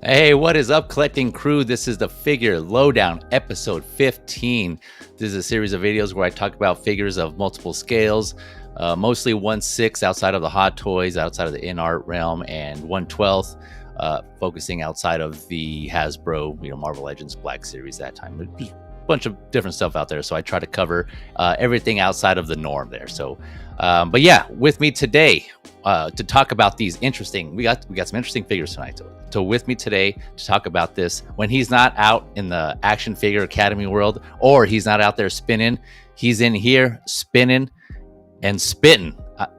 Hey, what is up, collecting crew? This is the Figure Lowdown, episode 15. This is a series of videos where I talk about figures of multiple scales, mostly 1/6 outside of the Hot Toys, outside of the in-art realm, and 1/12 focusing outside of the Hasbro, Marvel Legends Black Series that time. There's a bunch of different stuff out there, so I try to cover everything outside of the norm there. So, but yeah, with me today to talk about these interesting, we got some interesting figures tonight. So with me today to talk about this, when he's not out in the Action Figure Academy world, or he's not out there spinning, he's in here spinning and spitting.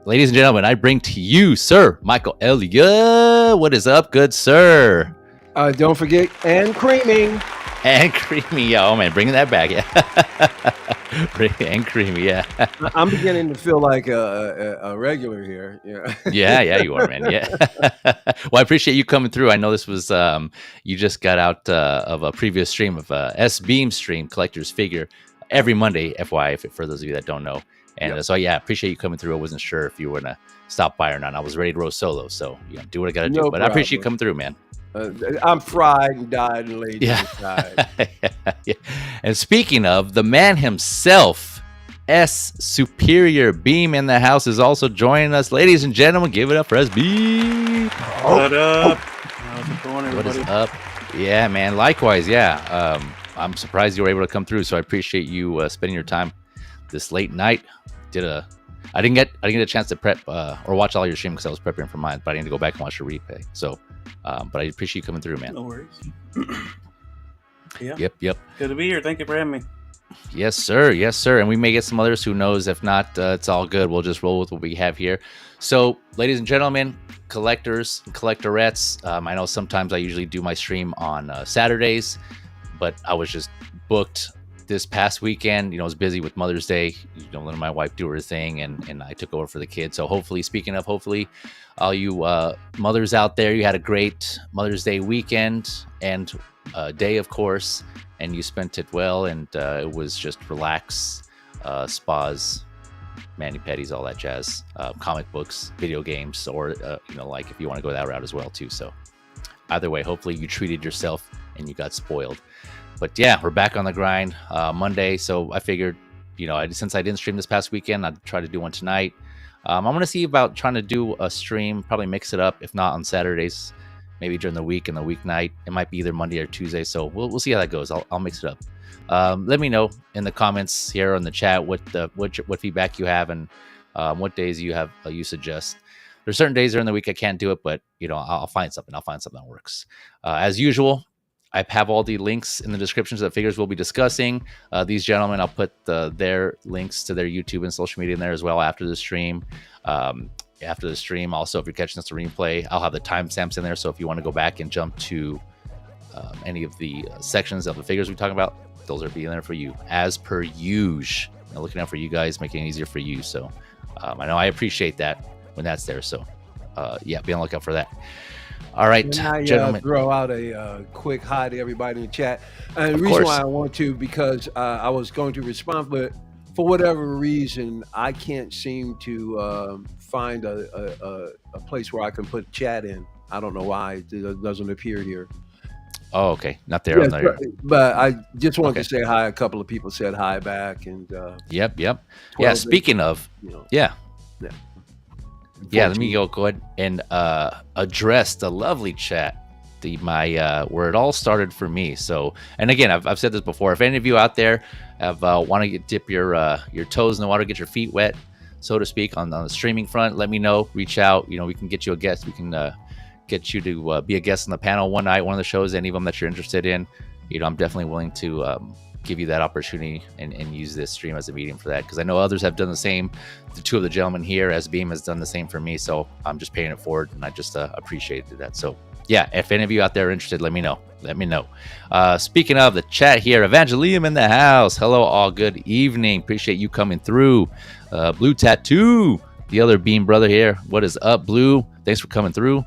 Ladies and gentlemen, I bring to you, Sir Michael Elliott. What is up, good sir? Don't forget, and creaming. And creamy, yeah. Oh man, bringing that back, yeah. And creamy, yeah. I'm beginning to feel like a regular here. Yeah. yeah, you are, man. Yeah. Well, I appreciate you coming through. I know this was you just got out of a previous stream of S-Beam stream, Collector's Figure, every Monday, FYI, for those of you that don't know. And so yeah, appreciate you coming through. I wasn't sure if you were gonna stop by or not. I was ready to roll solo, so do what I gotta do. But I appreciate you coming through, man. I'm fried and died and lazy. Yeah. Yeah. And speaking of, the man himself, S Superior Beam in the house, is also joining us. Ladies and gentlemen, give it up for SB. What up? How's it going, everybody? What is up? Yeah, man. Likewise, yeah. I'm surprised you were able to come through, so I appreciate you spending your time this late night. I didn't get a chance to prep or watch all your stream because I was prepping for mine, but I need to go back and watch the replay. So, but I appreciate you coming through, man. No worries. Yeah. Yep. Good to be here. Thank you for having me. Yes, sir. Yes, sir. And we may get some others. Who knows? If not, it's all good. We'll just roll with what we have here. So, ladies and gentlemen, collectors and collectorettes, I know sometimes I usually do my stream on Saturdays, but I was just booked this past weekend. I was busy with Mother's Day, letting my wife do her thing, and I took over for the kids. So hopefully, all you mothers out there, you had a great Mother's Day weekend and day, of course, and you spent it well, and it was just relax, spas, mani-pedis, all that jazz, comic books, video games, or like if you want to go that route as well too. So either way, hopefully you treated yourself and you got spoiled. But yeah, we're back on the grind Monday. So I figured, since I didn't stream this past weekend, I'd try to do one tonight. I'm going to see about trying to do a stream, probably mix it up. If not on Saturdays, maybe during the week and the weeknight. It might be either Monday or Tuesday. So we'll see how that goes. I'll mix it up. Let me know in the comments here on the chat what feedback you have and what days you suggest. There's certain days during the week I can't do it, but I'll find something. That works. As usual, I have all the links in the descriptions of the figures we'll be discussing. These gentlemen, I'll put their links to their YouTube and social media in there as well after the stream. Also, if you're catching this replay, I'll have the timestamps in there. So if you want to go back and jump to any of the sections of the figures we talk about, those are being there for you as per usual. Looking out for you guys, making it easier for you. So I know I appreciate that when that's there. So yeah, be on the lookout for that. All right, gentlemen. Throw out a quick hi to everybody in the chat. And the reason why I want to, because I was going to respond, but for whatever reason, I can't seem to find a place where I can put chat in. I don't know why it doesn't appear here. Oh, okay. Not there. Yes, but I just wanted to say hi. A couple of people said hi back. And Yep. Yeah, speaking of, yeah. Yeah, let me go ahead and address the lovely chat, where it all started for me. So, and again, I've said this before. If any of you out there have want to dip your toes in the water, get your feet wet, so to speak, on the streaming front, let me know. Reach out. We can get you a guest. We can get you to be a guest on the panel one night, one of the shows, any of them that you're interested in. I'm definitely willing to give you that opportunity and use this stream as a medium for that, because I know others have done the same. The two of the gentlemen here, as Beam, has done the same for me, so I'm just paying it forward, and I just appreciated that. So yeah, if any of you out there are interested, let me know. Speaking of the chat here, Evangelium in the house. Hello, all. Good evening. Appreciate you coming through. Blue Tattoo, the other Beam brother here. What is up, Blue? Thanks for coming through.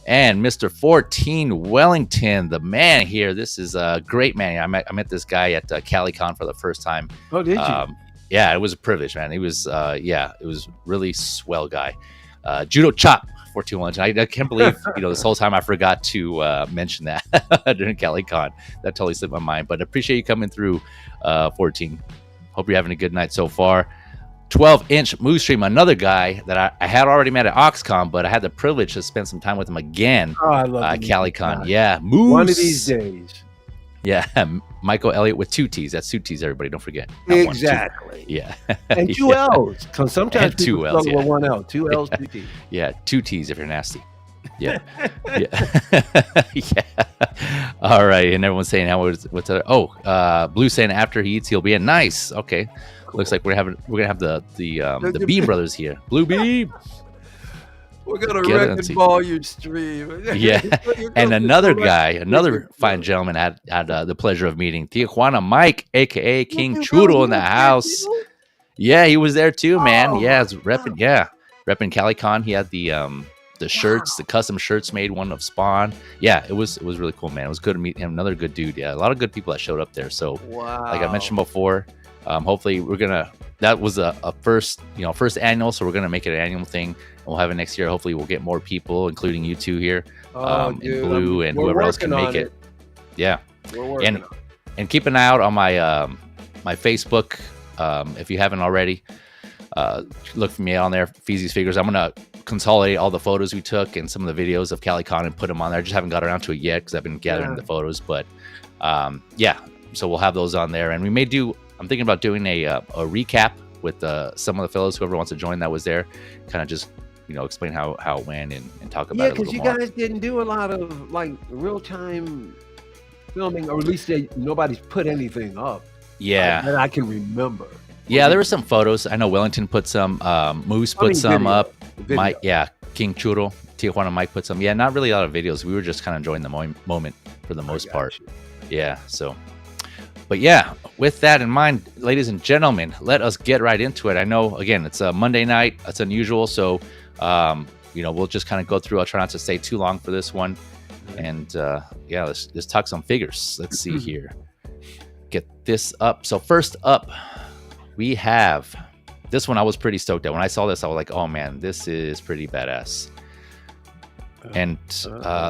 And Mr. 14 Wellington, the man here. This is a great man. I met this guy at CaliCon for the first time. Oh, did you? Yeah, it was a privilege, man. He was, it was really swell guy. Judo Chop 14 lunch. I can't believe, this whole time I forgot to mention that during CaliCon. That totally slipped my mind. But appreciate you coming through, 14. Hope you're having a good night so far. 12-inch Moose Stream, another guy that I had already met at OxCon, but I had the privilege to spend some time with him again I love CaliCon. Yeah, Moose. One of these days. Yeah, Michael Elliott with 2 T's. That's 2 T's, everybody. Don't forget. Not Exactly. 1, 2. Yeah. And 2 L's. Because sometimes And 2 people L's, struggle with 1 L. 2 L's, Yeah. 2 T's. Yeah, 2 T's if you're nasty. Yeah. Yeah. Yeah. All right. And everyone's saying, what's other? Oh, Blue saying after he eats, he'll be in. Nice. Okay. Cool. Looks like we're gonna have the Beam brothers here. Blue Beam. We're gonna record volume stream. Yeah. And another fine gentleman had the pleasure of meeting, Tijuana Mike, aka King Churro, in the house. Yeah, he was there too, man. Oh, yeah, repping CaliCon. He had the shirts, the custom shirts made, one of Spawn. Yeah, it was really cool, man. It was good to meet him. Another good dude. Yeah, a lot of good people that showed up there. So, like I mentioned before, hopefully that was a first annual, so we're gonna make it an annual thing. And we'll have it next year. Hopefully, we'll get more people, including you two here, in Blue and whoever else can make it. Yeah, and keep an eye out on my my Facebook. If you haven't already, look for me on there, Feezy's Figures. I'm gonna consolidate all the photos we took and some of the videos of CaliCon and put them on there. I just haven't got around to it yet because I've been gathering the photos, but so we'll have those on there. And I'm thinking about doing a recap with some of the fellows, whoever wants to join that was there, kind of just explain how it went and talk about it a little more. Yeah, because you guys didn't do a lot of like real-time filming, or at least nobody's put anything up that I can remember. Yeah, there were some photos. I know Wellington put some, Moose put some up. Mike, King Churro, Tijuana Mike put some. Yeah, not really a lot of videos. We were just kind of enjoying the moment for the most part. Yeah, so. But yeah, with that in mind, ladies and gentlemen, let us get right into it. I know, again, it's a Monday night. It's unusual, so, we'll just kind of go through. I'll try not to stay too long for this one. And, let's talk some figures. Let's see here. Get this up. So first up, we have this one. I was pretty stoked at. When I saw this, I was like, oh man, this is pretty badass. And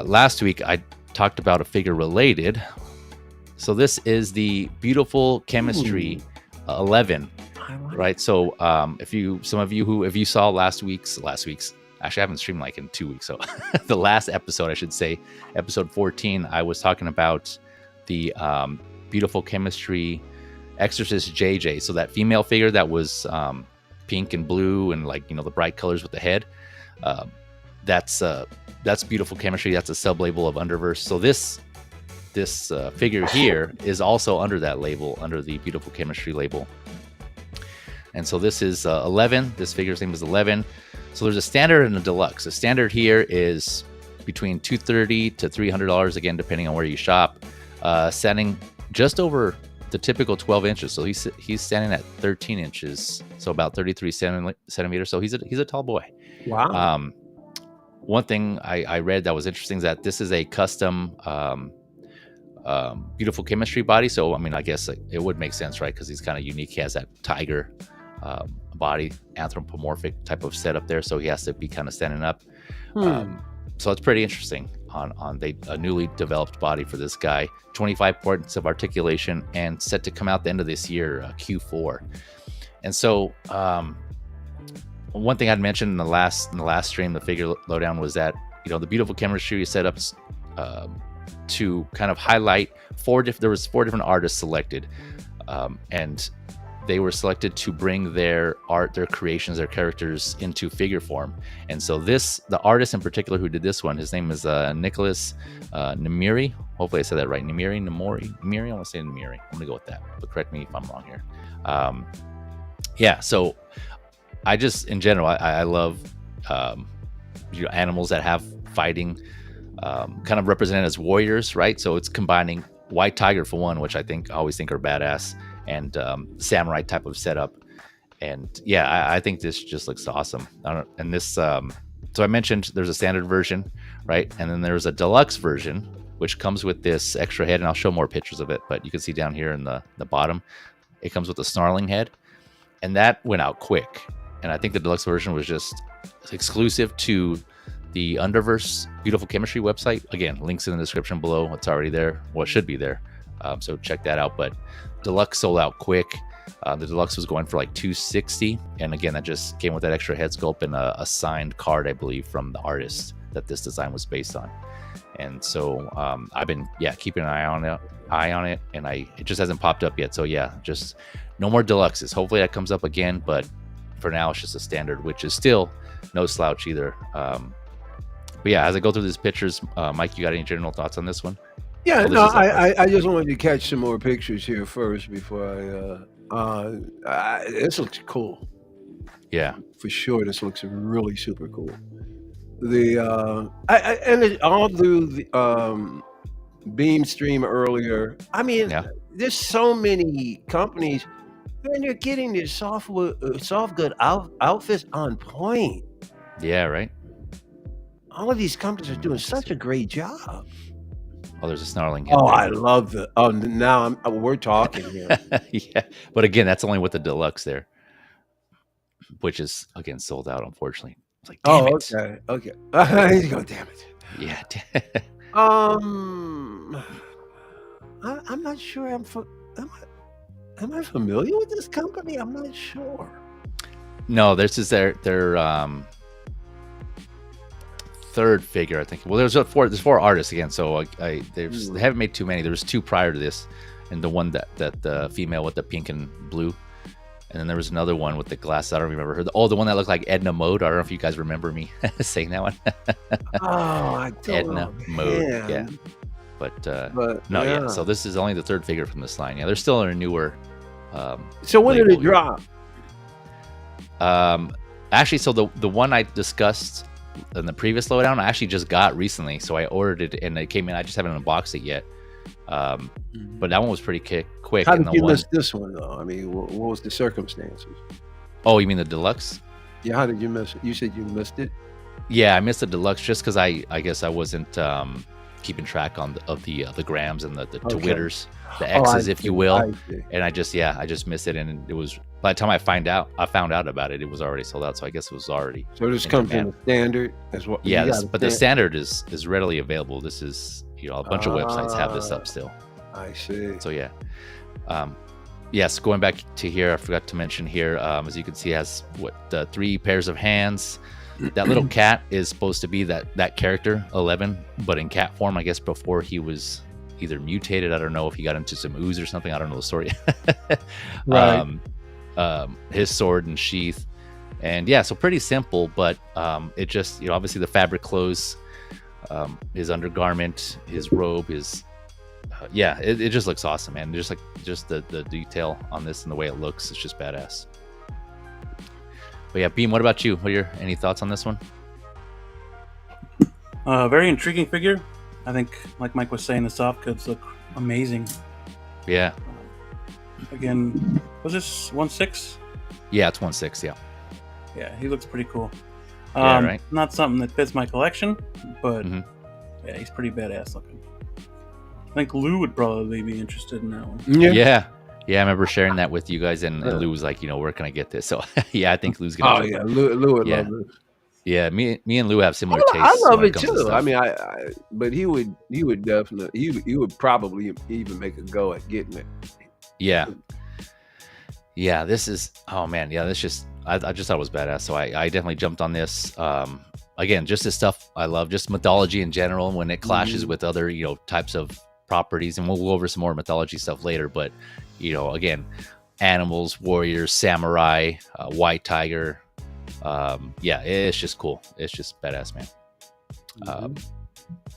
last week I talked about a figure related. So this is the Beautiful Chemistry 11, right? So if you saw last week's, actually I haven't streamed like in 2 weeks. So the last episode, I should say, episode 14, I was talking about the Beautiful Chemistry Exorcist JJ. So that female figure that was pink and blue and the bright colors with the head. That's Beautiful Chemistry. That's a sub label of Underverse. So this figure here is also under that label, under the Beautiful Chemistry label. And so this is 11. This figure's name is 11. So there's a standard and a deluxe. The standard here is between $230 to $300, again, depending on where you shop. Standing just over the typical 12 inches. So he's standing at 13 inches. So about 33 centimeters. So he's a tall boy. Wow. One thing I read that was interesting is that this is a custom Beautiful Chemistry body. So I mean, I guess it would make sense, right? Because he's kind of unique. He has that tiger body, anthropomorphic type of setup there. So he has to be kind of standing up. So it's pretty interesting on a newly developed body for this guy. 25 points of articulation and set to come out the end of this year, Q4. And so one thing I'd mentioned in the last stream, the figure lowdown, was that the Beautiful Chemistry setups to kind of highlight there was 4 different artists selected, and they were selected to bring their art, their creations, their characters into figure form. And so the artist in particular who did this one, his name is Nicholas Nimiri. Hopefully I said that right. Nimiri. I want to say Nimiri. I'm gonna go with that, but correct me if I'm wrong here. So I just, in general, I love animals that have fighting, kind of represented as warriors, right? So it's combining white tiger for one, which I always think are badass, and samurai type of setup. And I think this just looks awesome. And this, so I mentioned there's a standard version, right? And then there's a deluxe version, which comes with this extra head, and I'll show more pictures of it, but you can see down here in the bottom, it comes with a snarling head, and that went out quick. And I think the deluxe version was just exclusive to the Underverse Beautiful Chemistry website. Again, links in the description below. It's already there. Well, it should be there. So check that out. But Deluxe sold out quick. The Deluxe was going for like $260, and again, that just came with that extra head sculpt and a signed card, I believe, from the artist that this design was based on. And so I've been keeping an eye on it, and it just hasn't popped up yet. So yeah, just no more Deluxes. Hopefully that comes up again, but for now it's just a standard, which is still no slouch either. But yeah, as I go through these pictures, Mike, you got any general thoughts on this one? Yeah, no, I just wanted to catch some more pictures here first before this looks cool. Yeah, for sure. This looks really super cool. All through the Beam stream earlier. I mean, there's so many companies, and they're getting their soft good outfits on point. Yeah, right. All of these companies are doing such a great job. Oh, there's a snarling. Oh, I love it. Oh, now we're talking here. Yeah, but again, that's only with the Deluxe there, which is again sold out, unfortunately. It's like, damn it. Okay. You go, damn it. Yeah. I'm not sure. Am I familiar with this company? I'm not sure. No, this is their third figure, I think. Well, there's four artists again, so they haven't made too many. There was two prior to this, and the one that the female with the pink and blue, and then there was another one with the glasses. I don't remember her. The one that looked like Edna Mode. I don't know if you guys remember me saying that one. I don't Edna Mode. Yeah. But no, yeah. So this is only the third figure from this line. Yeah, they're still in a newer. So when did it drop? Actually, so the one I discussed in the previous Lowdown, I actually just got recently. So I ordered it and it came in. I just haven't unboxed it yet. But that one was pretty quick. How did you miss this one though? I mean, what was the circumstances? Oh, you mean the Deluxe? Yeah. How did you miss it? You said you missed it. Yeah, I missed the Deluxe just because I guess I wasn't keeping track of the grams and the Twitters, the X's, if you will. And I just missed it, and it was by the time I found out about it, it was already sold out. So I guess it was already. So this comes in the standard as well. Yeah, but the standard is readily available. This is a bunch of websites have this up still. I see. So yeah, yes. Going back to here, I forgot to mention here. As you can see, it has 3 pairs of hands. That little cat is supposed to be that character 11, but in cat form, I guess, before he was either mutated. I don't know if he got into some ooze or something. I don't know the story. Right. His sword and sheath, and yeah, so pretty simple, but it just obviously the fabric clothes, his undergarment, his robe, his it just looks awesome, man. Just the detail on this and the way it looks, it's just badass. But yeah, Beam, what about you? Any thoughts on this one? Very intriguing figure. I think, like Mike was saying, the soft goods look amazing. Yeah. Again, was this 1/6? Yeah, it's 1/6. Yeah. Yeah, he looks pretty cool. Yeah, right. Not something that fits my collection, but yeah, he's pretty badass looking. I think Lou would probably be interested in that one. Yeah. Yeah, I remember sharing that with you guys, and Lou was like, where can I get this? So, yeah, I think Lou's gonna. Oh yeah, Lou would love it. Yeah, me and Lou have similar tastes. I love it too. I mean, but he would definitely, he would probably even make a go at getting it. Yeah. Yeah, this is. Oh man, yeah, this just. I just thought it was badass, so I definitely jumped on this. Again, just this stuff I love, just mythology in general, when it clashes with other types of properties, and we'll go over some more mythology stuff later, but again, animals, warriors, samurai, white tiger, yeah, it's just cool. It's just badass, man.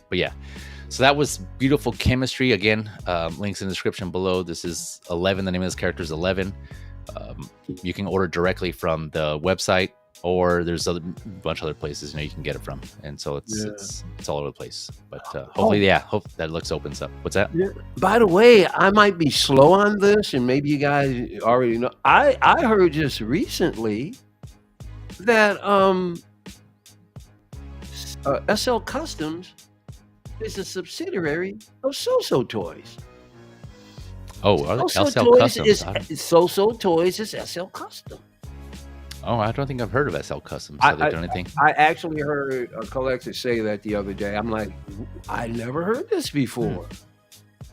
But yeah, so that was Beautiful Chemistry. Again, links in the description below. This is 11. The name of this character is 11. You can order directly from the website, or there's a bunch of other places you can get it from, and so it's all over the place. But hopefully, hope that looks opens up. What's that? Yeah. By the way, I might be slow on this, and maybe you guys already know. I heard just recently that SL Customs is a subsidiary of So Toys. Oh, are they SL Customs? So Toys is SL Custom. Oh, I don't think I've heard of SL Customs. Have they done anything? I actually heard a collector say that the other day. I'm like, I never heard this before.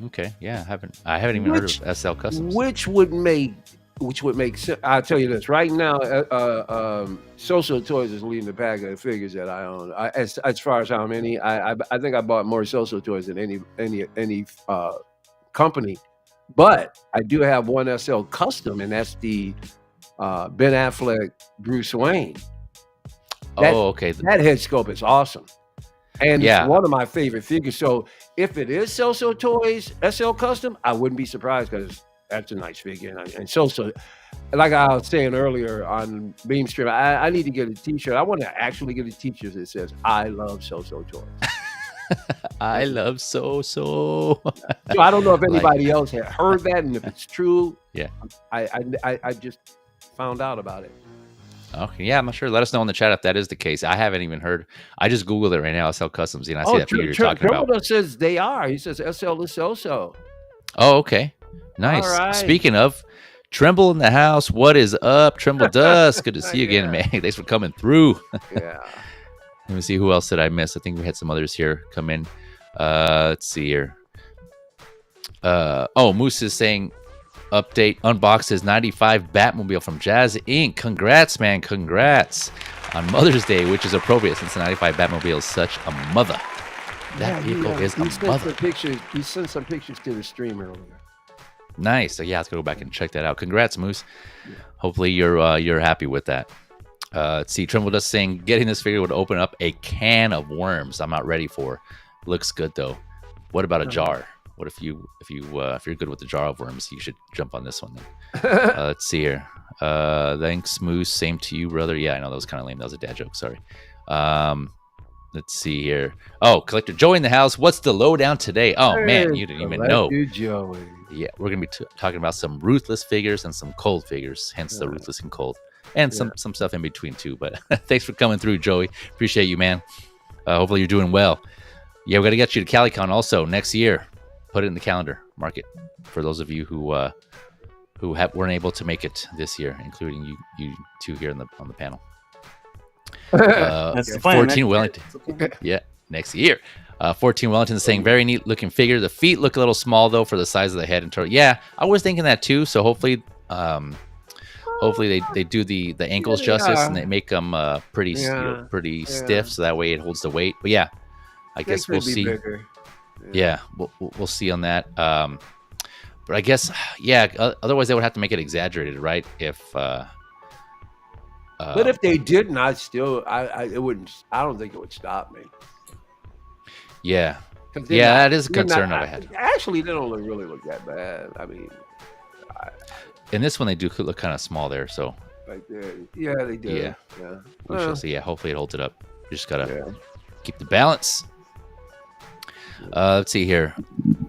Okay, yeah, I haven't even heard of SL Customs. Which would make sense. I'll tell you this right now. Social Toys is leading the pack of the figures that I own. As far as how many, I think I bought more Social Toys than any company. But I do have one SL Custom, and that's the Ben Affleck Bruce Wayne. Okay. That head sculpt is awesome. And it's one of my favorite figures. So if it is Social Toys SL Custom, I wouldn't be surprised because that's a nice figure. And Social, like I was saying earlier on Beamstream, I need to get a t-shirt. I want to actually get a t-shirt that says, I love Social Toys. I love So. So I don't know if anybody else had heard that, and if it's true. Yeah. I just found out about it. Okay, yeah, I'm not sure. Let us know in the chat if that is the case. I haven't even heard. I just Googled it right now, SL Customs, and I see that figure you're talking about. Tremble says they are. He says SL is so. Oh, okay. Nice. All right. Speaking of, Tremble in the house. What is up? Tremble Dust. Good to see you again, man. Thanks for coming through. Yeah. Let me see, who else did I miss? I think we had some others here come in. Let's see here. Moose is saying, update, unbox his 95 Batmobile from Jazz Inc. Congrats, man. Congrats on Mother's Day, which is appropriate since the 95 Batmobile is such a mother. That vehicle is a mother. He sent some pictures to the stream earlier. Nice. So yeah, let's go back and check that out. Congrats, Moose. Yeah. Hopefully you're happy with that. Let's see, Trimble just saying getting this figure would open up a can of worms. I'm not ready for. Looks good though. What about a jar? What if you're good with the jar of worms, you should jump on this one then. Let's see here. Thanks, Moose. Same to you, brother. Yeah, I know that was kind of lame. That was a dad joke. Sorry. Let's see here. Oh, Collector Joey in the house. What's the lowdown today? Oh man, you didn't even know. Joey. Yeah, we're gonna be talking about some Ruthless figures and some Cold figures. Hence the Ruthless and Cold. And some stuff in between too. But thanks for coming through, Joey. Appreciate you, man. Hopefully you're doing well. Yeah, we're going to get you to CaliCon also next year. Put it in the calendar. Mark it. For those of you who weren't able to make it this year, including you two here on the panel. That's the plan. 14 Wellington. Yeah, next year. 14 Wellington saying, very neat looking figure. The feet look a little small, though, for the size of the head and turtle. Yeah, I was thinking that too. So hopefully... Hopefully they do the ankles justice and they make them pretty stiff, so that way it holds the weight. But yeah, I guess we'll see. Yeah, we'll see on that. But I guess otherwise they would have to make it exaggerated, right? But if they didn't, it wouldn't. I don't think it would stop me. Yeah, that is a concern that I had. Actually, they don't really look that bad. I mean. In this one, they do look kind of small there, so. Like yeah, they do. Yeah. We shall see. Yeah, hopefully it holds it up. You just gotta keep the balance. Let's see here.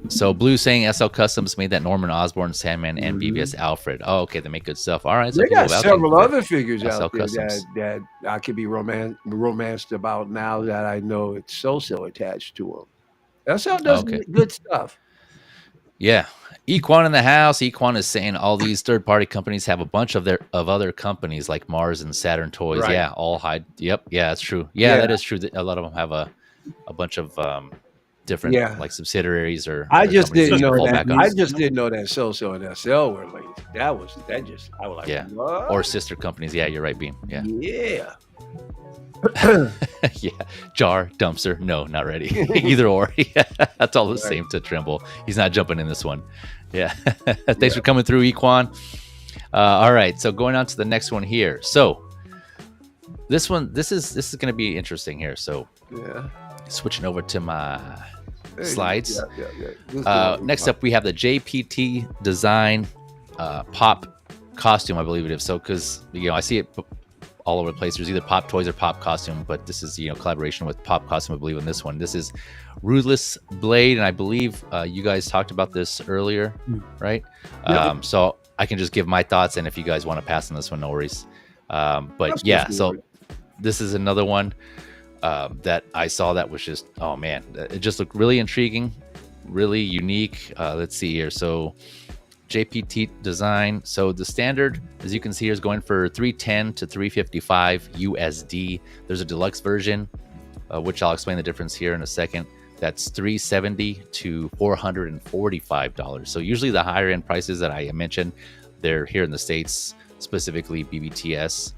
So Blue saying SL Customs made that Norman Osborn, Sandman, and BVS Alfred. Oh, okay, they make good stuff. All right, so they got several other figures out there that I could be romanced about now that I know it's so attached to them. SL does good stuff. Yeah. Equan in the house. Equan is saying all these third-party companies have a bunch of other companies like Mars and Saturn Toys. Right. Yeah, all hide. Yep. Yeah, that's true. Yeah, that is true. A lot of them have a bunch of different like subsidiaries or. I just didn't know that. I just didn't know that So and SL were linked. I was like, what? Or sister companies. Yeah, you're right, Beam. Yeah. Yeah. Yeah, jar, dumpster. No, not ready. Either or. Yeah, that's all the same to Trimble. He's not jumping in this one. Yeah. Thanks for coming through, Equan. All right, so going on to the next one here. So this is going to be interesting here. So switching over to my slides. Next up, we have the JPT Design Pop costume, I believe it is. So because I see it all over the place. There's either Pop Toys or Pop Costume, but this is collaboration with Pop Costume, I believe, in this one. This is Ruthless Blade, and I believe you guys talked about this earlier, right? So I can just give my thoughts, and if you guys want to pass on this one, no worries. But yeah, so this is another one that I saw that was just, oh man, it just looked really intriguing, really unique. Let's see here. So JPT design. So the standard, as you can see, is going for 310 to 355 USD. There's a deluxe version, which I'll explain the difference here in a second. That's $370 to $445. So usually the higher end prices that I mentioned, they're here in the States, specifically BBTS.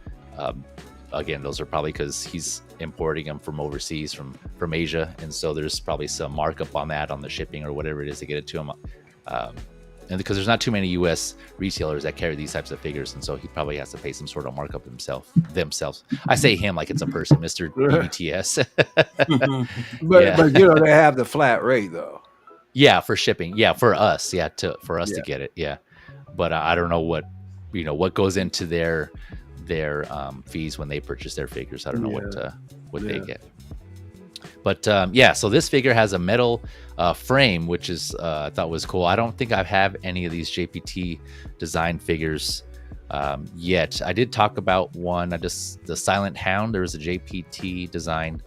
Again, those are probably because he's importing them from overseas, from Asia, and so there's probably some markup on that, on the shipping or whatever it is to get it to him. And because there's not too many U.S. retailers that carry these types of figures, and so he probably has to pay some sort of markup themselves. I say him like it's a person, Mr. BBTS. But you know, they have the flat rate though. Yeah, for shipping. Yeah, for us. Yeah, for us to get it. Yeah, but I don't know what goes into their fees when they purchase their figures. I don't know what they get. But so this figure has a metal frame, which is I thought was cool. I don't think I have any of these JPT design figures yet. I did talk about one. The Silent Hound. There was a JPT design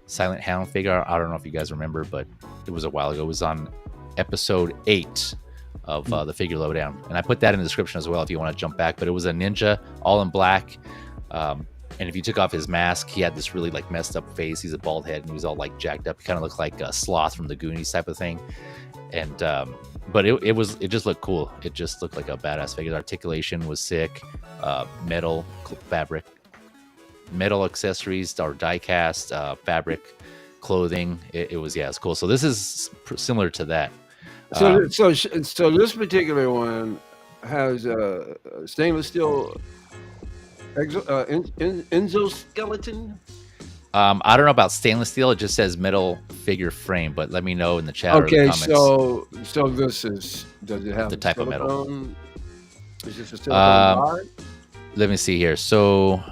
Silent Hound figure. I don't know if you guys remember, but it was a while ago. It was on episode 8 of the figure lowdown, and I put that in the description as well if you want to jump back. But it was a ninja, all in black. And if you took off his mask, he had this really like messed up face. He's a bald head and he was all like jacked up. He kind of looked like a Sloth from the Goonies type of thing. And but it just looked cool. It just looked like a badass figure. The articulation was sick. Metal fabric, metal accessories or die cast fabric clothing. It was it's cool. So this is similar to that. So this particular one has stainless steel endoskeleton. I don't know about stainless steel. It just says metal figure frame, but let me know in the chat or the comments. So this does it have the type of metal? Is this a silicone bar? Let me see here. So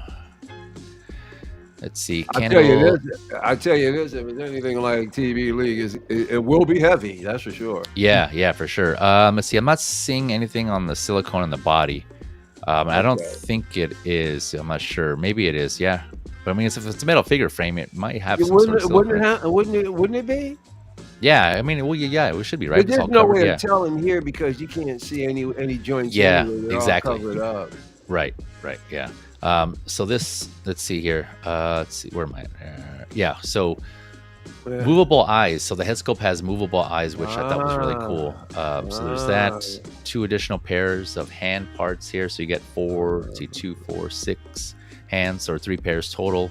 let's see. I tell you this. If it's anything like TV League, it will be heavy. That's for sure. Yeah, for sure. Let's see. I'm not seeing anything on the silicone in the body. I don't think it is. I'm not sure. Maybe it is. Yeah, but I mean, if it's a metal figure frame, it might have some sort of silicone. Wouldn't it be? Yeah, I mean, it should be, right? But there's no way of telling here because you can't see any joints. Yeah, anywhere. exactly. All covered up. Right. Yeah. So this, let's see here. Let's see, where am I? So movable eyes. So the head sculpt has movable eyes, which I thought was really cool. So there's that. 2 additional pairs of hand parts here. So you get 2, 4, 6 hands, or 3 pairs total.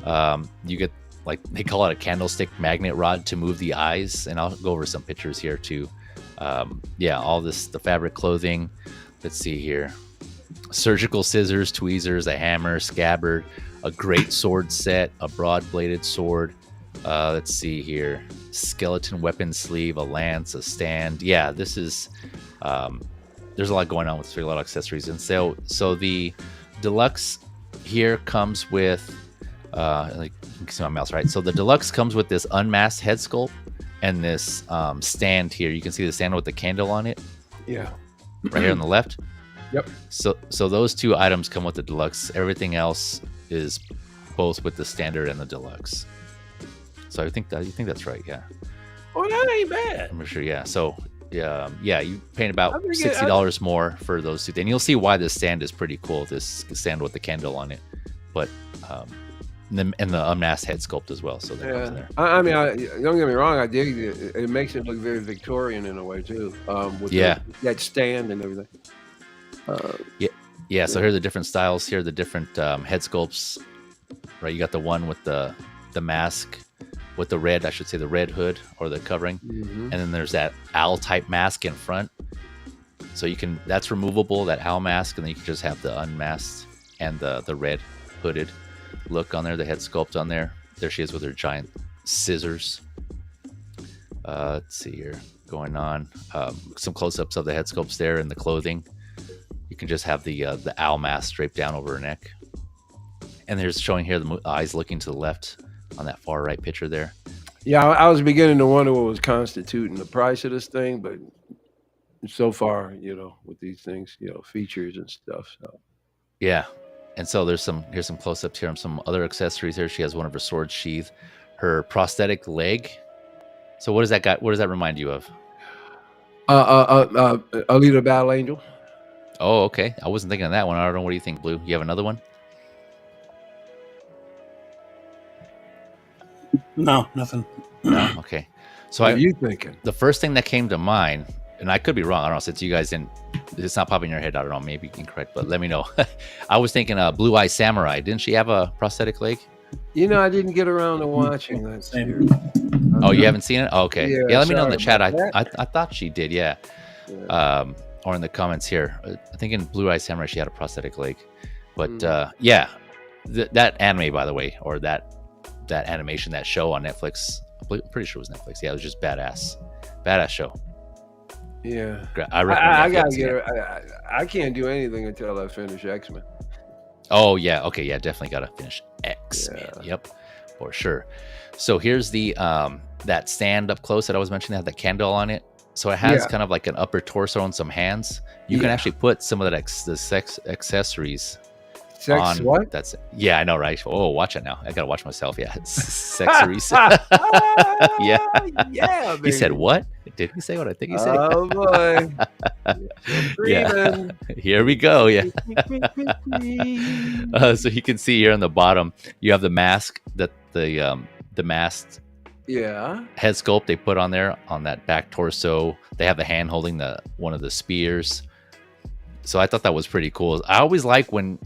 You get, like, they call it a candlestick magnet rod to move the eyes, and I'll go over some pictures here too. All this, the fabric clothing. Let's see here. Surgical scissors, tweezers, a hammer, scabbard, a great sword set, a broad-bladed sword. Let's see here. Skeleton weapon sleeve, a lance, a stand. Yeah, this is... there's a lot going on with this figure, a lot of accessories. And so the deluxe here comes with... like, you can see my mouse, right? So the deluxe comes with this unmasked head sculpt and this stand here. You can see the stand with the candle on it. Yeah. Right here on the left. Yep. So those 2 items come with the deluxe. Everything else is both with the standard and the deluxe. So I think that's right. Yeah. Oh, that ain't bad. I'm sure. Yeah. So you paying about $60 more for those 2 things. And you'll see why this stand is pretty cool. This stand with the candle on it, but and the unmasked head sculpt as well. So that comes in there. I mean, don't get me wrong. I dig it. It makes it look very Victorian in a way too. With that stand and everything. So here are the different styles. Here are the different head sculpts. Right, you got the one with the mask with the red, I should say the red hood or the covering, and then there's that owl type mask in front. So that's removable, that owl mask, and then you can just have the unmasked and the red hooded look on there, the head sculpt on there. There she is with her giant scissors. Let's see here, going on some close-ups of the head sculpts there and the clothing. You can just have the owl mask draped down over her neck. And there's showing here the eyes looking to the left on that far right picture there. Yeah, I was beginning to wonder what was constituting the price of this thing, but so far, with these things, features and stuff. So. Yeah. And so here's some close-ups here on some other accessories here. She has one of her sword sheath, her prosthetic leg. So what does that remind you of? Alita Battle Angel. Oh, okay. I wasn't thinking of that one. I don't know. What do you think, Blue? You have another one? No, nothing. No? Okay. So What are you thinking? The first thing that came to mind, and I could be wrong, I don't know, since you guys didn't, it's not popping in your head, I don't know, maybe incorrect, but let me know. I was thinking Blue Eye Samurai. Didn't she have a prosthetic leg? You know, I didn't get around to watching that. Same. Oh, you haven't seen it? Oh, okay. Yeah, let me know in the chat. about I thought she did, yeah. Or in the comments here. I think in Blue Eye Samurai she had a prosthetic leg. But yeah, that anime, by the way, or that animation, that show on Netflix, I'm pretty sure it was Netflix. Yeah, it was just badass show. Yeah, I recommend. I gotta get her. I can't do anything until I finish X-Men. Oh yeah, okay, yeah, definitely gotta finish X-Men. Yeah. Yep, for sure. So here's the that stand up close that I was mentioning, that had the candle on it. So it has kind of like an upper torso and some hands. You can actually put some of that the sex accessories on. What? That's yeah, I know, right? Oh, watch it now. I gotta watch myself. Yeah, accessories. Yeah, yeah. Baby. He said what? Did he say what I think he said? Oh boy. Yeah. Here we go. Yeah. So you can see here on the bottom, you have the mask that the masked head sculpt they put on there on that back torso. They have the hand holding one of the spears. So I thought that was pretty cool. I always like when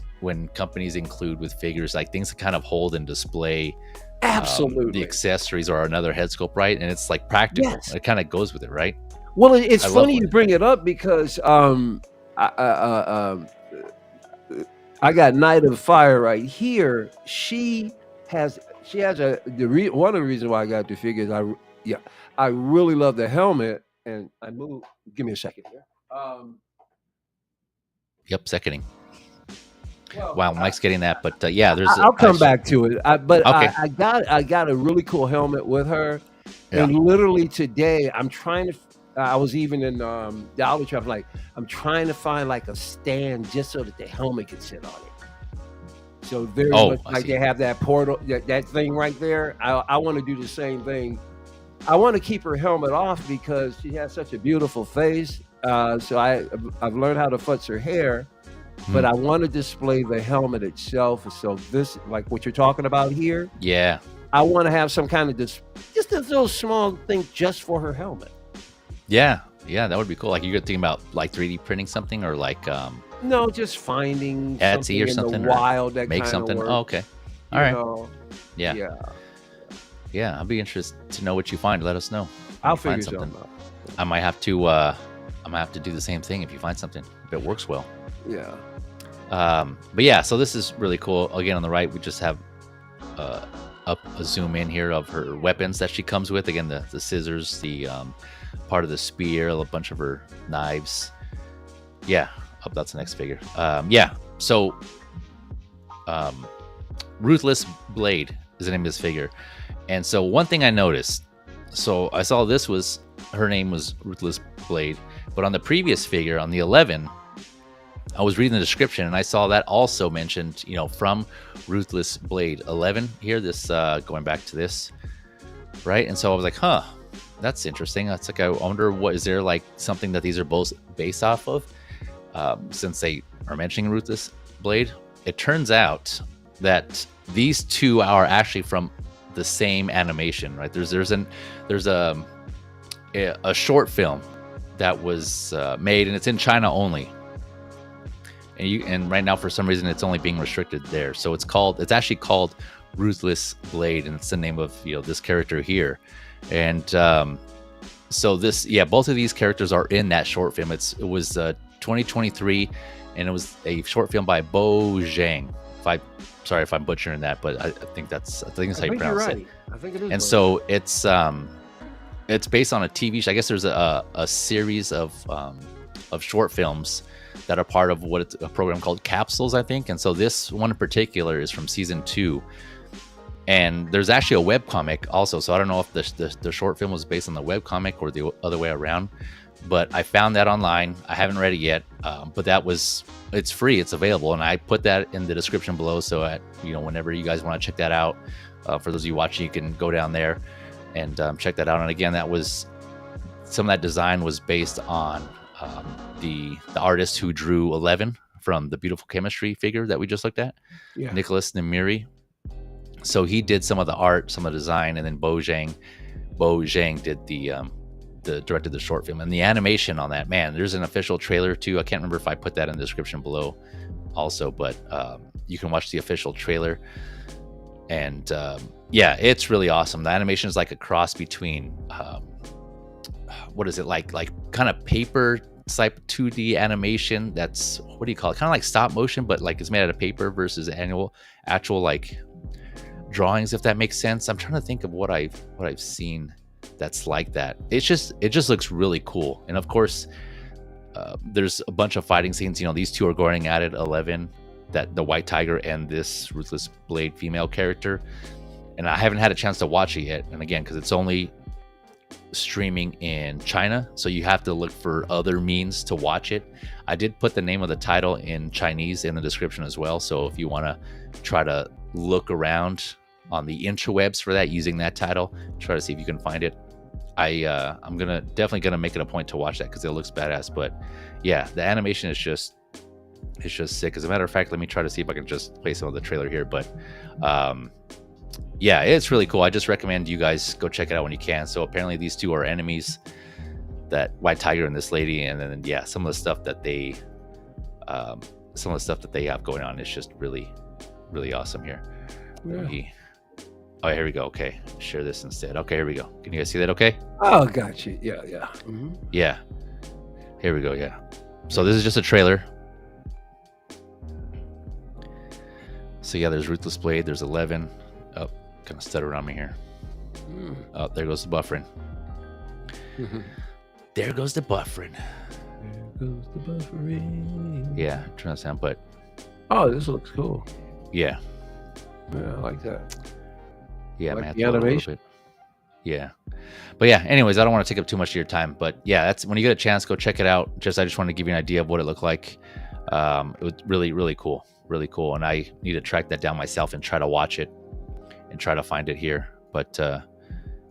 companies include with figures like things to kind of hold and display absolutely the accessories or another head sculpt, right? And it's like practical. Yes. It kind of goes with it, right? Well, it's funny you bring it up because I got Knight of Fire right here. She has one of the reasons why I got the figures. I really love the helmet, and I move. Give me a second here. Yep, seconding. Well, wow, Mike's getting that, but yeah, there's. I'll come back to it. Okay. I got a really cool helmet with her, and literally today I'm trying to. I was even in Dollar Tree. I'm trying to find like a stand just so that the helmet can sit on it. So very much like they have that portal, that thing right there. I want to do the same thing. I want to keep her helmet off because she has such a beautiful face. So I've learned how to futz her hair, but I want to display the helmet itself. So this, like what you're talking about here, I want to have some kind of just a little small thing just for her helmet. Yeah, that would be cool. Like you're thinking about like 3D printing something, or like no, just finding Etsy or something, in the wild that make kind something. Of works, oh, okay, all right. Yeah. I'll be interested to know what you find. Let us know. I'll figure something out. I might have to do the same thing if you find something, if it works well. Yeah. But yeah, so this is really cool. Again, on the right, we just have up a zoom in here of her weapons that she comes with. Again, the scissors, the part of the spear, a bunch of her knives. Yeah, that's the next figure. So Ruthless Blade is the name of this figure. And so one thing I noticed, so I saw her name was Ruthless Blade, but on the previous figure, on the 11, I was reading the description and I saw that also mentioned, from Ruthless Blade 11 here, this going back to this, right? And so I was like, that's interesting. That's like, I wonder is there like something that these are both based off of, since they are mentioning Ruthless Blade. It turns out that these two are actually from the same animation, right? There's a short film that was made, and it's in China only. And right now, for some reason, it's only being restricted there. So it's actually called Ruthless Blade, and it's the name of this character here. And so both of these characters are in that short film. It was 2023, and it was a short film by Bo Zhang. Sorry if I'm butchering that, but I think that's how you pronounce it. I think it is. And so it's based on a TV show. I guess there's a series of short films that are part of a program called Capsules, I think. And so this one in particular is from season 2. And there's actually a webcomic also. So I don't know if the short film was based on the webcomic or the other way around. But I found that online. I haven't read it yet. But it's free. It's available. And I put that in the description below. So whenever you guys want to check that out, for those of you watching, you can go down there and check that out. And again, that was some of that design was based on the artist who drew 11 from the Beautiful Chemistry figure that we just looked at, Nicholas Nimiri. So he did some of the art, some of the design, and then Bo Zhang did the directed the short film and the animation on that. Man, there's an official trailer too. I can't remember if I put that in the description below also, but you can watch the official trailer. And yeah, it's really awesome. The animation is like a cross between what is it, like kind of paper type 2D animation. That's, what do you call it, kind of like stop motion, but like it's made out of paper versus actual like drawings, if that makes sense. I'm trying to think of what I've seen that's like that. It just looks really cool. And of course, there's a bunch of fighting scenes. These two are going at it, 11, that the White Tiger and this Ruthless Blade female character. And I haven't had a chance to watch it yet. And again, because it's only streaming in China, so you have to look for other means to watch it. I did put the name of the title in Chinese in the description as well. So if you want to try to look around on the interwebs for that using that title, try to see if you can find it. I'm definitely gonna make it a point to watch that because it looks badass. But yeah, the animation is just sick. As a matter of fact, let me try to see if I can just play some of the trailer here. But yeah, it's really cool. I just recommend you guys go check it out when you can. So apparently these two are enemies, that White Tiger and this lady, and then yeah, some of the stuff that they have going on is just really, really awesome here. Yeah. Oh, here we go. Okay, share this instead. Okay, here we go. Can you guys see that? Okay. Oh, gotcha. Yeah. Mm-hmm. Yeah. Here we go. Yeah. So this is just a trailer. So yeah, there's Ruthless Blade. There's 11. Oh, kind of stutter on me here. Oh, there goes the buffering. There goes the buffering. There goes the buffering. Yeah, I'm trying to sound, but. Oh, this looks cool. Yeah. Yeah, I like that. Yeah, like man. The animation. Yeah. But yeah, anyways, I don't want to take up too much of your time. But yeah, that's when you get a chance, go check it out. I just want to give you an idea of what it looked like. It was really, really cool. Really cool. And I need to track that down myself and try to watch it and try to find it here. But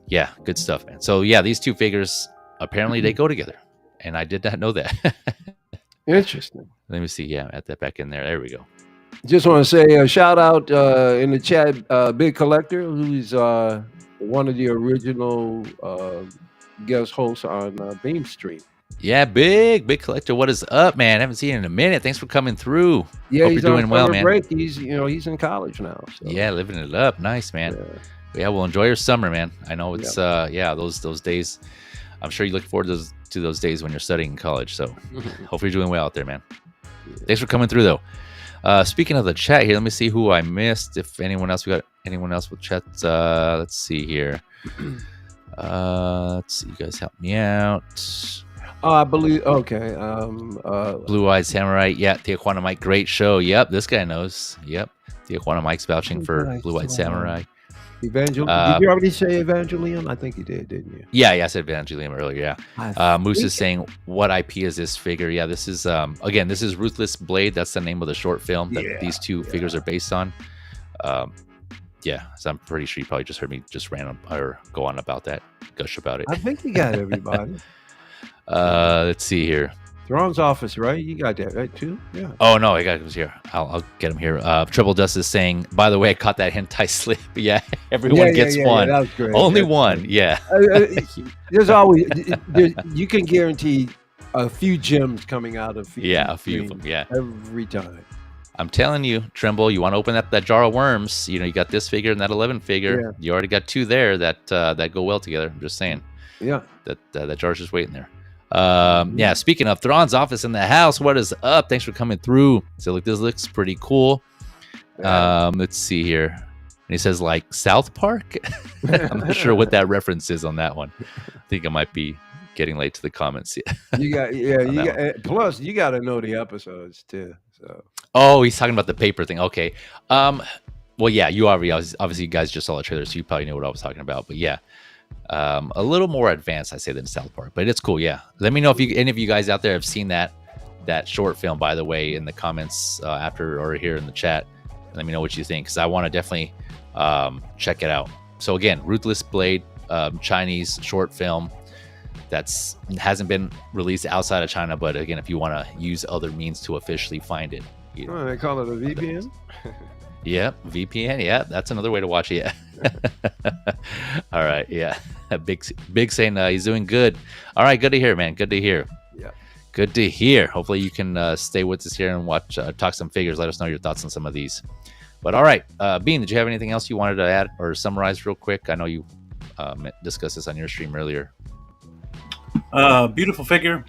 yeah, good stuff, man. So yeah, these two figures, apparently they go together. And I did not know that. Interesting. Let me see. Yeah, add that back in there. There we go. Just want to say a shout out in the chat, Big Collector, who's one of the original guest hosts on Beam Stream. Yeah, Big Collector. What is up, man? I haven't seen you in a minute. Thanks for coming through. Yeah, hope he's you're doing well, man. Break. He's in college now. So. Yeah, living it up. Nice, man. Yeah, well, enjoy your summer, man. I know it's those days. I'm sure you look forward to those days when you're studying in college. So hope you're doing well out there, man. Thanks for coming through, though. Speaking of the chat here, let me see who I missed. If we got anyone else with chat. Let's see here. Let's see. You guys help me out. Oh, I believe. Okay. Blue Eyed Samurai. Yeah, Tijuana Mike. Great show. Yep, this guy knows. Yep, Tijuana Mike's vouching for Blue Eyed Samurai. Did you already say Evangelion? I think you did, didn't you? Yeah, I said Evangelion earlier. Yeah. Moose is saying, "What IP is this figure?" Yeah, this is again, this is Ruthless Blade. That's the name of the short film that these two figures are based on. Yeah, so I'm pretty sure you probably just heard me just go on about that, gush about it. I think you got everybody. Let's see here. Thrawn's office, right? You got that, right, too? Yeah. Oh, no, I got him here. I'll get him here. Triple Dust is saying, by the way, I caught that hentai slip. Yeah, everyone gets one. That was great. Only That's one, great. yeah. There's always, you can guarantee a few gems coming out of a few of them, yeah. Every time. I'm telling you, Tremble, you want to open up that jar of worms. You got this figure and that 11 figure. Yeah. You already got two there that go well together. I'm just saying. Yeah. That jar's just waiting there. Yeah, speaking of Thrawn's office in the house, what is up? Thanks for coming through. So look, this looks pretty cool. Let's see here. And he says like South Park. I'm not sure what that reference is on that one. I think I might be getting late to the comments. Plus you got to know the episodes too. So. Oh, he's talking about the paper thing. Okay. Well, yeah, you obviously you guys just saw the trailer, so you probably know what I was talking about. But yeah. A little more advanced, I say, than South Park, but it's cool. Yeah, let me know if any of you guys out there have seen that short film, by the way, in the comments after or here in the chat. Let me know what you think, because I want to definitely check it out. So again, Ruthless Blade, Chinese short film. that's hasn't been released outside of China. But again, if you want to use other means to officially find it, you know, Oh, they call it a VPN. yeah, VPN. Yeah, that's another way to watch it. Yeah. All right. Yeah. Big saying he's doing good. All right. Good to hear, man. Good to hear. Yeah. Good to hear. Hopefully you can stay with us here and watch, talk some figures. Let us know your thoughts on some of these. But all right, Bean, did you have anything else you wanted to add or summarize real quick? I know you discussed this on your stream earlier. Beautiful figure.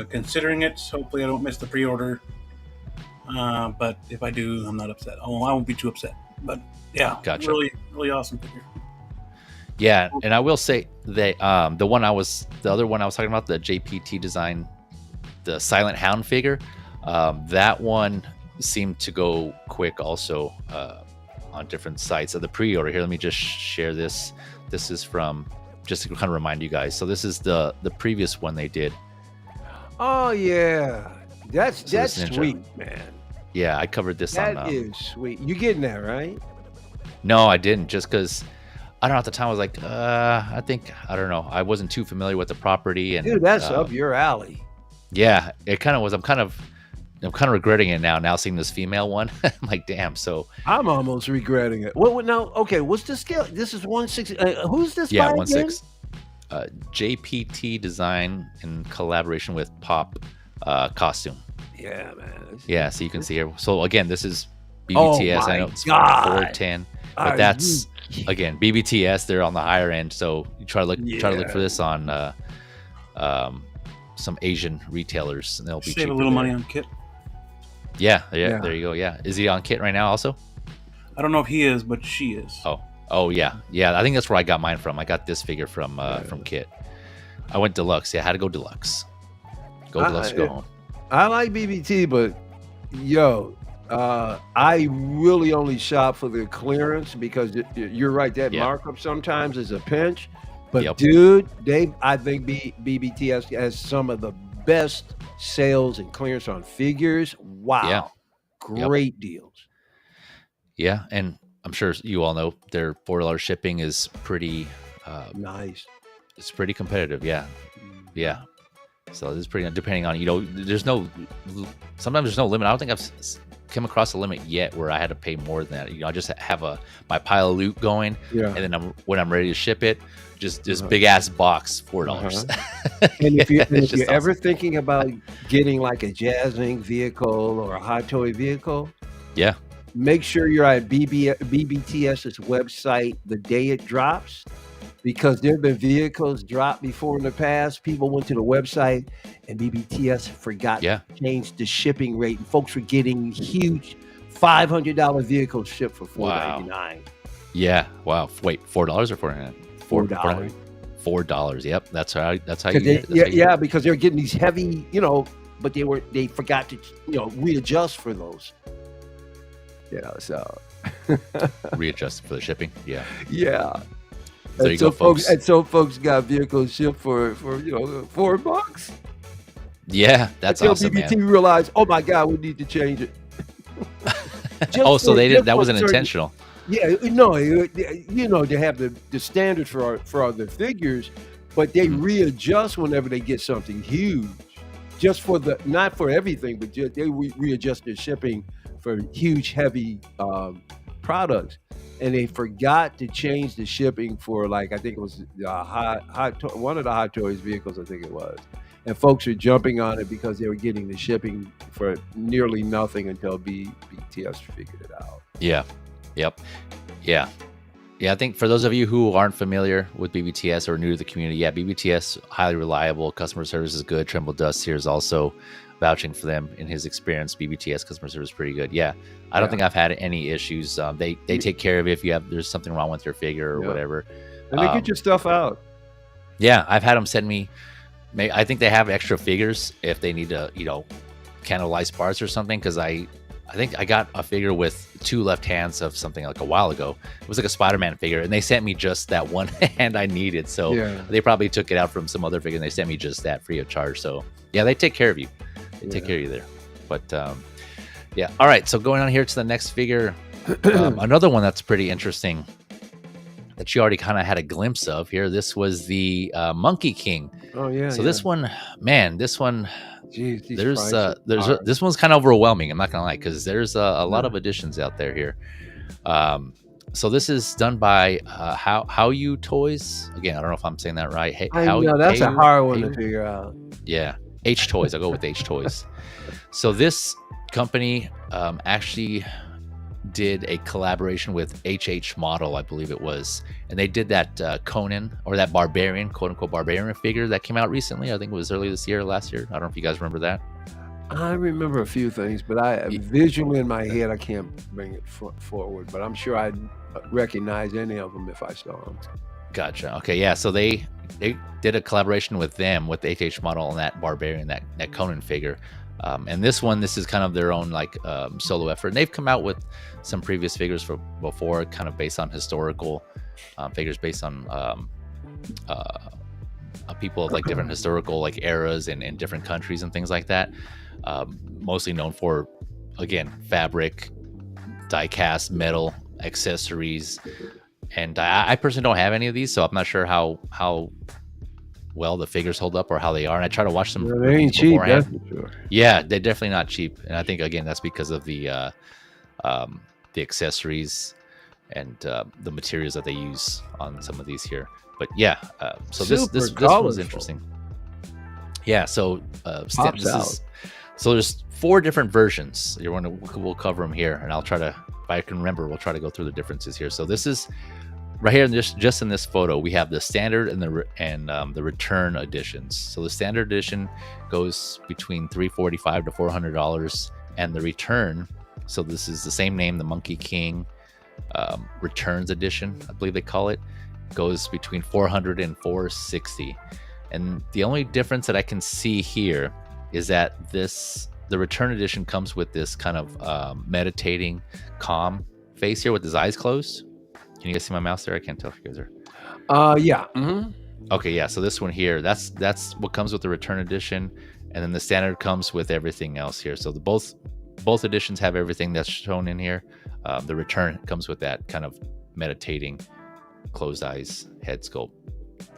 Considering it, hopefully I don't miss the pre-order. But if I do, I'm not upset. Oh, I won't be too upset. But yeah, Gotcha. really awesome figure. Yeah, and I will say that the other one I was talking about, the JPT design, the Silent Hound figure, that one seemed to go quick also on different sites of the pre-order. Here, let me just share this. This is from, just to kind of remind you guys. So this is the previous one they did. Oh yeah, that's sweet, man. Yeah, I covered this on. That is sweet. You getting that right? No, I didn't. Just because I don't know. At the time, I was like, I don't know. I wasn't too familiar with the property, and Dude, that's up your alley. Yeah, it kind of was. I'm kind of regretting it now. Now seeing this female one, I'm like, damn. So I'm almost regretting it. What now? Okay, what's the scale? This is 1/6. Who's this? yeah, by 1/6. JPT design in collaboration with Pop Costume. Yeah, man. Yeah, so you can see here. So again, this is BBTS. Oh I know it's God. 410, but that's again BBTS. They're on the higher end. So you try to look for this on some Asian retailers, and they'll be save a little money on kit. Yeah, there you go. Yeah, is he on kit right now also? I don't know if he is, but she is. Oh yeah. I think that's where I got mine from. I got this figure from Kit. I went deluxe. Yeah, I had to go deluxe. Go deluxe, go home. I like BBT, but yo, I really only shop for the clearance because you're right. That markup sometimes is a pinch. But dude, I think BBT has some of the best sales and clearance on figures. Wow, great deals. Yeah, and I'm sure you all know their $4 shipping is pretty nice. It's pretty competitive. Yeah. So this is pretty, depending on, sometimes there's no limit. I don't think I've come across a limit yet where I had to pay more than that. I just have my pile of loot going, and then when I'm ready to ship it, just this big ass box, $4. And if you're ever thinking about getting like a Jazz Inc. vehicle or a Hot Toy vehicle, make sure you're at BBTS's website the day it drops, because there have been vehicles dropped before in the past. People went to the website and BBTS forgot to change the shipping rate, and folks were getting huge $500 vehicles shipped for $4.99. Yeah, wow. Wait, $4 or $4.99? $4. $4. Yep, that's how you get it. Because they're getting these heavy, but they forgot to readjust for those. So readjust for the shipping. Yeah. There you go, folks. And so folks got vehicles shipped for $4. Yeah, that's awesome, BBT man. realized, oh my God, we need to change it. So they didn't. That wasn't intentional. Yeah, no, they have the standard for the figures, but they readjust whenever they get something huge. Just for not for everything, but they readjust their shipping for huge, heavy products. And they forgot to change the shipping for, like, I think it was one of the Hot Toys vehicles, I think it was. And folks are jumping on it because they were getting the shipping for nearly nothing until BTS figured it out. Yeah. I think for those of you who aren't familiar with BBTS or new to the community, BBTS, highly reliable. Customer service is good. Tremble Dust here is also vouching for them in his experience. BBTS customer service is pretty good. I don't think I've had any issues. They take care of it if there's something wrong with their figure or whatever. And they get your stuff out. I've had them send me. I think they have extra figures if they need to, cannibalize parts or something. Because I think I got a figure with 2 left hands of something like a while ago. It was like a Spider-Man figure, and they sent me just that one hand I needed. So they probably took it out from some other figure, and they sent me just that free of charge. So they take care of you. They take care of you there. But all right. So going on here to the next figure, another one that's pretty interesting. that you already kind of had a glimpse of here. This was the Monkey King. Oh yeah. So this one, man, this one, Jeez, these there's prices are- this one's kind of overwhelming. I'm not gonna lie, because there's a lot of editions out there here. So this is done by Haoyu Toys. Again, I don't know if I'm saying that right. I know that's a hard one to figure out. Yeah, H Toys. I'll go with H Toys. So this company actually did a collaboration with HH Model, I believe it was, and they did that Conan, or that barbarian, quote unquote barbarian figure that came out recently. I think it was early this year, last year. I don't know if you guys remember that. I remember a few things, but I visually in my head I can't bring it forward. But I'm sure I'd recognize any of them if I saw them. Gotcha. Okay, yeah. So they did a collaboration with them, with the HH Model and that barbarian, that Conan figure. And this is kind of their own like solo effort. And they've come out with some previous figures before, kind of based on historical figures, based on people of like different historical like eras and different countries and things like that. Mostly known for, again, fabric, die cast, metal, accessories. And I personally don't have any of these, so I'm not sure how well the figures hold up or how they are. And I try to watch them. They ain't cheap, that's for sure. Yeah, they're definitely not cheap. And I think, again, that's because of the accessories and the materials that they use on some of these here. But yeah, so this was interesting. Yeah, so so there's 4 different versions. We'll cover them here, and I'll try to, if I can remember, we'll try to go through the differences here. So this is right here, just in this photo, we have the standard and the return editions. So the standard edition goes between $345 to $400, and the return. So this is the same name, the Monkey King Returns Edition, I believe they call it, goes between $400 and $460. And the only difference that I can see here is that the return edition comes with this kind of meditating, calm face here with his eyes closed. Can you guys see my mouse there? I can't tell if you guys are. Yeah. Mm-hmm. Okay, yeah. So this one here, that's what comes with the return edition, and then the standard comes with everything else here. So both editions have everything that's shown in here. The return comes with that kind of meditating, closed eyes head sculpt.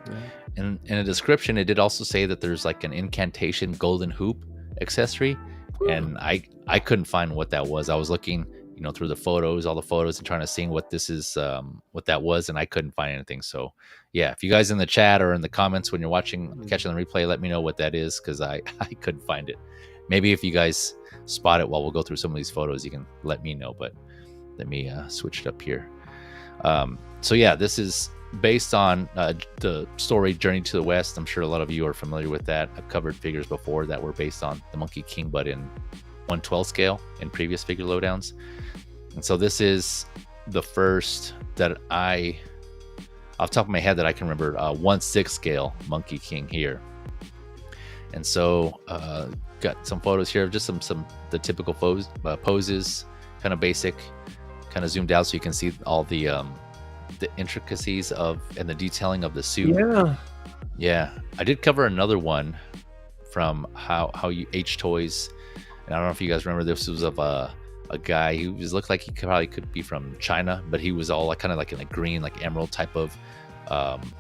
Yeah. In a description, it did also say that there's like an incantation golden hoop accessory. Ooh. And I couldn't find what that was. I was looking, through all the photos, and trying to see what this is, what that was, and I couldn't find anything. So yeah, if you guys in the chat or in the comments when you're catching the replay, let me know what that is, because I couldn't find it. Maybe if you guys spot it while we'll go through some of these photos, you can let me know. But let me switch it up here. So yeah, this is based on the story Journey to the West. I'm sure a lot of you are familiar with that. I've covered figures before that were based on the Monkey King, but in 1/12 scale in previous figure lowdowns. And so this is the first that off the top of my head that I can remember, 1/6 scale Monkey King here. And so got some photos here of just some the typical poses, kind of basic, kind of zoomed out so you can see all the intricacies and the detailing of the suit. Yeah, I did cover another one from Haoyu H Toys, and I don't know if you guys remember. This was of a guy who looked like he probably could be from China, but he was all like kind of like in a green, like emerald type of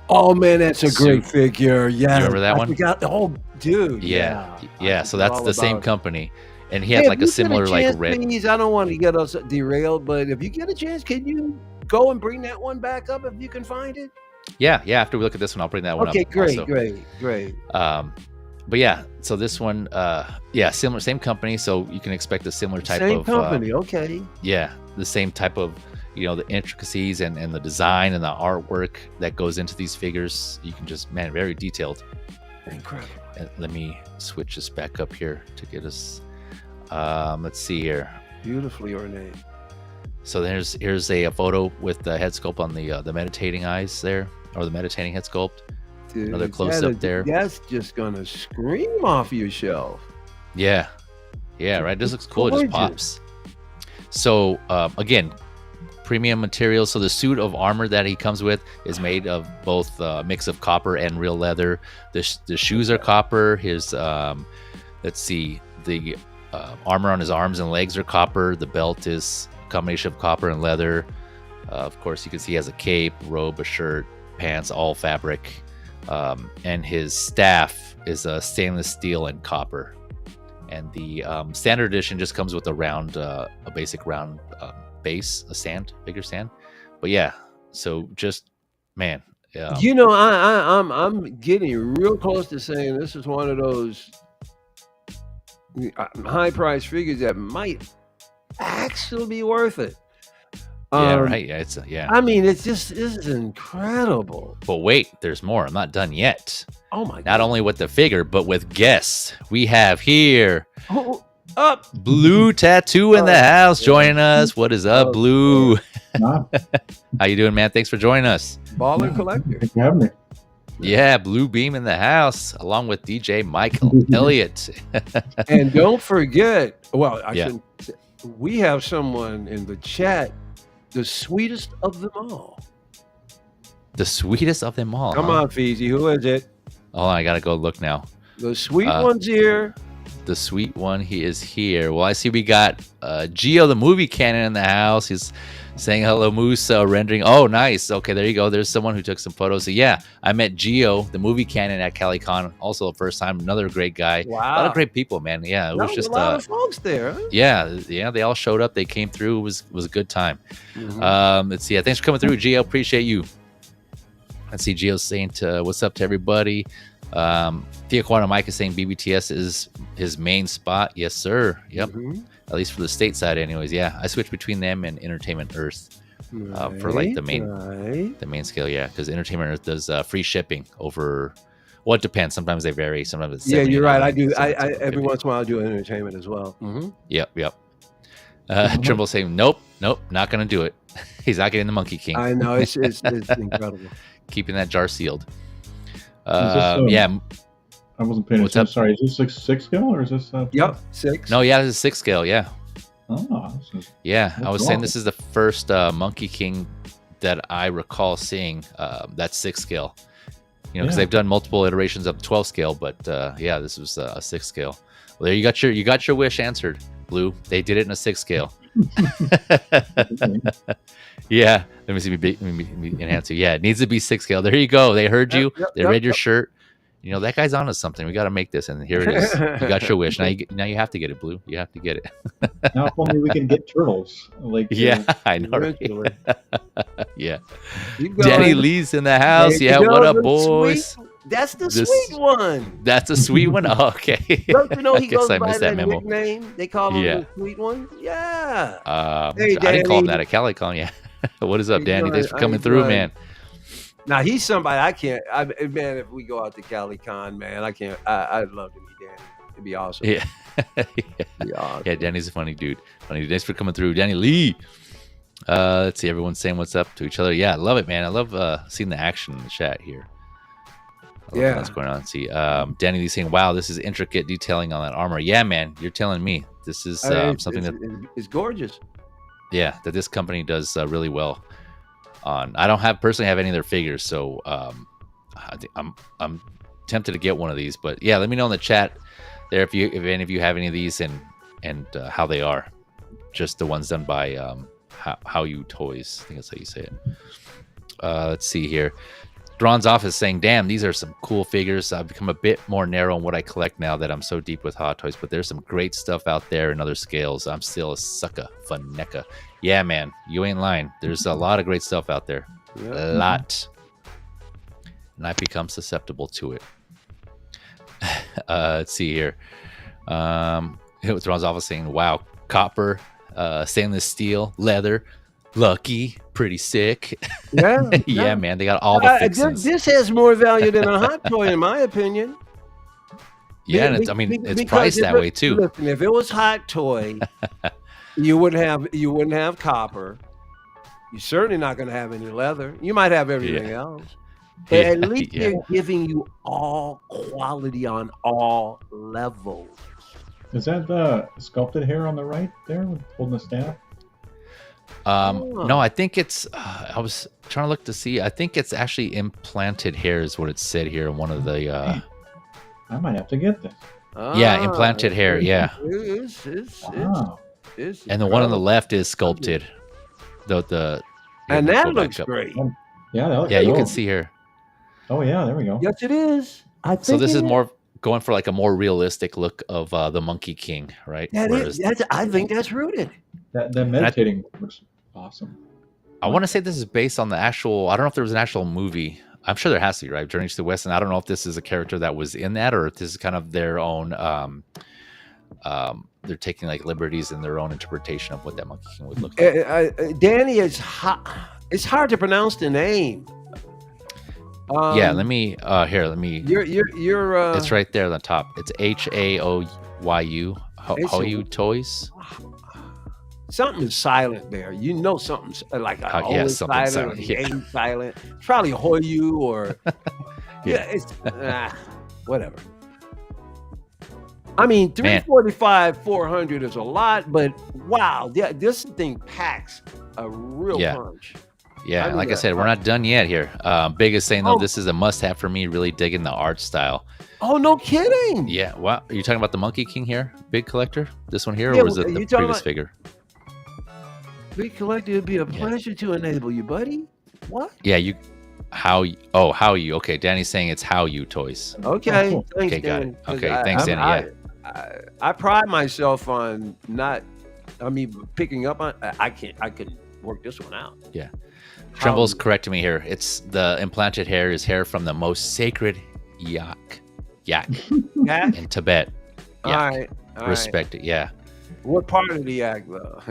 oh man, that's a great figure. Yeah, you remember that one? Oh dude, yeah. So that's the same company, and he had like a similar like red. Please, I don't want to get us derailed, but if you get a chance, can you go and bring that one back up if you can find it? Yeah. After we look at this one, I'll bring that one up. Okay, great. But yeah, so this one, similar, same company, so you can expect a similar type of company. Okay. Yeah, the same type of, the intricacies and the design and the artwork that goes into these figures. You can just, very detailed. Incredible. And let me switch this back up here to get us. Let's see here. Beautifully ornate. So here's a photo with the head sculpt on the meditating eyes there, or the meditating head sculpt. Dude, another close up there. That's just gonna scream off your shelf. Yeah, right. This looks cool. It just pops. So again, premium materials. So the suit of armor that he comes with is made of both a mix of copper and real leather. The shoes are copper. His let's see, the armor on his arms and legs are copper. The belt is a combination of copper and leather. Of course, you can see he has a cape, robe, a shirt, pants, all fabric. And his staff is stainless steel and copper. And the standard edition just comes with a basic round base, bigger stand. But yeah, so just, man. You know, I'm getting real close to saying this is one of those high price figures that might actually be worth it. Yeah, right. Yeah, it's yeah. I mean, this is incredible. But wait, there's more. I'm not done yet. Oh my god! Not only with the figure, but with guests. We have here up Blue Tattoo in the house joining us. What is up, Blue? How you doing, man? Thanks for joining us. Baller Collector. Thanks for having me. Yeah, Blue Beam in the house, along with DJ Michael Elliott. And don't forget, well, we have someone in the chat, the sweetest of them all. The sweetest of them all. Come on, Feezy. Who is it? Oh, I gotta go look now. The sweet one's here. The sweet one, he is here. Well, I see we got Gio, the movie canon, in the house. He's saying hello, Moose, rendering. Oh, nice. Okay, there you go. There's someone who took some photos. So yeah, I met Gio, the movie canon, at CaliCon. Also the first time. Another great guy. Wow. A lot of great people, man. Yeah, it was just a lot of folks there. Huh? Yeah, they all showed up. They came through. It was a good time. Let's see. Yeah, thanks for coming through, Gio. Appreciate you. Let's see. Gio's saying what's up to everybody. Tijuana Mike is saying BBTS is his main spot. Yes, sir. Yep. At least for the stateside, anyways. Yeah, I switch between them and Entertainment Earth for like the main scale. Yeah, because Entertainment Earth does free shipping over. Well, it depends. Sometimes they vary. Sometimes it's you're right. I do. I every once in a while I do Entertainment as well. Yep. Trimble saying nope, not gonna do it. He's not getting the Monkey King. I know it's incredible. Keeping that jar sealed. Yeah. I wasn't paying attention. up? Sorry, is this like 6 scale or is this? Yep, 6. No, yeah, this is 6 scale. Yeah. Oh, Yeah, I was saying this is the first Monkey King that I recall seeing that's 6 scale. You know, because they've done multiple iterations of 12 scale, but yeah, this was a 6 scale. Well, there you got your wish answered, Blue. They did it in a 6 scale. Yeah, let me see. Let me enhance you. Yeah, it needs to be 6 scale. There you go. They heard you. They read your shirt. You know, that guy's on to something. We got to make this, and here it is. You got your wish. Now you have to get it, Blue. You have to get it. Now if only we can get turtles. Like I know. Right? Yeah. Danny Lee's in the house. Yeah, what up, boys? That's the sweet one. That's a sweet one. Oh, okay. Don't you know he goes by that nickname? They call him the sweet one. Yeah. Hey, I didn't call him that at CaliCon. Yeah. What is up, Danny? Thanks for coming through, man. Now he's somebody I can't. Man, if we go out to CaliCon, man, I can't. I'd love to meet Danny. It'd be awesome. Yeah. Yeah, Danny's a funny dude. Thanks for coming through, Danny Lee. Let's see, everyone's saying what's up to each other. Yeah, I love it, man. I love seeing the action in the chat here. What's going on? See, Danny Lee saying, "Wow, this is intricate detailing on that armor." Yeah, man, you're telling me this is something it's gorgeous. Yeah, that this company does really well. I don't personally have any of their figures, so I'm tempted to get one of these. But yeah, let me know in the chat there if any of you have any of these and how they are. Just the ones done by Haoyu Toys. I think that's how you say it. Let's see here. Drawn's office saying, "Damn, these are some cool figures. I've become a bit more narrow in what I collect now that I'm so deep with Hot Toys, but there's some great stuff out there in other scales. I'm still a sucker for NECA." Yeah, man, you ain't lying. There's a lot of great stuff out there. A lot. And I've become susceptible to it. Let's see here. Drawn's office saying, "Wow, copper, stainless steel, leather, lucky, pretty sick." Yeah, yeah, man, they got all the fixings. This has more value than a hot toy, in my opinion. Yeah, and it's priced that way too. Listen, if it was hot toy, you wouldn't have copper. You're certainly not going to have any leather. You might have everything else, but at least they're giving you all quality on all levels. Is that the sculpted hair on the right there, holding the staff? No, I think it's. I was trying to look to see. I think it's actually implanted hair, is what it said here in one of the. I might have to get this. Yeah, implanted hair. Yeah. Wow. And the one on the left is sculpted. The And let me that go looks back up. great. Yeah, that looks Yeah, you cool. can see here. Oh yeah, there we go. Yes, it is. I think So this it is more going for like a more realistic look of the Monkey King, right? That Whereas is. I think that's rooted. That meditating looks awesome. I want to say this is based on the actual. I don't know if there was an actual movie. I'm sure there has to be, right? Journey to the West, and I don't know if this is a character that was in that, or if this is kind of their own. They're taking like liberties in their own interpretation of what that Monkey King would look like. Danny, it's hard to pronounce the name. Yeah, let me. Here, let me. You're. It's right there on the top. It's Haoyu. Haoyu Toys. Something is silent there. You know something's like a O is something's silent, silent, or the A is silent. It's probably Haoyu or it's whatever. I mean, 345, 400 is a lot, but wow, this thing packs a real punch. Yeah, like I said, we're not done yet here. Biggest thing though, this is a must-have for me. Really digging the art style. Oh, no kidding! Yeah, wow. Are you talking about the Monkey King here, big collector? This one here, or was it the previous figure? Big collector, it'd be a pleasure to enable you, buddy. What? Yeah, Haoyu. Okay, Danny's saying it's Haoyu Toys. Okay, cool. thanks, Okay, got Dan. it. Okay, thanks, Danny. I pride myself on picking up on. I could work this one out. Yeah. Tremble's correcting me here. It's the implanted hair is hair from the most sacred yak in Tibet. All right. Respect it. Yeah. What part of the yak, though?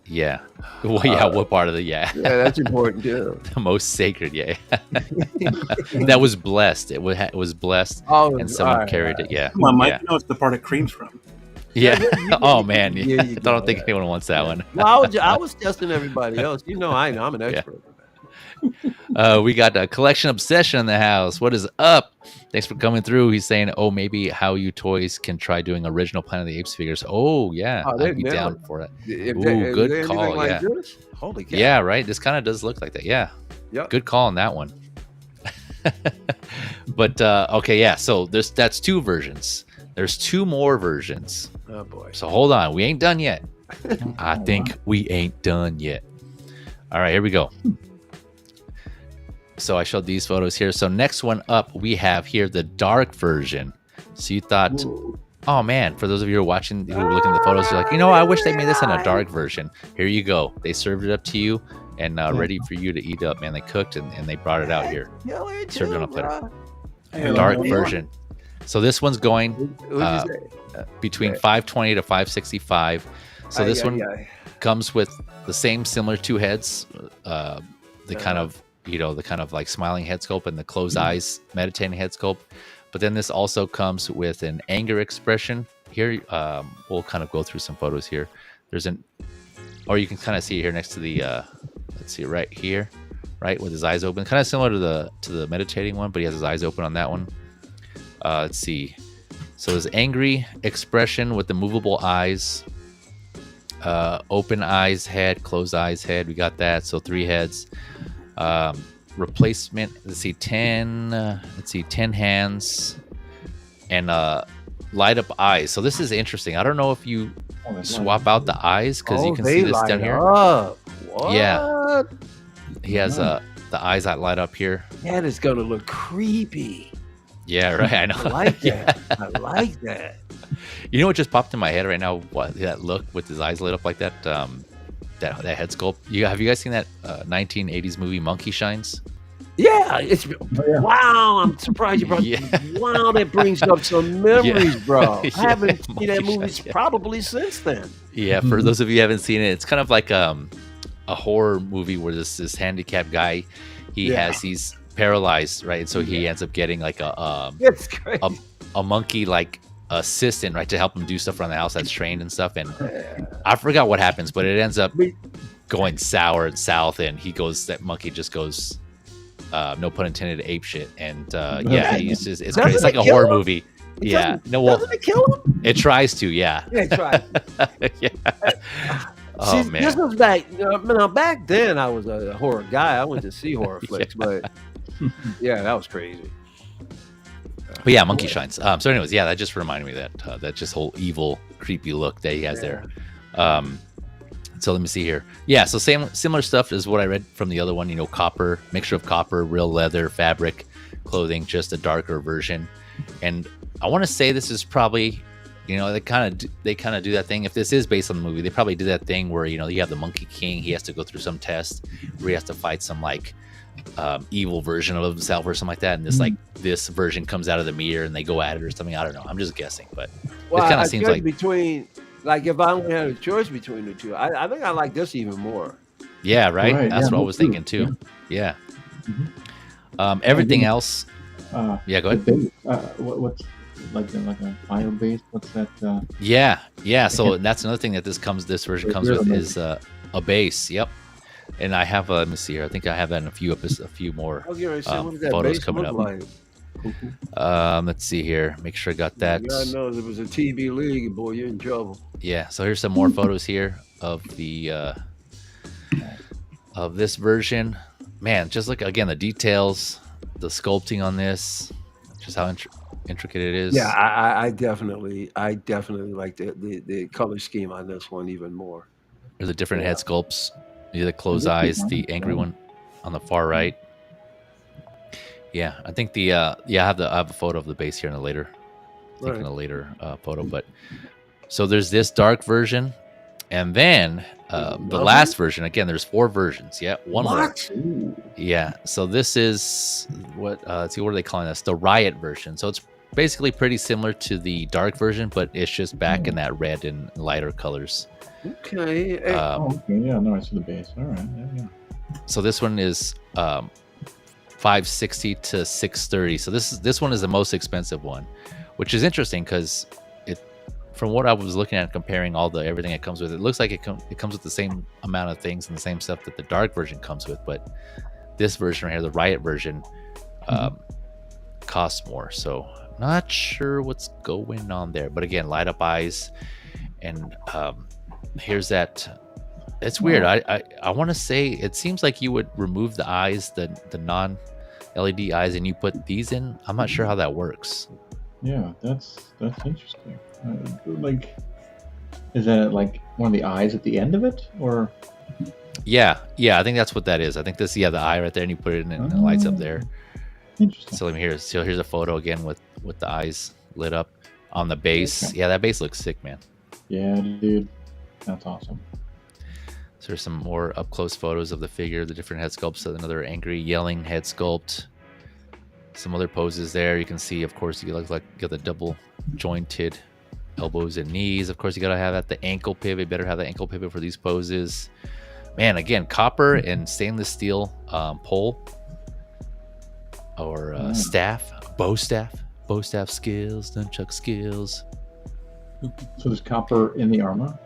Yeah. Well, yeah. What part of the Yeah, that's important too. The most sacred, that was blessed. It was blessed, and someone carried it. Yeah. Come on, Mike. You know it's the part it creams from. Yeah. Oh man. I don't think anyone wants that one. Well, I was testing everybody else. You know, I'm an expert. We got a collection obsession in the house. What is up? Thanks for coming through. He's saying, "Oh, maybe Haoyu Toys can try doing original Planet of the Apes figures." Oh, yeah, I'd be down for it. Ooh, good call. Like this? Holy cow. Yeah, right. This kind of does look like that. Yeah. Yep. Good call on that one. But okay, yeah. So that's two versions. There's two more versions. Oh boy. So hold on, we ain't done yet. I think we ain't done yet. All right, here we go. So I showed these photos here. So next one up, we have here the dark version. So you thought, oh man, for those of you who are watching, who are looking at the photos, you're like, I wish they made this in a dark version. Here you go. They served it up to you and ready for you to eat up, man. They cooked and they brought it out here. Served it on a platter. Dark version. So this one's going between 520 to 565. So this one comes with the same similar two heads, the kind of like smiling head sculpt and the closed eyes meditating head sculpt. But then this also comes with an anger expression. Here, we'll kind of go through some photos here. Or you can kind of see here next to the, let's see, right here, right, with his eyes open. Kind of similar to the meditating one, but he has his eyes open on that one. Let's see. So his angry expression with the movable eyes, open eyes head, closed eyes head. We got that. So 3 heads. Replacement. Let's see, 10 hands and light up eyes. So this is interesting. I don't know if you swap out the eyes because you can see this down here. What? Yeah. He has the eyes that light up here. That is gonna look creepy. Yeah, right. I know. I like that. I like that. You know what just popped in my head right now? What that look with his eyes lit up like that? That head sculpt. Have you guys seen that 1980s movie Monkey Shines? Yeah, wow. I'm surprised you brought. Wow, that brings up some memories, bro. I haven't seen that movie probably since then. Yeah, for those of you who haven't seen it, it's kind of like a horror movie where this handicapped guy, he's paralyzed, right? So he ends up getting like a monkey like assistant, right, to help him do stuff around the house that's trained and stuff. And I forgot what happens, but it ends up going sour and south, and that monkey just goes, no pun intended, ape shit. And it's great. It's like a horror movie. Yeah. Doesn't it kill him? It tries to. Yeah. Yeah, it tries. Yeah. Oh man. This was back. Now back then, I was a horror guy. I went to see horror flicks, but yeah, that was crazy. But yeah, Monkey Shines. So anyways, that just reminded me of that just whole evil, creepy look that he has there. So let me see here. Yeah, so similar stuff is what I read from the other one. You know, copper, mixture of copper, real leather, fabric, clothing, just a darker version. And I want to say this is probably, you know, they kind of do that thing. If this is based on the movie, they probably do that thing where, you know, you have the Monkey King. He has to go through some test where he has to fight some like evil version of himself or something like that. And this version comes out of the mirror and they go at it or something. I don't know. I'm just guessing, but well, it kind of seems like between. Like if I only had a choice between the two, I think I like this even more. Yeah, right. That's what I was thinking too. Yeah. Everything else. Yeah, go ahead. What's like a fire base? What's that? Yeah. So that's another thing that this version comes with is a base. Yep. And I have let me see here. I think I have that in a few more photos coming up. Like? Let's see here. Make sure I got that. God knows if it was a TV league, boy, you're in trouble. Yeah. So here's some more photos here of the of this version. Man, just look again the details, the sculpting on this, just how intricate it is. Yeah, I definitely like the color scheme on this one even more. There's a different head sculpts. The closed eyes, the angry one on the far right. Yeah, I think I have a photo of the base here in a later, in a later photo. But so there's this dark version, and then the last version. Again, there's 4 versions. Yeah, one more. Yeah, so this is let's see, what are they calling this? The Riot version. So it's basically pretty similar to the dark version, but it's just back in that red and lighter colors. Okay. Okay. Yeah. No, I see the base. All right. Yeah. So this one is 560 to 630. So this one is the most expensive one, which is interesting because from what I was looking at, comparing everything it comes with, it looks like it comes with the same amount of things and the same stuff that the dark version comes with, but this version right here, the Riot version, costs more. So not sure what's going on there, but again, light up eyes, and here's that. It's weird. I want to say it seems like you would remove the eyes, the non LED eyes, and you put these in. I'm not sure how that works. Yeah, that's interesting. Like, is that like one of the eyes at the end of it, or? Yeah, I think that's what that is. I think this, the eye right there, and you put it in and it lights up there. Interesting. So let me hear. So here's a photo again with the eyes lit up on the base. Okay. Yeah, that base looks sick, man. Yeah, dude, that's awesome. So there's some more up close photos of the figure, the different head sculpts. So another angry yelling head sculpt. Some other poses there. You can see, of course, you look like you got the double jointed elbows and knees. Of course, you gotta have the ankle pivot. Better have the ankle pivot for these poses. Man, again, copper and stainless steel pole or bow staff skills, nunchuck skills. So there's copper in the armor.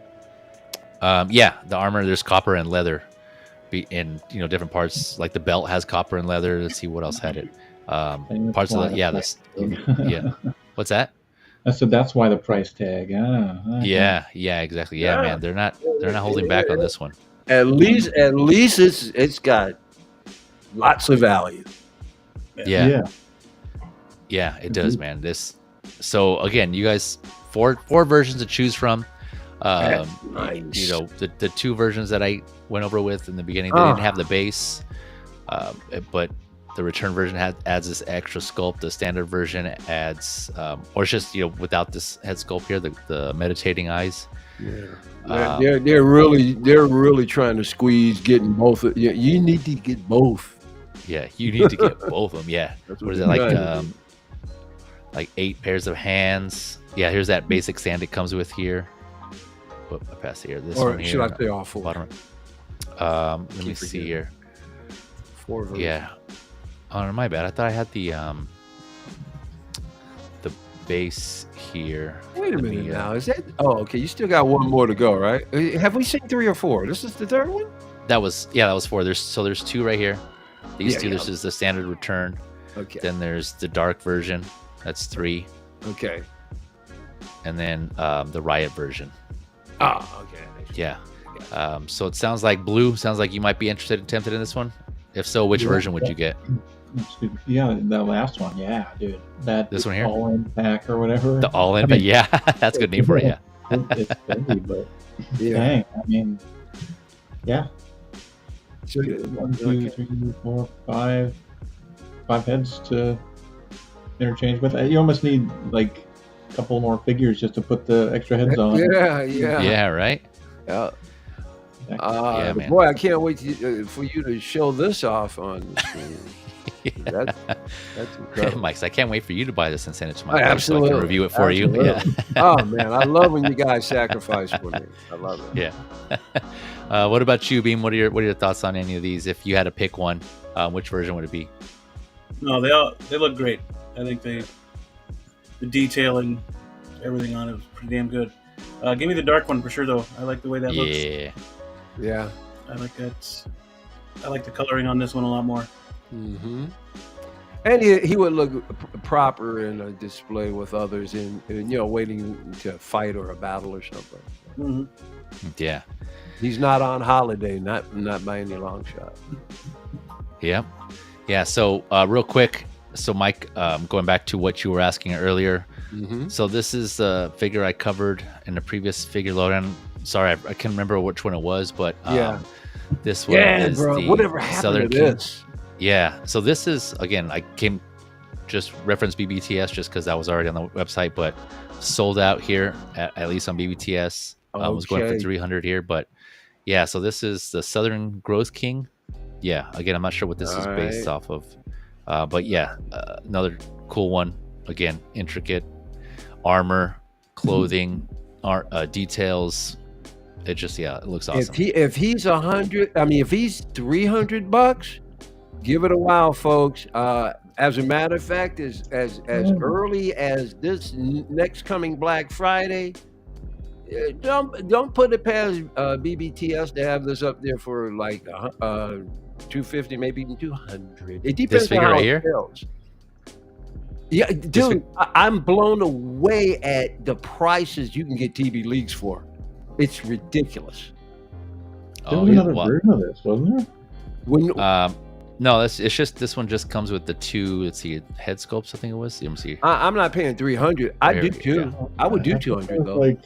Yeah, the armor, there's copper and leather in different parts. Like the belt has copper and leather. Let's see what else had it. Parts of yeah. What's that? So that's why the price tag. Yeah, exactly. Yeah, man, they're not holding back on this one. At least it's got lots of value. Yeah, it does, man. So again, you guys, four versions to choose from. Nice. The 2 versions that I went over with in the beginning, they didn't have the base, but the return version adds this extra sculpt. The standard version adds, or it's just without this head sculpt here, the meditating eyes. Yeah, they're really trying to squeeze getting both. You need to get both. Yeah, you need to get both of them. Yeah, what is it like 8 pairs of hands? Yeah, here's that basic stand it comes with here. Whoop, I passed here. This or one here. Should I play all 4? Bottom. Let me see here. 4 versions. Yeah. Oh, my bad. I thought I had the base here. Wait a minute now. Is that? Oh, okay. You still got 1 more to go, right? Have we seen 3 or 4? This is the 3rd one. That was 4. There's 2 right here. These 2. This is the standard return. Okay. Then there's the dark version. That's 3. Okay. And then the Riot version. Oh, okay. Yeah. So it sounds like blue. Sounds like you might be tempted in this one. If so, which version would you get? Yeah, that last one. Yeah, dude. This one here? All-in pack or whatever. The all-in, but yeah, that's a good name for it, yeah. It's heavy, but dang, I mean, Yeah. So, 1, 2, 3, 4, 5 heads to interchange with. You almost need like a couple more figures just to put the extra heads on. Yeah, right? Yeah. Yeah, man. Boy, I can't wait for you to show this off on the screen. Yeah. That's incredible. Mike, I can't wait for you to buy this and send it to my place so I Absolutely. can review it for you. Yeah. Oh man, I love when you guys sacrifice for me. I love it. Yeah. What about you, Beam? What are your thoughts on any of these? If you had to pick one, which version would it be? No, they look great. I think the detailing, everything on it was pretty damn good. Give me the dark one for sure, though. I like the way that looks. Yeah. I like that. I like the coloring on this one a lot more. Mm-hmm. And he would look proper in a display with others in waiting to fight or a battle or something. Mm-hmm. Yeah. He's not on holiday, not by any long shot. Yeah. Yeah. So real quick, so Mike, going back to what you were asking earlier. Mm-hmm. So this is the figure I covered in the previous figure lowdown. Sorry, I can't remember which one it was, but this one is the whatever happened Southern to King. this? Yeah. So this is, again, I came just reference BBTS just because I was already on the website, but sold out here at least on BBTS. I was going for 300 here, but yeah. So this is the Southern Growth King. Yeah. Again, I'm not sure what this is based off of, but yeah, another cool one. Again, intricate armor, clothing, details. It just it looks awesome. If he's 100, I mean, if he's $300, give it a while, folks. As a matter of fact, as early as this next coming Black Friday, don't put it past BBTS to have this up there for like 250, maybe even 200. It depends this figure on how right it here. Sells. Yeah, dude, I'm blown away at the prices you can get TB Leagues for. It's ridiculous. There was another version of this, wasn't there? No, it's just this one just comes with the two. Let's see, head sculpts. I think it was. Let me see. I'm not paying 300. I do too. Yeah. I would do 200 though. Like,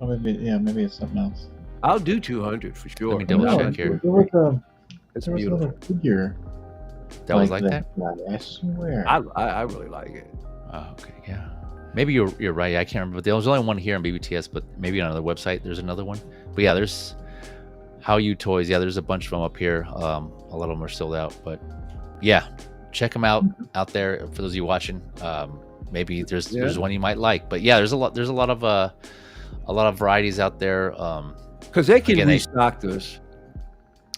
maybe it's something else. I'll do 200 for sure. Let me double check here. There was it's beautiful. Another figure. That was like that. I swear. I really like it. Oh, okay, yeah. Maybe you're right. I can't remember. But there was only one here on BBTS, but maybe on another website there's another one. But yeah, there's Haoyu toys. Yeah, there's a bunch of them up here. A lot of them are sold out. But yeah, check them out there for those of you watching. Maybe there's one you might like. But yeah, there's a lot of varieties out there. Because they can restock this.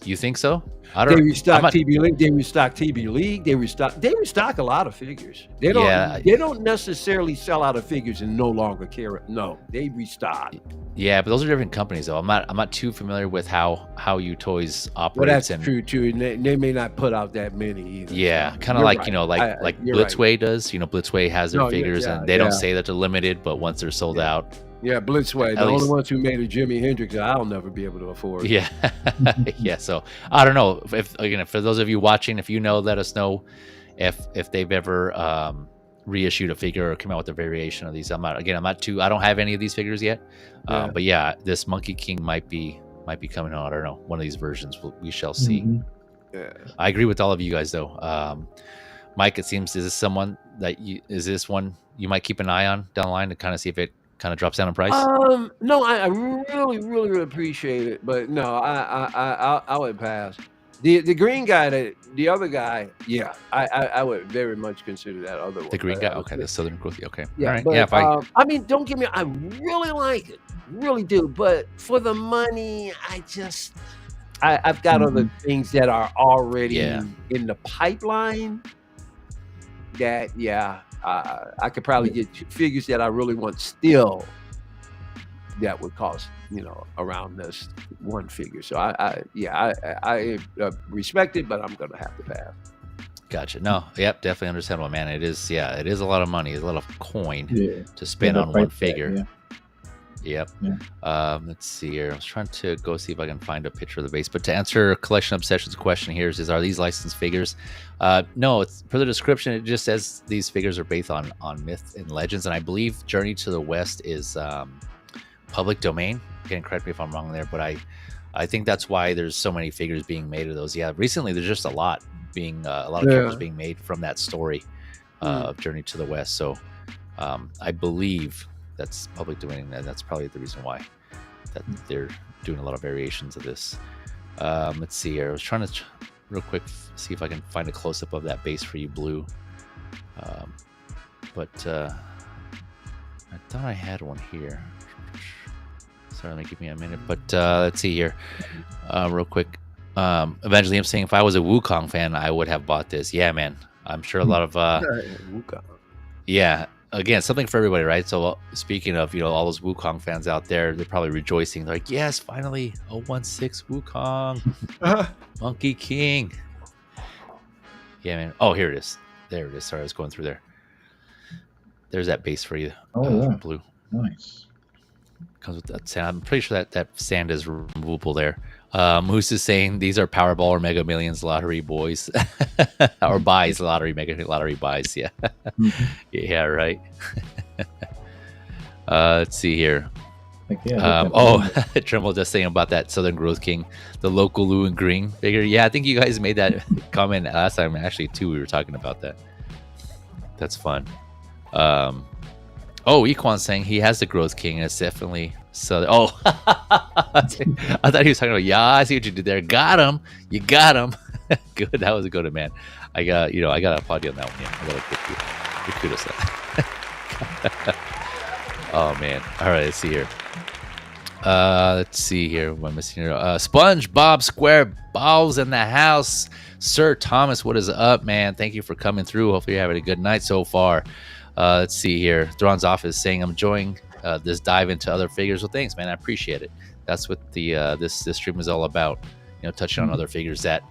You think so? They restock TB League. They restock TB League. They restock a lot of figures. They don't necessarily sell out of figures and no longer care. No, they restock. Yeah, but those are different companies, though. I'm not too familiar with how Haoyu operates. Well, that's true too. And they may not put out that many either. Yeah, kind of like right. like Blitzway does. Blitzway has their figures, and they don't say that they're limited, but once they're sold out. Yeah, Blitzway, the only ones who made a Jimi Hendrix, I'll never be able to afford. Yeah, yeah. So I don't know if for those of you watching, if you know, let us know if they've ever reissued a figure or come out with a variation of these. I don't have any of these figures yet, but yeah, this Monkey King might be coming out. I don't know, one of these versions. We shall see. Mm-hmm. Yeah, I agree with all of you guys though. Mike, it seems is this one you might keep an eye on down the line to kind of see if it kind of drops down in price? No, I really, really, really appreciate it, but no, I would pass. The green guy, the other guy, yeah, I would very much consider that other one. The green guy, okay, the Southern Growth, okay, yeah, all right, but, yeah. I mean, don't get me, I really like it, really do, but for the money, I've got other things that are already in the pipeline. That I could probably get figures that I really want still that would cost, around this one figure. So I respect it, but I'm going to have to pass. Gotcha. No, yep, definitely understandable, man. It is a lot of money. It's a lot of coin to spend on one figure. Yeah. Yep. Yeah. Let's see here. I was trying to go see if I can find a picture of the base. But to answer Collection Obsession's question here is are these licensed figures? No, it's per the description. It just says these figures are based on myth and legends, and I believe Journey to the West is public domain. again, correct me if I'm wrong there, but I think that's why there's so many figures being made of those. Yeah, recently there's just a lot of characters being made from that story of Journey to the West. So I believe that's probably that's probably the reason why that they're doing a lot of variations of this. Let's see here. I was trying to real quick see if I can find a close up of that base for you, Blue. But I thought I had one here. Sorry, give me a minute. But let's see here, real quick. Eventually, I'm saying if I was a Wukong fan, I would have bought this. Yeah, man. I'm sure a lot of Wukong. Yeah. Again, something for everybody, right? So speaking of, all those Wukong fans out there, they're probably rejoicing. They're like, yes, finally, 016 Wukong, Monkey King. Yeah, man. Oh, here it is. There it is. Sorry, I was going through there. There's that base for you, Blue. Nice. Comes with that sand. I'm pretty sure that sand is removable there. Moose is saying these are Powerball or Mega Millions lottery boys, or buys Mega Lottery buys. Yeah, yeah, right. Let's see here. Tremble just saying about that Southern Growth King, the local Lou and Green figure. Yeah, I think you guys made that comment last time. Actually, too, we were talking about that. That's fun. Equan saying he has the Growth King, and it's definitely Southern. Oh, I thought he was talking about. Yeah, I see what you did there. Got him. You got him. Good. That was a good, man. I got to applaud you on that one. Yeah, I got to give kudos that. Oh man. All right. Let's see here. What am I missing here? SpongeBob SquareBalls in the house. Sir Thomas, what is up, man? Thank you for coming through. Hopefully you're having a good night so far. Let's see here. Thrawn's Office saying, I'm enjoying this dive into other figures. Well, thanks, man. I appreciate it. That's what the this stream is all about. Touching on other figures that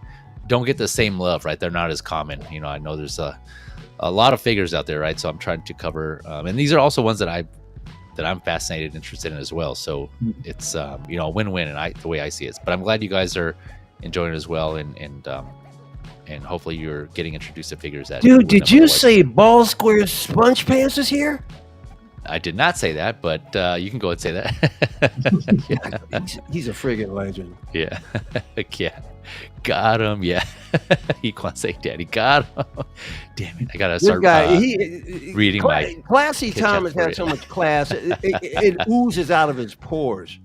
don't get the same love, right? They're not as common. I know there's a lot of figures out there, right? So I'm trying to cover, and these are also ones that I'm fascinated, interested in as well. So it's a win-win, and the way I see it. But I'm glad you guys are enjoying it as well, and hopefully you're getting introduced to figures that. Dude, did you say Ball Square Sponge Pants is here? I did not say that, but you can go and say that. Yeah. He's a friggin' legend. Yeah. Yeah. Got him. Yeah. He can't say daddy. Got him. Damn it. I got to start reading my... Classy Thomas has so much class. It oozes out of his pores.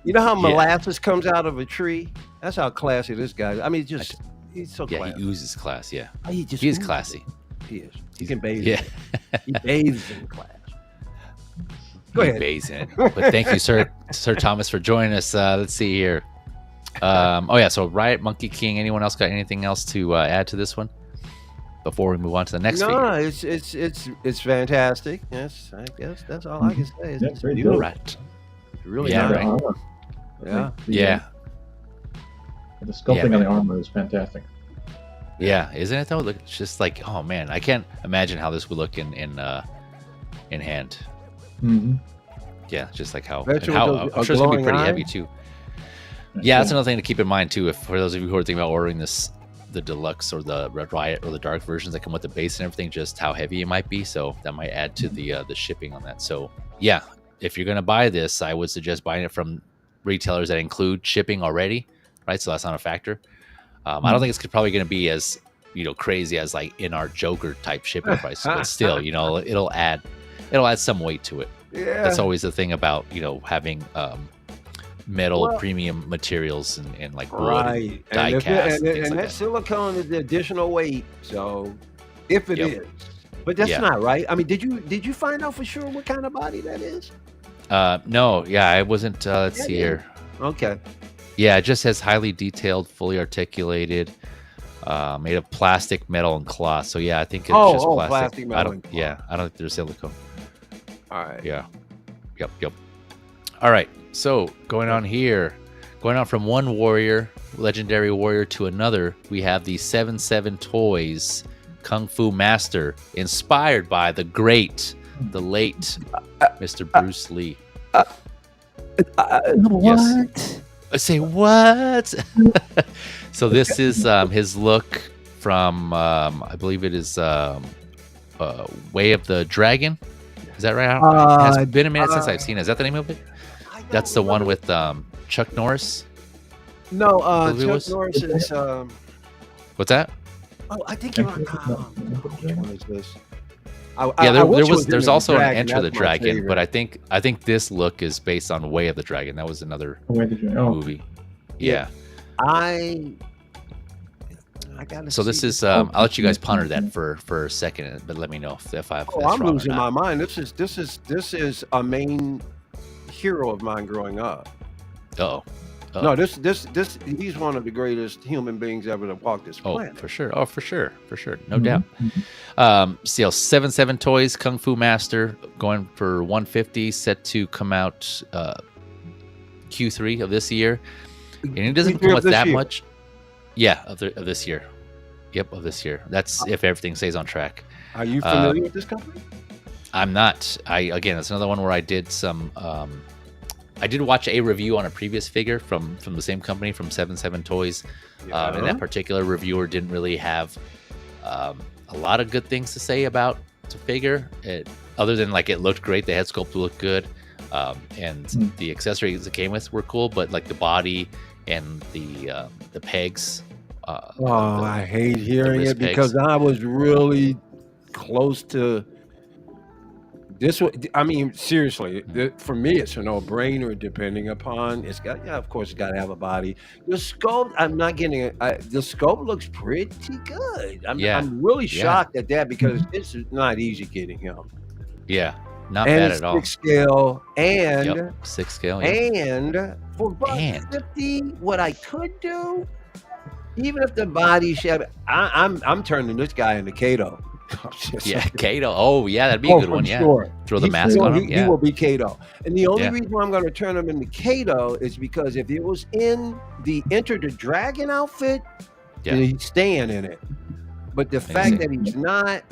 You know how molasses comes out of a tree? That's how classy this guy is. I mean, he's so classy. Yeah, he oozes class, yeah. He is classy. He is. He can bathe in it. He bathes in class. Go ahead. He bathes in it. But thank you, Sir Thomas, for joining us. Let's see here. So Riot Monkey King. Anyone else got anything else to add to this one before we move on to the next figure? No, it's fantastic. Yes, I guess that's all I can say. That's very good. Right. Really nice. Right. Yeah. The sculpting on the armor is fantastic. Yeah, isn't it though? Look, it's just like, oh man, I can't imagine how this would look in hand. Mm-hmm. Yeah, just like how I'm sure it's gonna be pretty heavy too. Yeah, that's another thing to keep in mind too. If for those of you who are thinking about ordering the deluxe or the Red Riot or the dark versions that come with the base and everything, just how heavy it might be. So that might add to the shipping on that. So yeah, if you're gonna buy this, I would suggest buying it from retailers that include shipping already, right? So that's not a factor. I don't think it's probably going to be as crazy as like in our Joker type shipping price, but still, it'll add some weight to it. Yeah, that's always the thing about having metal premium materials and like wood and die cast and that silicone is the additional weight. So if it is, but that's not right. I mean, did you find out for sure what kind of body that is? No, I wasn't. Let's see here. Okay. Yeah, it just says highly detailed, fully articulated, made of plastic, metal, and cloth. So yeah, I think it's just plastic. Metal, I don't think there's silicone. All right. Yeah. Yep. All right. So going on from one legendary warrior to another, we have the 7-7 Toys Kung Fu Master, inspired by the late Mr. Bruce Lee. What? Yes. I say what? So this is his look from I believe it is Way of the Dragon. Is that right? It's been a minute since I've seen it. Is that the name of it? That's the one with Chuck Norris. No, Believe it Chuck was? Norris is. What's that? Oh, I think you're. Which one is this? Yeah, I wish it was there's Enter the also an Dragon. Enter the That's my Dragon, but favorite. I think this look is based on Way of the Dragon. That was another Oh, movie. Yeah. I gotta. So this see is I'll let you guys ponder that for a second, but let me know if I'm I'm wrong losing or my not. mind. This is a main hero of mine growing up. Oh. No, he's one of the greatest human beings ever to walk this Oh, planet. for sure. Oh, for sure. No doubt. So 77 Toys Kung Fu Master going for 150, set to come out Q3 of this year, and it doesn't come with that much. Yeah, of this year. Yep, of this year. That's if everything stays on track. Are you familiar with this company? I'm not. Again, it's another one where I did some. I did watch a review on a previous figure from the same company, from 77 Toys, and that particular reviewer didn't really have a lot of good things to say about the figure. Other than like it looked great, the head sculpt looked good, and the accessories it came with were cool, but like the body and the pegs. I hate hearing wrist it because pegs. I was really close to this. I mean, seriously, for me, it's a no-brainer. Depending upon it's got, of course, it's got to have a body. The sculpt, I'm not getting it. The sculpt looks pretty good. I'm really shocked at that because it's not easy getting him. Yeah, not And bad it's at all. 6 scale and. Yep, 6 scale. Yep. And for $150, what I could do, even if the body shape, I'm turning this guy into Kato. Yeah, Kato. Oh, yeah, that'd be a good one. Yeah, sure. throw the mask on him. He will be Kato. And the only Yeah. reason why I'm going to turn him into Kato is because if it was in the Enter the Dragon outfit, then he's staying in it. But the fact that he's not,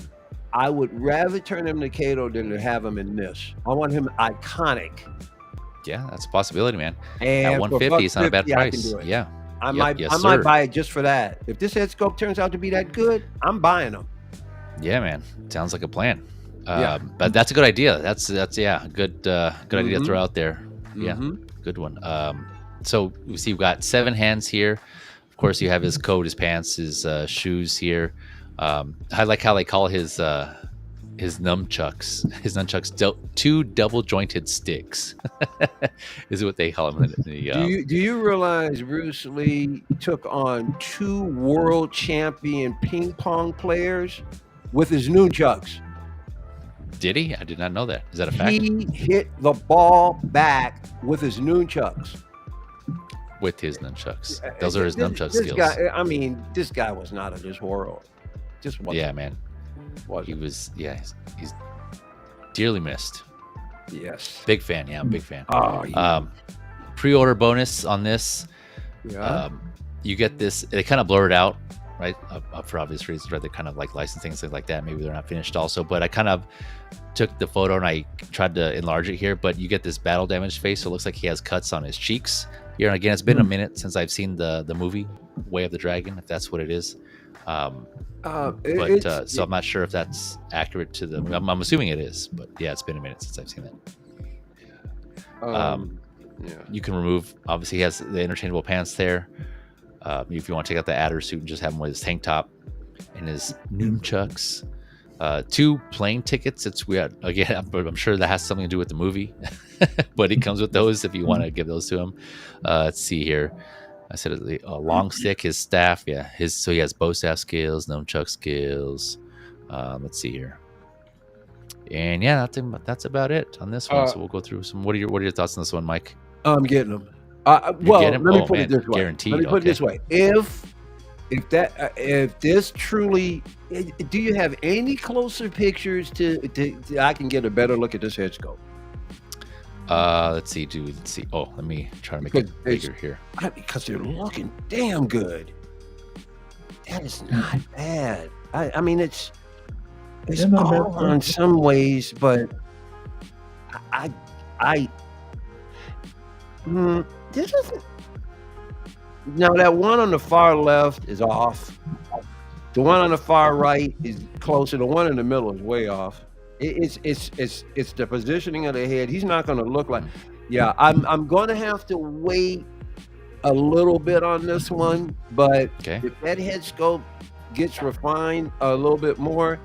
I would rather turn him to Kato than to have him in this. I want him iconic. Yeah, that's a possibility, man. And At 150, it's not a bad $150, I can price. do it. Yeah. I might buy it just for that. If this head sculpt turns out to be that good, I'm buying them. Yeah, man. Sounds like a plan. But that's a good idea. That's good idea to throw out there. Yeah, good one. So we see we've got 7 hands here. Of course, you have his coat, his pants, his shoes here. I like how they call his nunchucks. His nunchucks, 2 double jointed sticks, is what they call them. Do you realize Bruce Lee took on 2 world champion ping pong players with his nunchucks? Did he? I did not know that. Is that a fact? He hit the ball back with his nunchucks. With his nunchucks. Those are his nunchuck this skills. Guy, I mean, this guy was not of this world. Just wasn't. Yeah, man. He was. Yeah, he's dearly missed. Yes. Big fan. Yeah, I'm a big fan. Oh, yeah. Pre-order bonus on this. Yeah. You get this. They kind of blur it out, right? For obvious reasons, right? They kind of like licensing things like that. Maybe they're not finished also, but I kind of took the photo and I tried to enlarge it here. But you get this battle damaged face, so it looks like he has cuts on his cheeks here. And again, it's been a minute since I've seen the movie Way of the Dragon, if that's what it is. So I'm not sure if that's accurate to the. I'm assuming it is, but yeah, it's been a minute since I've seen that. You can remove. Obviously, he has the interchangeable pants there. If you want to take out the adder suit and just have him with his tank top and his nunchucks. 2 plane tickets. It's weird. Again, but I'm sure that has something to do with the movie. But he comes with those if you want to give those to him. Let's see here. I said a long stick, his staff. Yeah, so he has bow staff skills, nunchuck skills. Let's see here. And yeah, that's about it on this one. So we'll go through some. What are your thoughts on this one, Mike? I'm getting them. Let me put it this way. Guaranteed. Let me put it this way. If this truly, do you have any closer pictures to I can get a better look at this head sculpt? Let's see. Oh, let me try to make it bigger here. Because they're looking damn good. That is not bad. I mean, it's all in some ways, but this isn't. Now that one on the far left is off. The one on the far right is closer. The one in the middle is way off. It's the positioning of the head. He's not going to look like. Yeah, I'm going to have to wait a little bit on this one, but Okay. if that head sculpt gets refined a little bit more,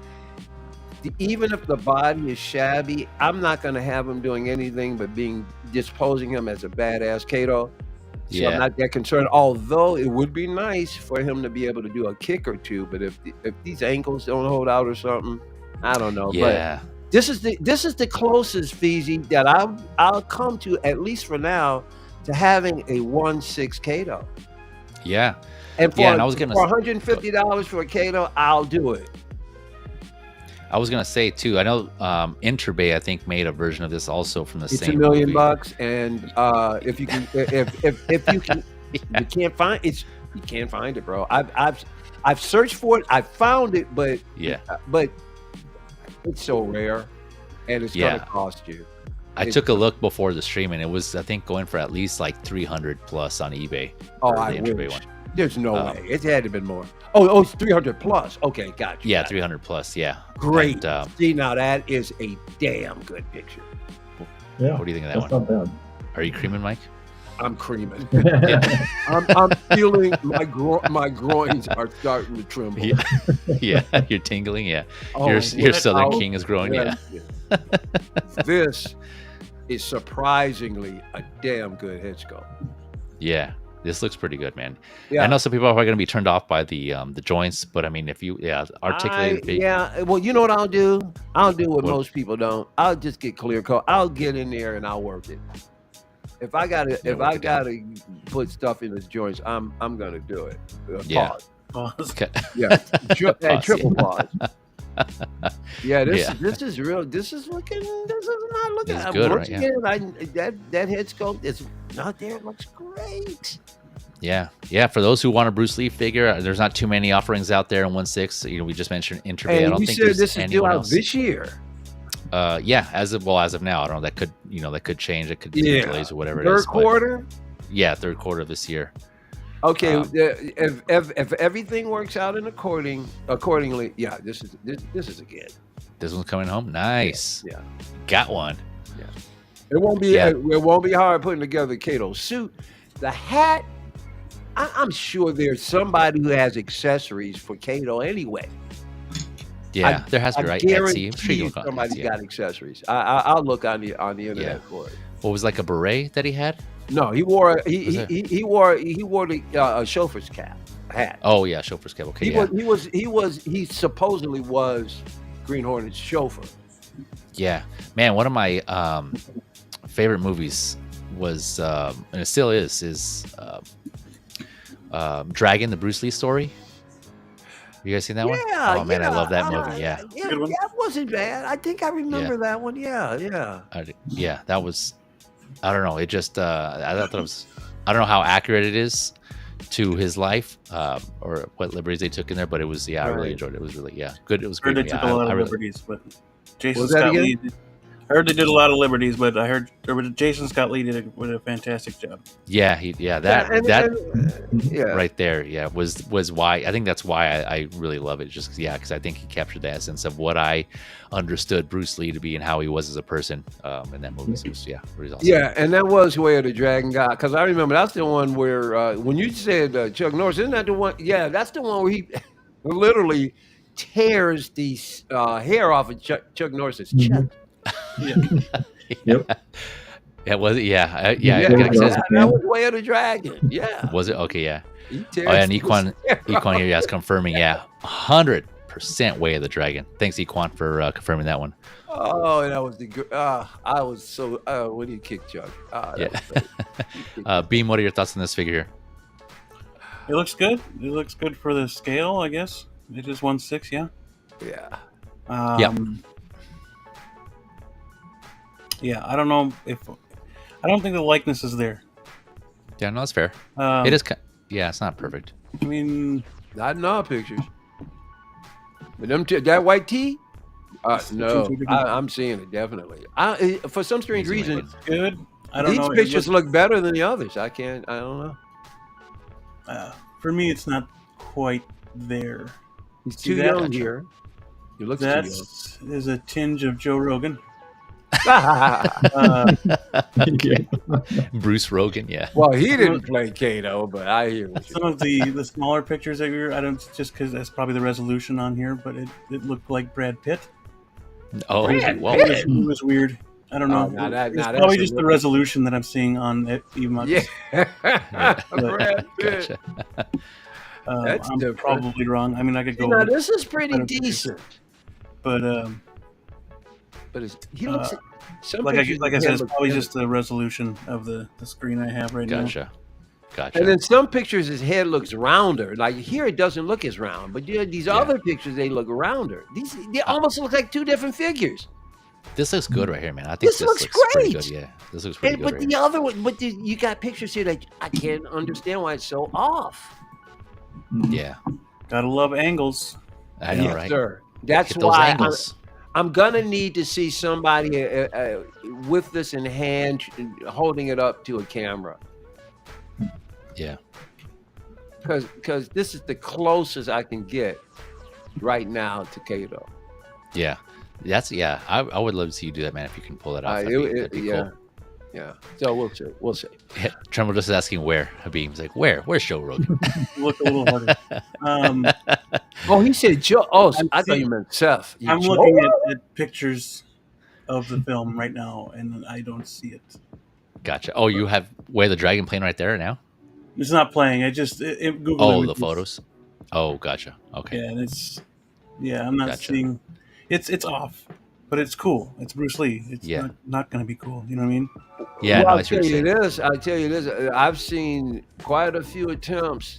even if the body is shabby, I'm not going to have him doing anything but disposing him as a badass Kato. So I'm not that concerned. Although it would be nice for him to be able to do a kick or two, but if these ankles don't hold out or something, I don't know. Yeah. But this is the closest, Feezy, that I'll come to, at least for now, to having a 1/6 Kato. Yeah. And for, and I was gonna for $150 for a Kato, I'll do it. I was gonna say too. I know Interbay, I think, made a version of this also from the same. It's $1 million, movie. and if you can, if you can, you can't find it. You can't find it, bro. I've searched for it. I found it, but it's so rare, and it's gonna cost you. I took a look before the stream, and it was, I think, going for at least like 300 plus on eBay. Oh, I wish. There's no way. It had to have been more. Oh, it's 300 plus. Okay, got you. Yeah, 300 plus. Yeah. Great. And, see, now that is a damn good picture. Yeah. What do you think of that one? Not bad. Are you creaming, Mike? I'm creaming. I'm feeling my groins are starting to tremble. Yeah, you're tingling. Yeah, oh, your Southern King is growing. Yeah. This is surprisingly a damn good head sculpt. Yeah, this looks pretty good, man. Yeah. I know some people are probably going to be turned off by the joints, but I mean, if you articulated big. Yeah, well, you know what I'll do? I'll do what most people don't. I'll just get clear coat. I'll get in there and I'll work it. If I gotta put stuff in his joints, I'm gonna do it. Pause. Okay. Yeah, triple pause. Yeah, this is real. This is not looking. This is good, right? Again, that head sculpt is not there. It looks great. Yeah. For those who want a Bruce Lee figure, there's not too many offerings out there in 1/6. You know, we just mentioned Interbay. I don't think there's this is due anyone out else. this year. As of now, I don't know. That could change. It could be delays or whatever. Third quarter. Third quarter of this year. Okay, if everything works out accordingly, this is a good. This one's coming home. Nice. Yeah. Got one. Yeah. It won't be hard putting together Kato's suit. The hat, I'm sure there's somebody who has accessories for Kato anyway. Yeah, there has to be, right? Etsy. I'm sure you'll somebody's got accessories. I'll look on the internet for it. What was like a beret that he had? No, he wore the chauffeur's hat. Oh yeah, chauffeur's cap. Okay, he supposedly was Green Hornet's chauffeur. Yeah, man, one of my favorite movies was, and it still is Dragon, the Bruce Lee story. You guys seen that one? Oh man, I love that movie. Yeah, that wasn't bad. I think I remember that one. Yeah. That was. I don't know. It just. I thought that was. I don't know how accurate it is to his life, or what liberties they took in there, but it was. Yeah, I really enjoyed it. It was really good. It was great. They took a lot of liberties, but Jason Scott Lee. I heard they did a lot of liberties, but I heard Jason Scott Lee did a fantastic job. Yeah, right there, was why I think that's why I really love it. Just because I think he captured the essence of what I understood Bruce Lee to be and how he was as a person in that movie. So it was, really awesome. Yeah, and that was Way of the Dragon God, because I remember that's the one where when you said Chuck Norris, isn't that the one? Yeah, that's the one where he literally tears the hair off of Chuck Norris's chest. Yep. Yeah, was it? Yeah. That was Way of the Dragon. Yeah. Was it? Okay, yeah. And Equan here, confirming. Yeah, 100% Way of the Dragon. Thanks, Equan, for confirming that one. Oh, that was I was so. When he kicked Chuck. Beam, what are your thoughts on this figure here? It looks good. It looks good for the scale, I guess. It is 1/6, yeah. Yeah. Yeah, I don't know I don't think the likeness is there. Yeah, no, that's fair. It is. Yeah, it's not perfect. I mean, not in all pictures. But that white tee, no, I'm seeing it definitely. For some strange reason, it's good. I don't know. These pictures look better than the others. I don't know. For me, it's not quite there. He's too young here. He looks too young. There's a tinge of Joe Rogan. Bruce Rogan, yeah. Well, he didn't play Kato, but I hear what Some of the smaller pictures that I don't just because that's probably the resolution on here, but it looked like Brad Pitt. Oh, Brad well, Pitt? It was weird. I don't know. that's Probably just the resolution that I'm seeing on it. Yeah. Brad Pitt. gotcha. That's I'm different. probably wrong. I mean, I could go. Now, this is I pretty don't think decent. But He looks. Some like pictures I of said, him it's look probably good. just the resolution of the screen I have right now. Gotcha. And then some pictures, his head looks rounder. Like here, it doesn't look as round. But these other pictures, they look rounder. They almost look like two different figures. This looks good right here, man. I think This looks pretty great. good. Yeah, this looks pretty good. But Right the here. other one, you got pictures here that I can't understand why it's so off. Yeah, Gotta love angles. I know, Yes, right? sir. That's Get those why angles. I'm gonna need to see somebody with this in hand, holding it up to a camera, Yeah, because this is the closest I can get right now to Kato. yeah. I would love to see you do that, man. If you can pull that off, that'd be yeah, cool. yeah. So we'll see. We'll see. Tremble just asking where Habib's like, where's Joe Rogan? Look a little harder. Oh, he said Joe. Oh, I'm I thought you seeing- meant Seth. I'm Joe? looking at pictures of the film right now, and I don't see it. Gotcha. Oh, you have the dragon plane right there now. It's not playing. I just Google. Oh, the images. photos. Oh, gotcha. Okay. Yeah, and I'm not Gotcha. seeing. It's off, but it's cool. It's Bruce Lee. It's not going to be cool. You know what I mean? Yeah, Well, no, I I'll see what tell you're you saying. this. I've seen quite a few attempts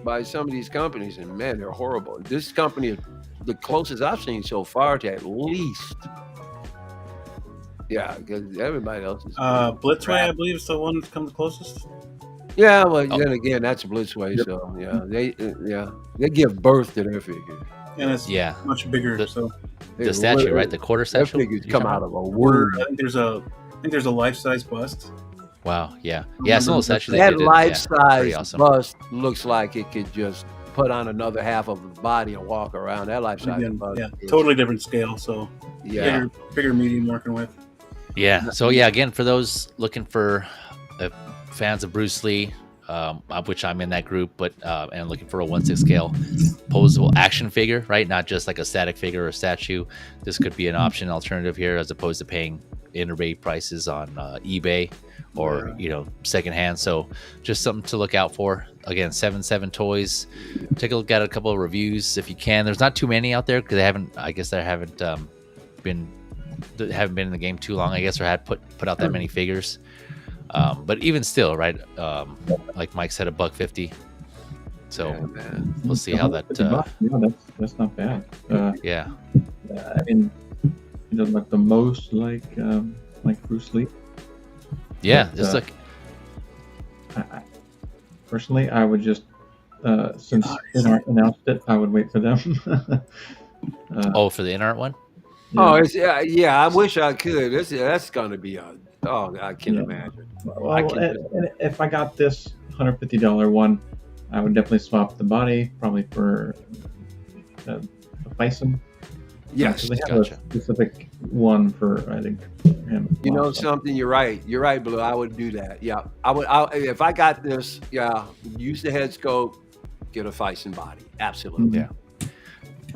by some of these companies, and man, they're horrible. This company is the closest I've seen so far to at least. Yeah, because everybody else is. Blitzway, I believe, is the one that's come the closest. Yeah, well, Oh. then again, that's Blitzway. So they give birth to their figures. And it's Yeah, much bigger. The- So They the statue, literally- right? The quarter Their statue. figures you're come talking out of a Word, word. I think there's a life-size bust. about? Wow. Yeah. Yeah. Some of those statues. That they did, life-size pretty awesome. bust looks like it could just put on another half of his body and walk around. That life-size Again, bust. yeah, is- totally different scale. So Yeah. bigger medium working with. Yeah. So yeah, again, for those looking for fans of Bruce Lee, of which I'm in that group, but and looking for a 1/6 scale posable action figure, right? Not just like a static figure or a statue. This could be an option alternative here, as opposed to paying inter-bay prices on eBay or secondhand. So just something to look out for. Again, 77 Toys. Take a look at a couple of reviews if you can. There's not too many out there because they haven't been in the game too long, I guess, or had put out that many figures. But even still, right? Like Mike said, $150. So Yeah, man. we'll see how that. Yeah, that's not bad. Yeah, I mean, like the most like Bruce Lee. yeah. But, Just like personally, I would just since Inart announced it, I would wait for them. for the InArt one. Oh, it's I wish I could. That's gonna be I can't imagine. Well, and if I got this $150 one, I would definitely swap the body, probably for a bison. Yes. So they have Gotcha. a specific one for, I think, him. You know something? You're right. You're right, Blue. I would do that. Yeah, I would. If I got this, use the head scope, get a Fison body. Absolutely. Yeah.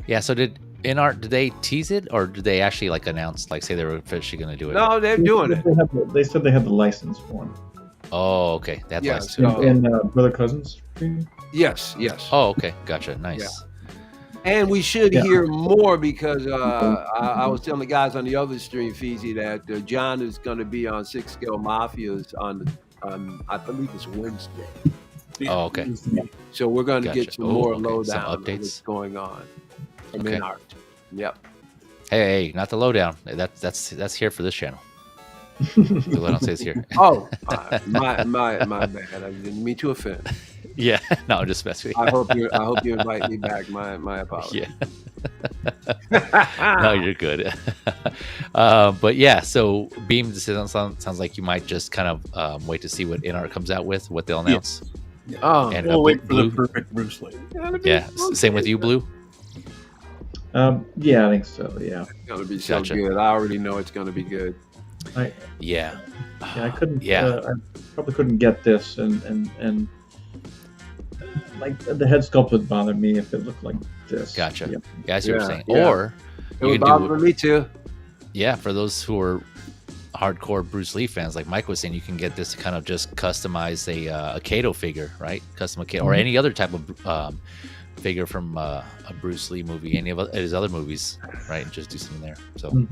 Yeah. So did InArt, did they tease it, or did they actually announce, say they were officially going to do it? No, they're doing it. They said they had the license for him. Oh, okay. That's Yeah, nice. so- In Brother Cousins stream? Yes. Oh, okay. Gotcha. Nice. And we should Yeah. hear more because I was telling the guys on the other stream, Feezy, that John is going to be on 6 Scale Mafias on I believe it's Wednesday. Oh, okay. So we're going to get Gotcha. some Oh, more okay. Lowdown Some of updates. what's going on from Okay. InArt. Yep. Hey, not the Lowdown. That's here for this channel. The Lowdown says here. Oh, my bad. I didn't mean to offend. Yeah. No, I'm just messing with I hope you invite me back. My apologies. Yeah. No, you're good. But yeah, so Beam sounds like you might just kind of wait to see what InArt comes out with, what they'll announce. Oh, And We'll wait for Blue. the perfect Bruce Lee. Yeah, same with you, Blue. Yeah, I think so. Yeah. It's gonna be so Gotcha. good. I already know it's gonna be good. Yeah. I couldn't. Yeah. I probably couldn't get this, and like the head sculpt would bother me if it looked like this. Gotcha. Yeah. Yeah, I see what you're Yeah, saying. yeah. Or It you would can do bother me too. yeah, for those who are hardcore Bruce Lee fans, like Mike was saying, you can get this to kind of just customize a Kato figure, right? Custom Kato, or any other type of figure from a Bruce Lee movie, any of his other movies, right? And just do something there. So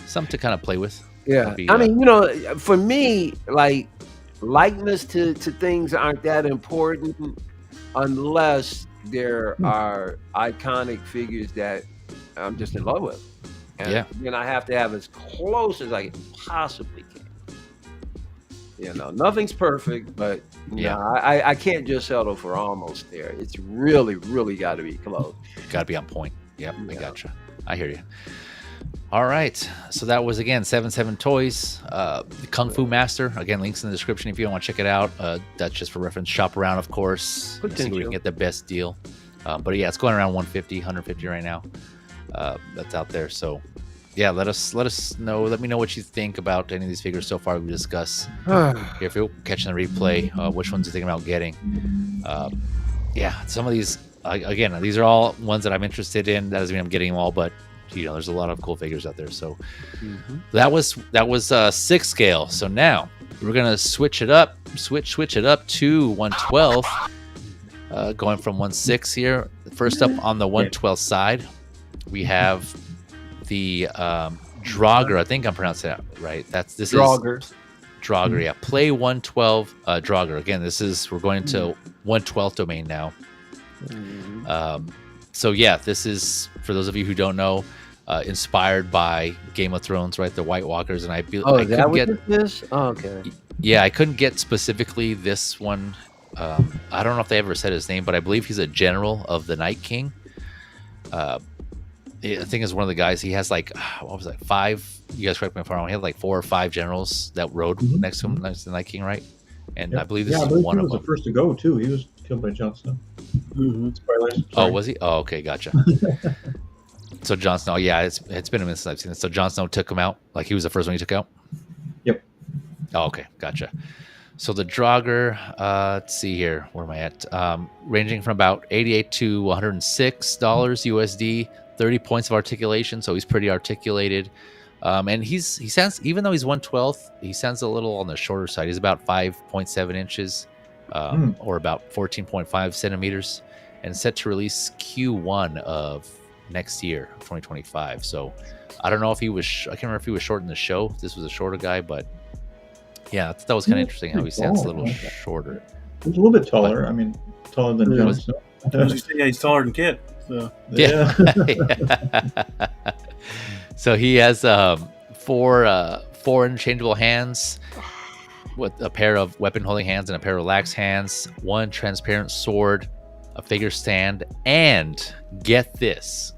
something to kind of play with. Yeah, Be, I mean, for me, like likeness to things aren't that important unless there are iconic figures that I'm just in love with. And then I have to have as close as I possibly can. Nothing's perfect, but I can't just settle for almost there. It's really, really got to be close. Got to be on point. Yep, I gotcha. I hear you. All right, so that was again 77 Toys, the Kung Fu Master. Again, links in the description if you want to check it out. That's just for reference. Shop around, of course. See where you can get the best deal. But yeah, it's going around 150, 150 right now. That's out there. So yeah, let us know. Let me know what you think about any of these figures so far we discuss. If you're catching the replay, which ones you think about getting? Yeah, some of these again, these are all ones that I'm interested in. That doesn't mean I'm getting them all, but there's a lot of cool figures out there. So that was 6 scale. So now we're gonna switch it up to 112. Going from 1/6 here. First up on the 112 side, we have the Draugr. I think I'm pronouncing that right. This Draugr. is Draugr. Yeah, play 112 Draugr. Again, we're going into 112th domain now. So yeah, this is, for those of you who don't know, inspired by Game of Thrones, right? The White Walkers, and I couldn't get this. Oh, okay. Yeah, I couldn't get specifically this one. I don't know if they ever said his name, but I believe he's a general of the Night King. I think it's one of the guys. He has like 5. You guys correct me if I'm wrong. He had like 4 or 5 generals that rode next to him, next to the Night King, right? And I believe this is one of them. He was the first to go too. He was killed by Jon Snow. Spoilers. Oh, was he? Oh, okay, gotcha. So Jon Snow, yeah, it's been a minute since I've seen this. So Jon Snow took him out, like he was the first one he took out. Yep. Oh, okay, gotcha. So the Draugr, let's see here, where am I at? Ranging from about $88 to $106 USD, 30 points of articulation. So he's pretty articulated. And he sounds, even though he's 112th, he sounds a little on the shorter side. He's about 5.7 inches, or about 14.5 centimeters, and set to release Q1 of next year, 2025. So I don't know if he was, I can't remember if he was short in the show. This was a shorter guy, but yeah, that was kind of interesting how he sounds a little shorter. He's a little bit taller. I mean, taller than Jon Snow. Yeah, he's taller than Kit. So. Yeah. So he has 4 interchangeable hands with a pair of weapon holding hands and a pair of relaxed hands, 1 transparent sword, a figure stand, and get this,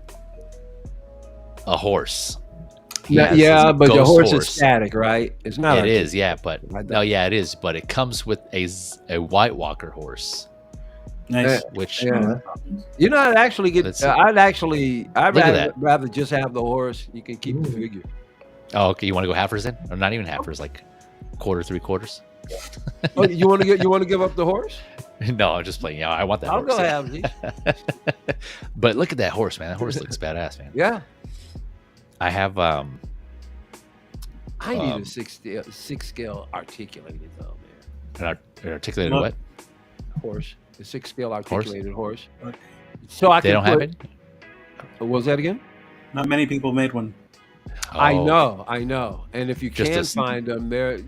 a horse. But the horse is static, right? It's not. It is, yeah, but it is. But it comes with a White Walker horse. Nice. Which I'd actually get. I'd rather just have the horse. You can keep the figure. Oh, okay. You want to go halfers then, or not even halfers, like quarter, 3/4? Oh, you want to give up the horse? No, I'm just playing. Yeah, I want that. I'll horse. go have these. But look at that horse, man. That horse looks badass, man. Yeah. I have. I need a 6 scale articulated though, man. An articulated what? Horse. The 6 scale articulated horse. So I they don't have it. What was that again? Not many people made one. Oh. I know. And if you can find them, they're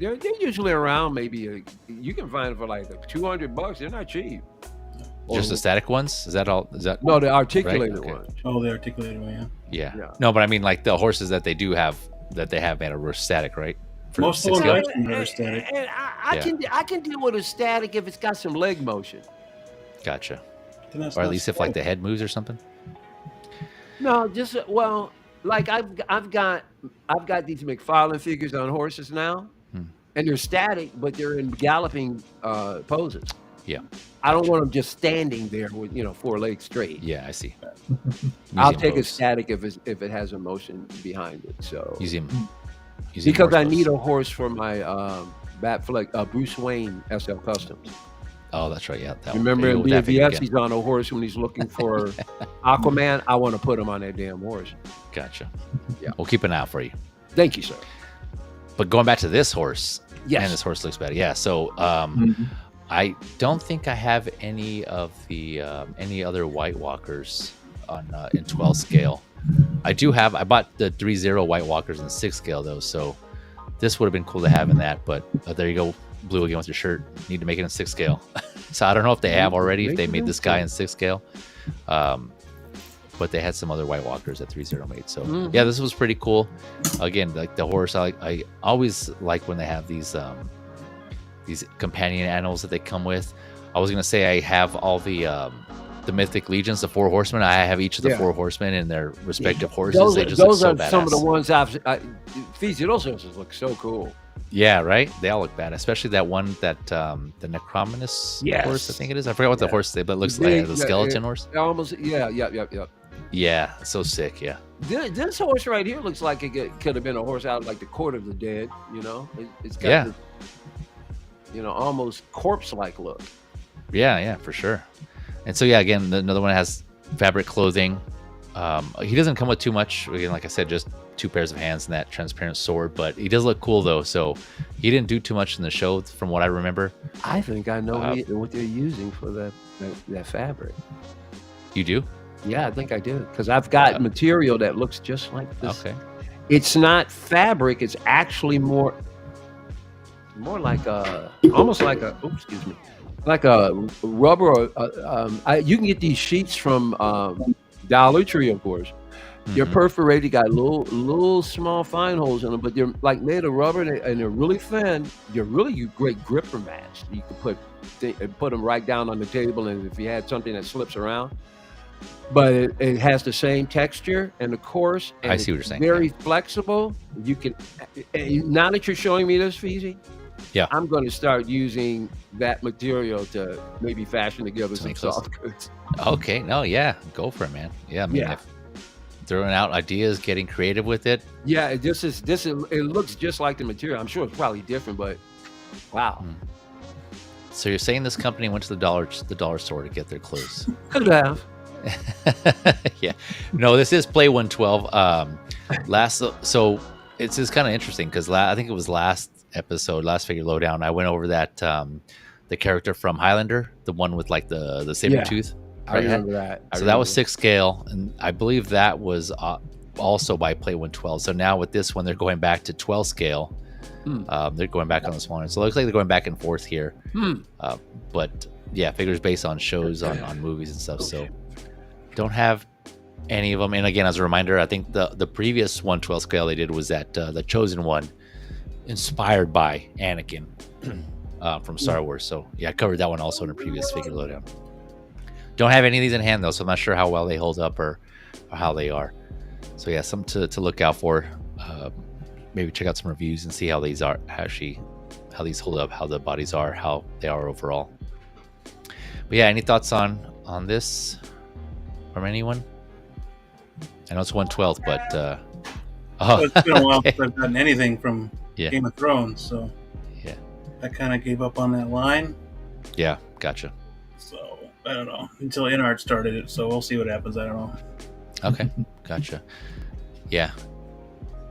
usually around. Maybe you can find them for like $200. They're not cheap. Just the static ones? Is that all? Is that no? The articulated right? Okay. ones. Oh, the articulated one, yeah. No, but I mean like the horses that they do have that they have made are static, right? Most of them are static. And I can deal with a static if it's got some leg motion. Gotcha. Or at least if like the head moves or something. No, just like I've got these McFarlane figures on horses now, and they're static, but they're in galloping poses. Yeah. I don't want them just standing there with 4 legs straight. Yeah, I see. I'll take a pose. static if it has a motion behind it. So Museum because horse I pose. need a horse for my Batfleck Bruce Wayne SL Customs. Oh, that's right. Yeah. That Remember in one. That figure BVS, he's on a horse when he's looking for Aquaman. I want to put him on that damn horse. Gotcha. Yeah. We'll keep an eye out for you. Thank you, sir. But going back to this horse, Yes. man, this horse looks better. Yeah. So I don't think I have any of the any other White Walkers on in 12 scale. I bought the 3-0 White Walkers in 6 scale though, so this would have been cool to have in that. But there you go, Blue, again with your shirt. Need to make it in 6 scale. So I don't know if they have already, if they made this guy in 6 scale. But they had some other White Walkers that 3-0 made. So yeah, this was pretty cool. Again, like the horse, I always like when they have these companion animals that they come with. I was gonna say I have all the Mythic Legions, the 4 horsemen. I have each of the 4 horsemen in their respective horses. They just look so are badass. some of the ones Feezy, those horses look so cool. Yeah, right. They all look bad, especially that one that the Necrominus horse. I think it is. I forgot what the horse is, but it looks like the skeleton horse. Almost. Yeah. Yeah, so sick. Yeah. This horse right here looks like it could have been a horse out of like the Court of the Dead. It's got the, almost corpse-like look. Yeah, for sure. And so yeah, again, another one has fabric clothing. He doesn't come with too much. Again, like I said, just 2 pairs of hands and that transparent sword. But he does look cool though. So he didn't do too much in the show, from what I remember. I think I know what they're using for that fabric. You do? Yeah, I think I do, because I've got material that looks just like this. Okay. It's not fabric. It's actually more like almost like a. Oops, excuse me. Like a rubber. You can get these sheets from Dollar Tree, of course. They're perforated, got little small fine holes in them, but they're like made of rubber and they're really thin. They're really great gripper mats. You could put them right down on the table, and if you had something that slips around. But it has the same texture and the course. And I see what you're saying. Very flexible. You can. Now that you're showing me this, Feezy, yeah, I'm going to start using that material to maybe fashion together some soft goods. Okay, no, yeah, go for it, man. Yeah, I mean, if throwing out ideas, getting creative with it. Yeah, it looks just like the material. I'm sure it's probably different, but wow. So you're saying this company went to the dollar store to get their clothes? Could have. Yeah, no, this is Play 112. So it's kind of interesting because I think it was last figure Lowdown, I went over that the character from Highlander, the one with like the saber tooth. I remember that. That was 6 scale, and I believe that was also by Play 112. So now with this one, they're going back to 12 scale. They're going back on this one, so it looks like they're going back and forth here. But yeah, figures based on shows, on movies and stuff. So don't have any of them. And again, as a reminder, I think the previous 112 scale they did was that the Chosen One, inspired by Anakin from Star Wars. So yeah, I covered that one also in a previous figure lowdown. Don't have any of these in hand though, so I'm not sure how well they hold up or how they are. So yeah, something to look out for. Maybe check out some reviews and see how these are, how these hold up, how the bodies are, how they are overall. But yeah, any thoughts on this from anyone? I know it's 112th, but it's been a while since I've gotten anything from Game of Thrones, so yeah, I kind of gave up on that line. Yeah, gotcha. So I don't know until InArt started it, so we'll see what happens. I don't know. Okay, gotcha. Yeah,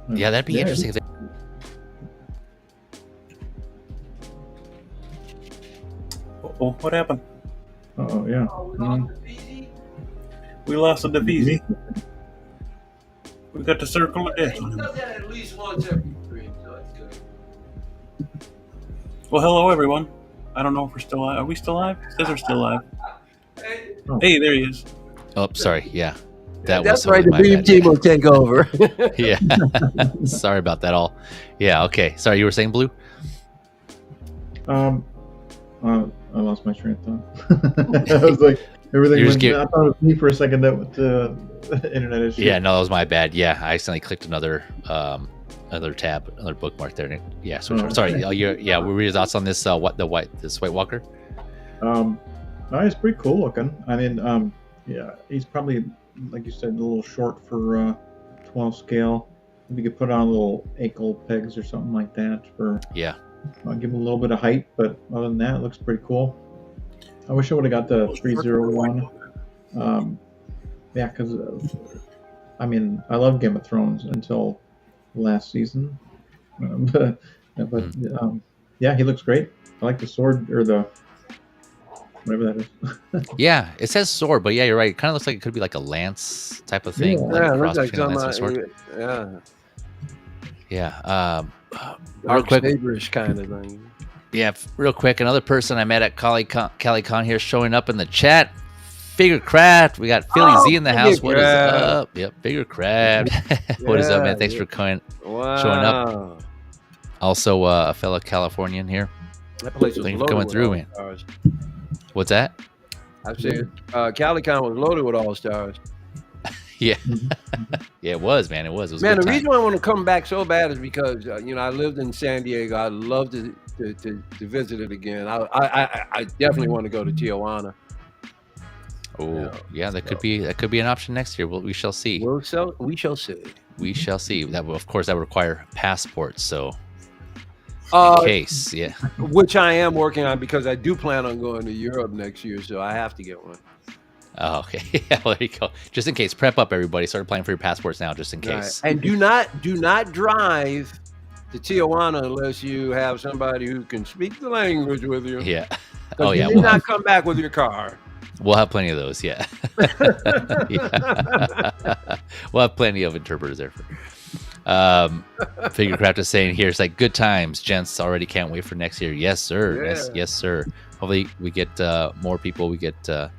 that'd be interesting. If Oh, what happened? Oh yeah. We lost the Feezy. We got the circle of death. He does that at least once every stream, so that's good. Well, hello everyone. I don't know if we're still live. Are we still live? It says we're still live. Hey, there he is. Oh, sorry. Yeah, that's right. The Beam team will take over. Yeah. Sorry about that all. Yeah. Okay. Sorry, you were saying Blue? I lost my train of thought. I was like, everything went, I thought it was me for a second that with the internet issue. Yeah, no, that was my bad. Yeah, I accidentally clicked another tab, another bookmark there. Yeah, sorry. Were your thoughts on this this White Walker? No, he's pretty cool looking. I mean, yeah, he's probably, like you said, a little short for 12 scale. Maybe you could put on little ankle pegs or something like that for Yeah. give him a little bit of height. But other than that, it looks pretty cool. I wish I would have got the 301. Yeah, because I mean, I love Game of Thrones until last season, yeah, he looks great. I like the sword or the whatever that is. Yeah, it says sword, but yeah, you're right. It kind of looks like it could be like a lance type of thing. Yeah. Like a Yeah, it cross looks like between a lance and a sword. yeah, Real Arc quick. Saberish kind of thing. Yeah, real quick. Another person I met at CaliCon here showing up in the chat. Figure Craft. We got Philly Z in the Figure house. What is Craft. up? Yep, Figure Craft. What is up, man? Thanks for showing up. Wow. Also, a fellow Californian here. That place was Thanks for loaded coming with through, all man. stars. What's that? I said, CaliCon was loaded with all stars. Yeah, yeah, it was, man. It was. It was. A Man, good the time. reason why I want to come back so bad is because I lived in San Diego. I'd love to visit it again. I definitely want to go to Tijuana. Oh, yeah, that could be an option next year. We shall see. We shall see. We shall see. That will, of course, that would require passports. So, in case, yeah. Which I am working on because I do plan on going to Europe next year, so I have to get one. Oh, okay. Yeah, well, there you go. Just in case, prep up, everybody. Start applying for your passports now, just in case. Right. And do not drive to Tijuana unless you have somebody who can speak the language with you. Yeah. 'Cause Oh, yeah. You did not come back with your car. We'll have plenty of those. Yeah. Yeah. We'll have plenty of interpreters there. Figure Craft is saying here, it's like good times, gents. Already can't wait for next year. Yes, sir. Yeah. Yes, sir. Hopefully we get more people. We get to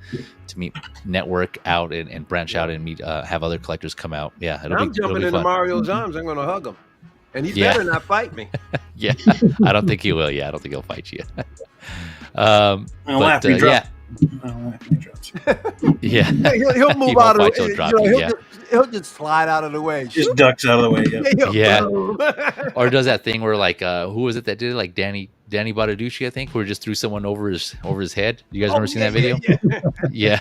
meet, network out and branch out and meet, have other collectors come out. Yeah, I'm jumping into fun. Mario's arms. I'm going to hug him, and he Yeah. better not fight me. Yeah, I don't think he will. Yeah, I don't think he'll fight you. I'll laugh if he yeah, drops. yeah. He'll move He won't out of fight the till way. dropping, yeah. He'll just slide out of the way. Just ducks out of the way. Yeah. Yeah. Or does that thing where like who was it that did it? Like Danny Bottaducci, I think, where he just threw someone over his head. You guys ever seen that video? Yeah.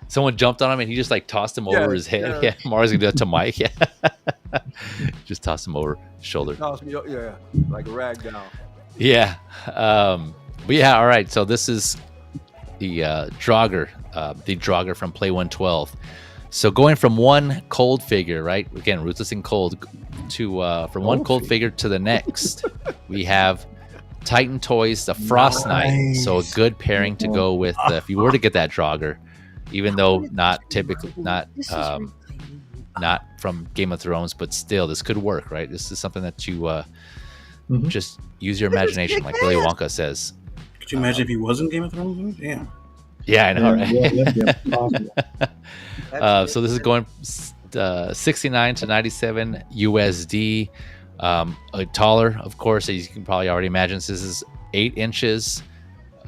Someone jumped on him and he just like tossed him over his head. Yeah. Mars gonna do that to Mike. Yeah. Just tossed him over his shoulder. Toss me, yeah, like a rag doll. Yeah. But yeah, all right. So this is the Draugr from Play 112. So going from one cold figure, right? Again, Ruthless and Cold, to from one cold figure to the next, we have Titan Toys, the Frost Knight. So a good pairing to go with if you were to get that Draugr, even though not from Game of Thrones, but still this could work, right? This is something that you just use your imagination, like Willy Wonka says. Could you imagine if he wasn't Game of Thrones? Yeah. Yeah, I know, right? Yeah, possible. So this is going 69 to 97 USD. Taller, of course, as you can probably already imagine. This is 8 inches,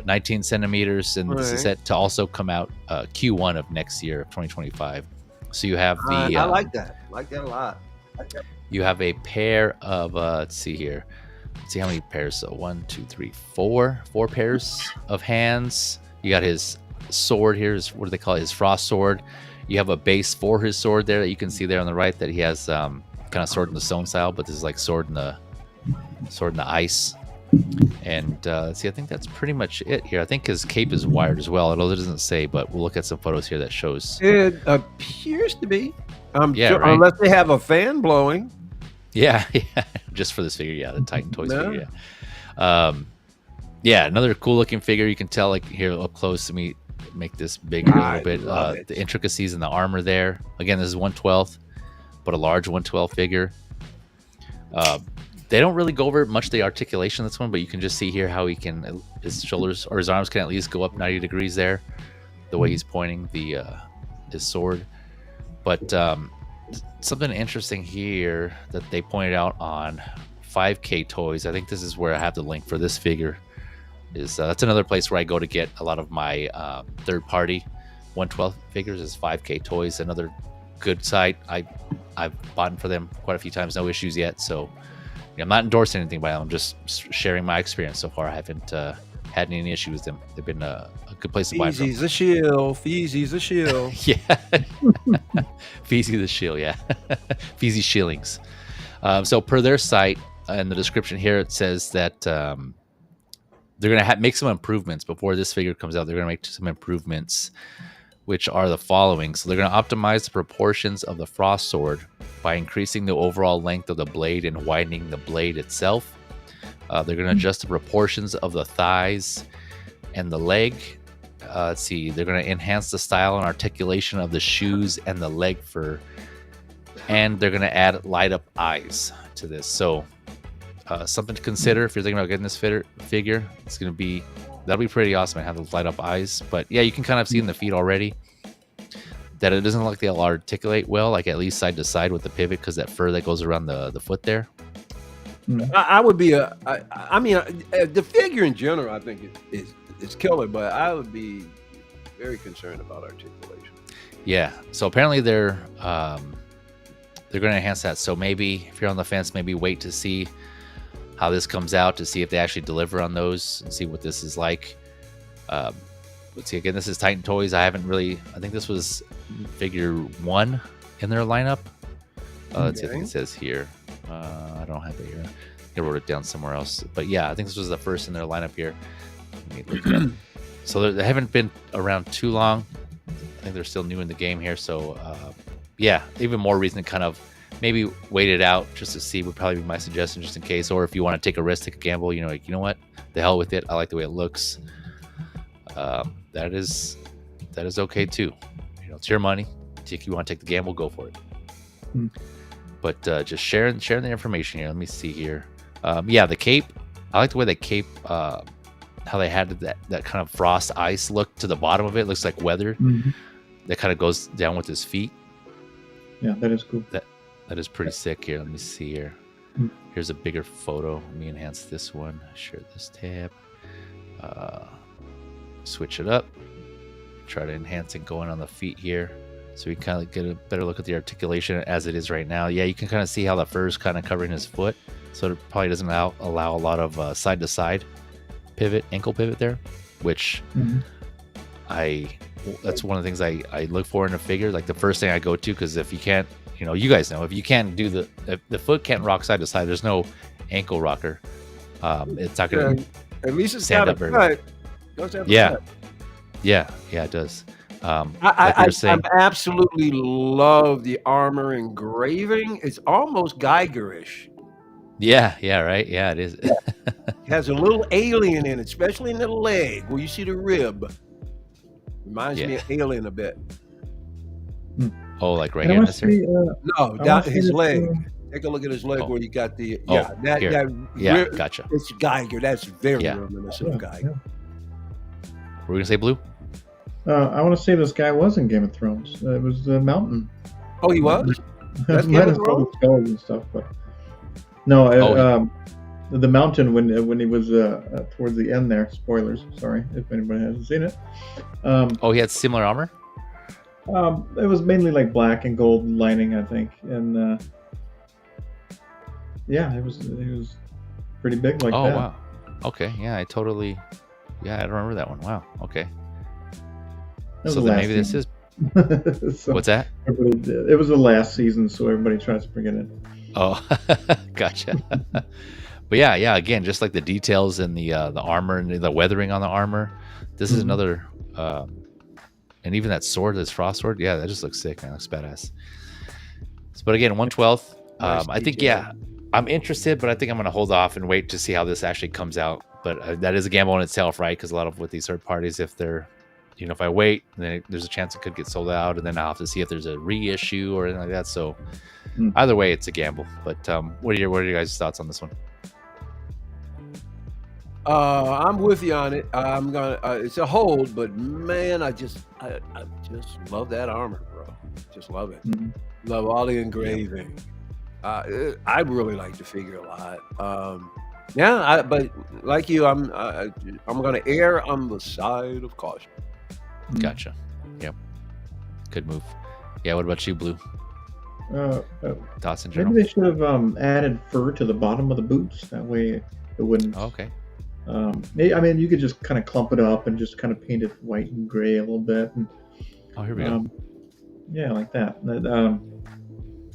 19 centimeters, and this is set to also come out Q1 of next year, 2025. So you have the. I like that. I like that a lot. You have a pair of. Let's see here. Let's see how many pairs. So 1, 2, 3, 4 pairs of hands. You got his sword here. What do they call it? His frost sword. You have a base for his sword there that you can see there on the right that he has kind of sword in the stone style, but this is like sword in the ice. And see, I think that's pretty much it here. I think his cape is wired as well. It doesn't say, but we'll look at some photos here that shows. It appears to be. Yeah, sure, right? unless they have a fan blowing. Yeah, just for this figure, yeah, the Titan Toys figure, yeah. Yeah, another cool looking figure. You can tell like here up close to me, make this bigger a little bit. The intricacies in the armor there. Again, this is 1/12, but a large 1/12 figure. They don't really go over much the articulation of this one, but you can just see here how his shoulders or his arms can at least go up 90 degrees there, the way he's pointing his sword. But something interesting here that they pointed out on 5K Toys, I think this is where I have the link for this figure, is that's another place where I go to get a lot of my third-party 112 figures is 5K Toys, another good site. I've bought for them quite a few times, no issues yet. So I'm not endorsing anything by them. I'm just sharing my experience so far. I haven't had any issues with them. They've been a good place to buy from. Feezy's a shill. Feezy's a shill. Yeah. Feezy the shill, yeah. Feezy shillings. So per their site, in the description here, it says that they're going to make some improvements before this figure comes out. They're going to make some improvements, which are the following. So they're going to optimize the proportions of the Frost Sword by increasing the overall length of the blade and widening the blade itself. They're going to adjust the proportions of the thighs and the leg. Let's see. They're going to enhance the style and articulation of the shoes and the leg fur. And they're going to add light up eyes to this. So something to consider if you're thinking about getting this figure. It's going to be, that'll be pretty awesome. I have those light up eyes. But yeah, you can kind of see in the feet already that it doesn't look like they'll articulate well, like at least side to side with the pivot, because that fur that goes around the foot there. I would be I mean, the figure in general, I think it's killer, but I would be very concerned about articulation. Yeah. So apparently they're going to enhance that. So maybe if you're on the fence, maybe wait to see how this comes out, to see if they actually deliver on those and see what this is like. Let's see, again, this is Titan Toys. I think this was figure 1 in their lineup. Let's see, I think it says here. I don't have it here. I wrote it down somewhere else. But yeah, I think this was the first in their lineup here. Let me look it up. So they haven't been around too long. I think they're still new in the game here. So yeah, even more reason to kind of maybe wait it out just to see would probably be my suggestion, just in case. Or if you want to take a risk, take a gamble, you know what? The hell with it. I like the way it looks. That is okay too. It's your money. If you want to take the gamble, go for it. But just sharing the information here. Let me see here. Yeah, the cape. I like the way the cape, how they had that kind of frost ice look to the bottom of it. It looks like weather. That kind of goes down with his feet. Yeah, that is cool. That is pretty sick here. Let me see here. Here's a bigger photo. Let me enhance this one. Share this tab. Switch it up. Try to enhance it going on the feet here. So we kind of get a better look at the articulation as it is right now. Yeah, you can kind of see how the fur is kind of covering his foot. So it probably doesn't allow a lot of side-to-side ankle pivot there, which that's one of the things I look for in a figure. Like the first thing I go to, because if you can't, you guys know, if you can't do if the foot can't rock side to side, there's no ankle rocker. It's not going to at least it's stand up very well. Yeah, it does. I absolutely love the armor engraving. It's almost Geigerish. Yeah, right. Yeah, it is. It has a little alien in it, especially in the leg where you see the rib. Reminds me of Alien a bit. Oh, like right here in this area? No, down his leg. Take a look at his leg where you got the gotcha. It's Geiger. That's very reminiscent of Geiger. Were we gonna say Blue? I want to say this guy was in Game of Thrones. It was the Mountain. Oh, he was? That's Game of Thrones? Skulls and stuff, but no. The Mountain when he was towards the end there. Spoilers. Sorry if anybody hasn't seen it. He had similar armor. It was mainly like black and gold lining, I think, and it was pretty big like that. Oh wow. Okay. Yeah, I don't remember that one. Wow. Okay. So then maybe this is. So what's that? It was the last season, so everybody tries to forget it. Oh, gotcha. But yeah. Again, just like the details and the armor and the weathering on the armor, this is another. And even that sword, this frost sword, yeah, that just looks sick, man. It looks badass. But again, 1/12. I think I'm interested, but I think I'm gonna hold off and wait to see how this actually comes out. But that is a gamble in itself, right? Because a lot of with these third parties, if they're if I wait, then there's a chance it could get sold out, and then I'll have to see if there's a reissue or anything like that. So either way, it's a gamble. But what are your guys' thoughts on this one? I'm with you on it. I'm gonna. It's a hold, but man, I just love that armor, bro. Just love it. Love all the engraving. I really like the figure a lot. But like you, I'm gonna err on the side of caution. Gotcha. Yep. Good move. Yeah. What about you, Blue? Thoughts in general? Maybe they should have added fur to the bottom of the boots. That way it wouldn't. Okay. I mean, you could just kind of clump it up and just kind of paint it white and gray a little bit. And, Oh, here we go. Yeah, like that.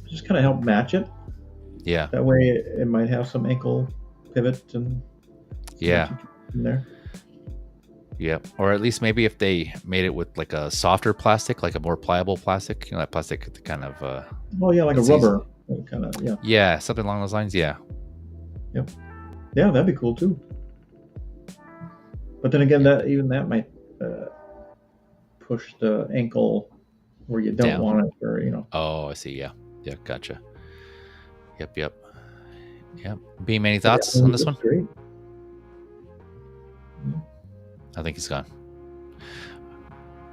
Just kind of help match it. Yeah. That way, it might have some ankle pivot and Yeah. in there. Yeah. Or at least maybe if they made it with like a softer plastic, like a more pliable plastic, that plastic kind of. Well, yeah, like a rubber kind of. Yeah. Yeah, something along those lines. Yeah. Yep. Yeah, that'd be cool too. But then again, that might push the ankle where you don't want it, or Oh, I see. Yeah. Yeah. Gotcha. Yep. Beam, any thoughts on this one? Great. I think he's gone.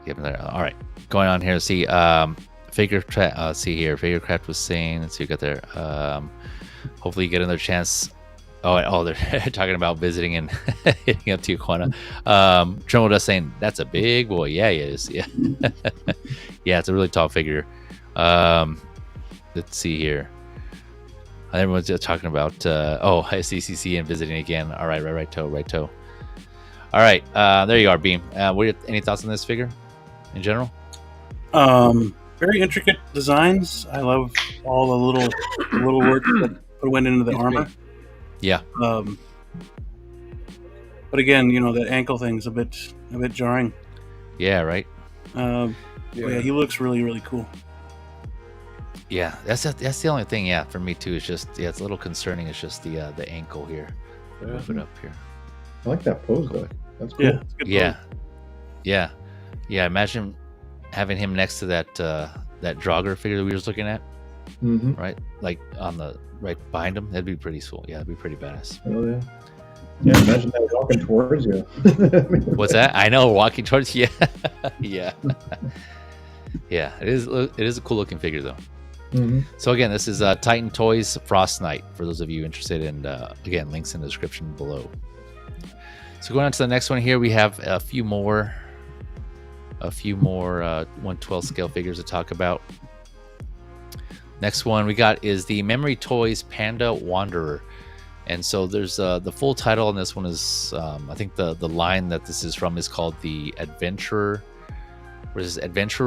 Yep. There. All right. Going on here. See, see here. Figurecraft was saying. Let's see what you got there. Hopefully you get another chance. Oh, they're talking about visiting and hitting up Tijuana. Trimble just saying that's a big boy. Yeah, he is. Yeah, yeah, it's a really tall figure. Let's see here. Everyone's just talking about CCC and visiting again. All right, right toe. All right, there you are, Beam. Any thoughts on this figure in general? Very intricate designs. I love all the little work that went into the armor. Yeah. But again, that ankle thing's a bit jarring. Yeah. Right. Yeah, he looks really, really cool. Yeah, that's the only thing. Yeah, for me too. It's just it's a little concerning. It's just the ankle here. Move it up here. I like that pose though. That's cool. Yeah. It's a good pose. Yeah. Imagine having him next to that Draugr figure that we were just looking at. Mm-hmm. Right, like on the right behind him. That'd be pretty cool. Yeah, that'd be pretty badass. Oh yeah. Yeah, imagine that walking towards you. What's that? I know, walking towards you. Yeah. Yeah, it is a cool looking figure though. Mm-hmm. So again, this is Titan Toys Frost Knight for those of you interested, and again, links in the description below. So going on to the next one here, we have a few more 1/12 scale figures to talk about. Next one we got is the Memory Toys Panda Wanderer. And so there's the full title on this one is I think the line that this is from is called the Adventurer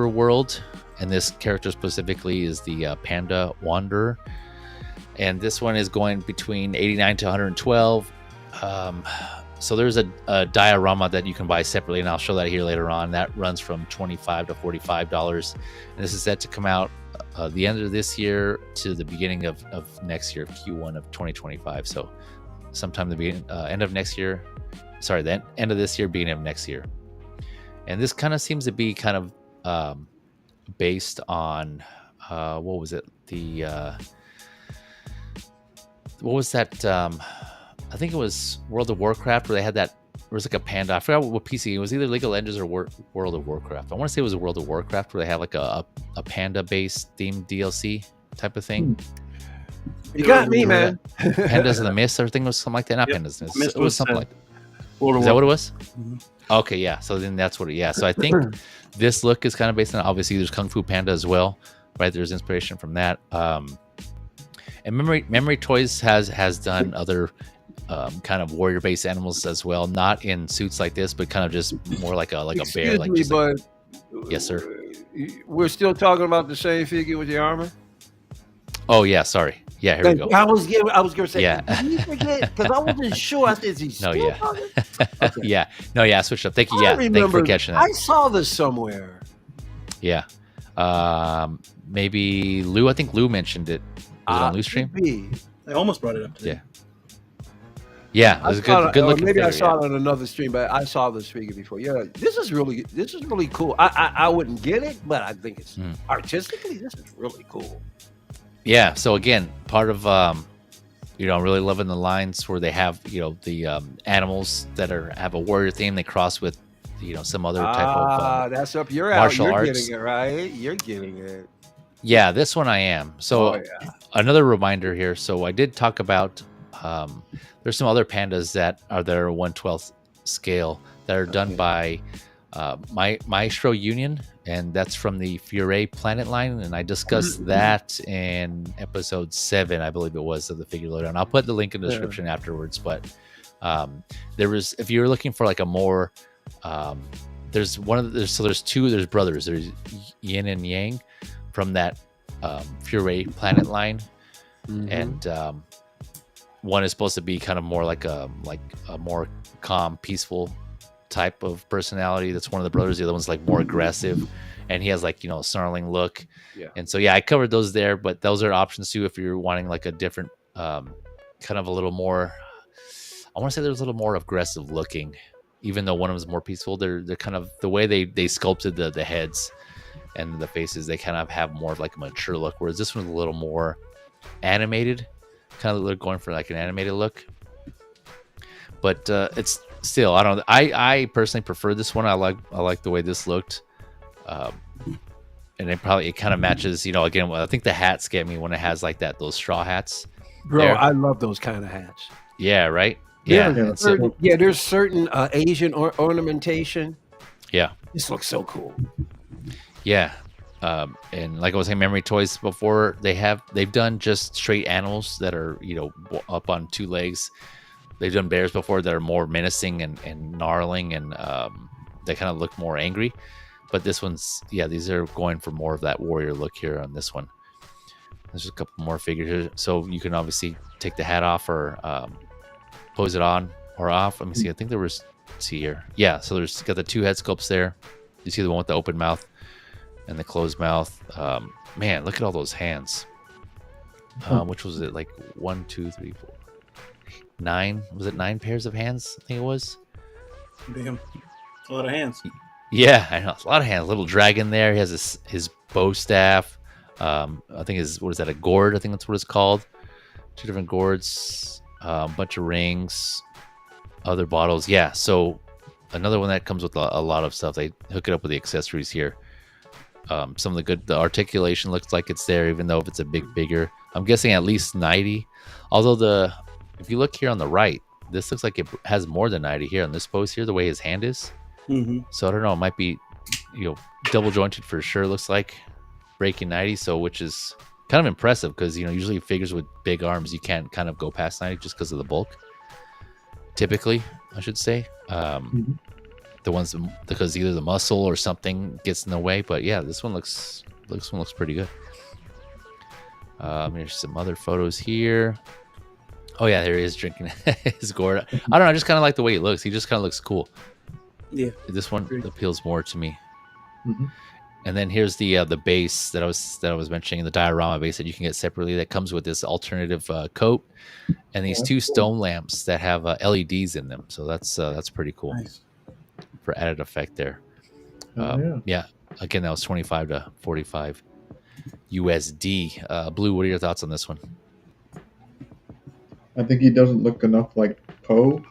World, and this character specifically is the Panda Wanderer. And this one is going between 89 to 112. So there's a diorama that you can buy separately, and I'll show that here later on. That runs from $25 to $45, and this is set to come out the end of this year to the beginning of next year, Q1 of 2025. So sometime the end of next year, the end of this year, beginning of next year. And this kind of seems to be kind of based on what was it? What was that? I think it was World of Warcraft, where they had that. There was like a panda. I forgot what PC. It was either League of Legends or World of Warcraft. I want to say it was a World of Warcraft, where they had like a panda-based themed DLC type of thing. You got me, man. Pandas in the Mist, or thing was something like that. Not Pandas in the Mist. It was something like that. Is that what it was? Mm-hmm. Okay, yeah. So then that's what. Yeah. So I think this look is kind of based on. Obviously, there's Kung Fu Panda as well, right? There's inspiration from that. And Memory Toys has done other kind of warrior-based animals as well, not in suits like this, but kind of just more like a bear. Like, me, but yes, sir. We're still talking about the same figure with the armor. Oh yeah, sorry. Yeah, here we go. I was gonna say, yeah. Did you forget? Because I wasn't sure. I said, is he still talking? Okay. Yeah. No, yeah, I switched up. Thank you. Yeah, thank you for catching that. I saw this somewhere. Yeah. Maybe Lou. I think Lou mentioned it. Was it on Lou's stream? I almost brought it up today. Yeah, it was a good looking maybe figure, I saw it on another stream, but I saw this figure before. Yeah, this is really cool. I wouldn't get it, but I think it's artistically, this is really cool. Yeah. So again, part of I'm really loving the lines where they have the animals that have a warrior theme. They cross with some other type of that's up your martial alley. You're arts. getting it right. You're getting it. Yeah, this one I am. So another reminder here. So I did talk about there's some other pandas that are their 1/12 scale that are done by Maestro Union, and that's from the Furay Planet line, and I discussed that in episode 7, I believe it was, of the Figure Lowdown. I'll put the link in the description afterwards, but There was, if you're looking for like a more, there's two, there's brothers, there's Yin and Yang from that Furay planet line, and one is supposed to be kind of more like a more calm, peaceful type of personality. That's one of the brothers. The other one's like more aggressive, and he has like, a snarling look. Yeah. And so I covered those there, but those are options too if you're wanting like a different, kind of a little more. I want to say there's a little more aggressive looking, even though one of them is more peaceful. They're kind of the way they sculpted the heads and the faces. They kind of have more of like a mature look, whereas this one's a little more animated. Kind of going for like an animated look, but it's still, I don't know. I personally prefer this one. I like the way this looked, and it kind of matches. Again, I think the hats get me when it has like those straw hats. Bro, there. I love those kind of hats. Yeah, right. Yeah, there's certain Asian ornamentation. Yeah, this looks so cool. Yeah. And like I was saying, Memory Toys before, they've done just straight animals that are up on two legs. They've done bears before that are more menacing and gnarling, and they kind of look more angry. But this one's these are going for more of that warrior look here on this one. There's just a couple more figures here, so you can obviously take the hat off or pose it on or off. Let me see. I think there was. Let's see here. Yeah, so there's got the two head sculpts there. You see the one with the open mouth and the closed mouth. Man, look at all those hands. Which was it? Like 1, 2, 3, 4, 9? Was it 9 pairs of hands? I think it was. Damn, a lot of hands. Yeah, I know, it's a lot of hands. Little dragon there. He has his bow staff. I think what is that? A gourd? I think that's what it's called. 2 different gourds. A bunch of rings. Other bottles. Yeah. So another one that comes with a lot of stuff. They hook it up with the accessories here. Some of the articulation looks like it's there, even though if it's a bigger. I'm guessing at least 90. Although if you look here on the right, this looks like it has more than 90 here on this pose here, the way his hand is. So I don't know, it might be double jointed for sure. Looks like breaking 90, so which is kind of impressive because usually figures with big arms you can't kind of go past 90 just because of the bulk. Typically, I should say. The ones because either the muscle or something gets in the way, but yeah, this one looks pretty good. Here's some other photos here. Oh yeah, there he is drinking his gourd. I don't know, I just kind of like the way he looks. He just kind of looks cool. Yeah, this one appeals more to me. And then here's the base that I was mentioning, the diorama base that you can get separately. That comes with this alternative coat and these 2 stone lamps that have LEDs in them. So that's pretty cool. Nice. For added effect there. Yeah. Again, that was 25 to 45 USD. Blue, what are your thoughts on this one? I think he doesn't look enough like Poe.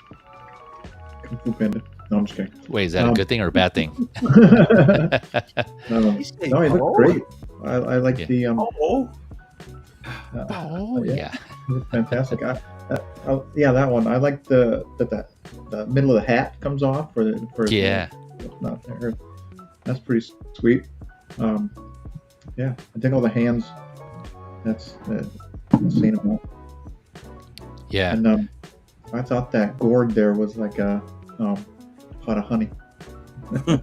Kung Fu Panda. No, I'm just kidding. Wait, is that a good thing or a bad thing? No, he looked great. I like the yeah. Fantastic. That one. I like the middle of the hat comes off for not there. That's pretty sweet. I think all the hands. That's insane amount. Yeah. And I thought that gourd there was like a pot of honey.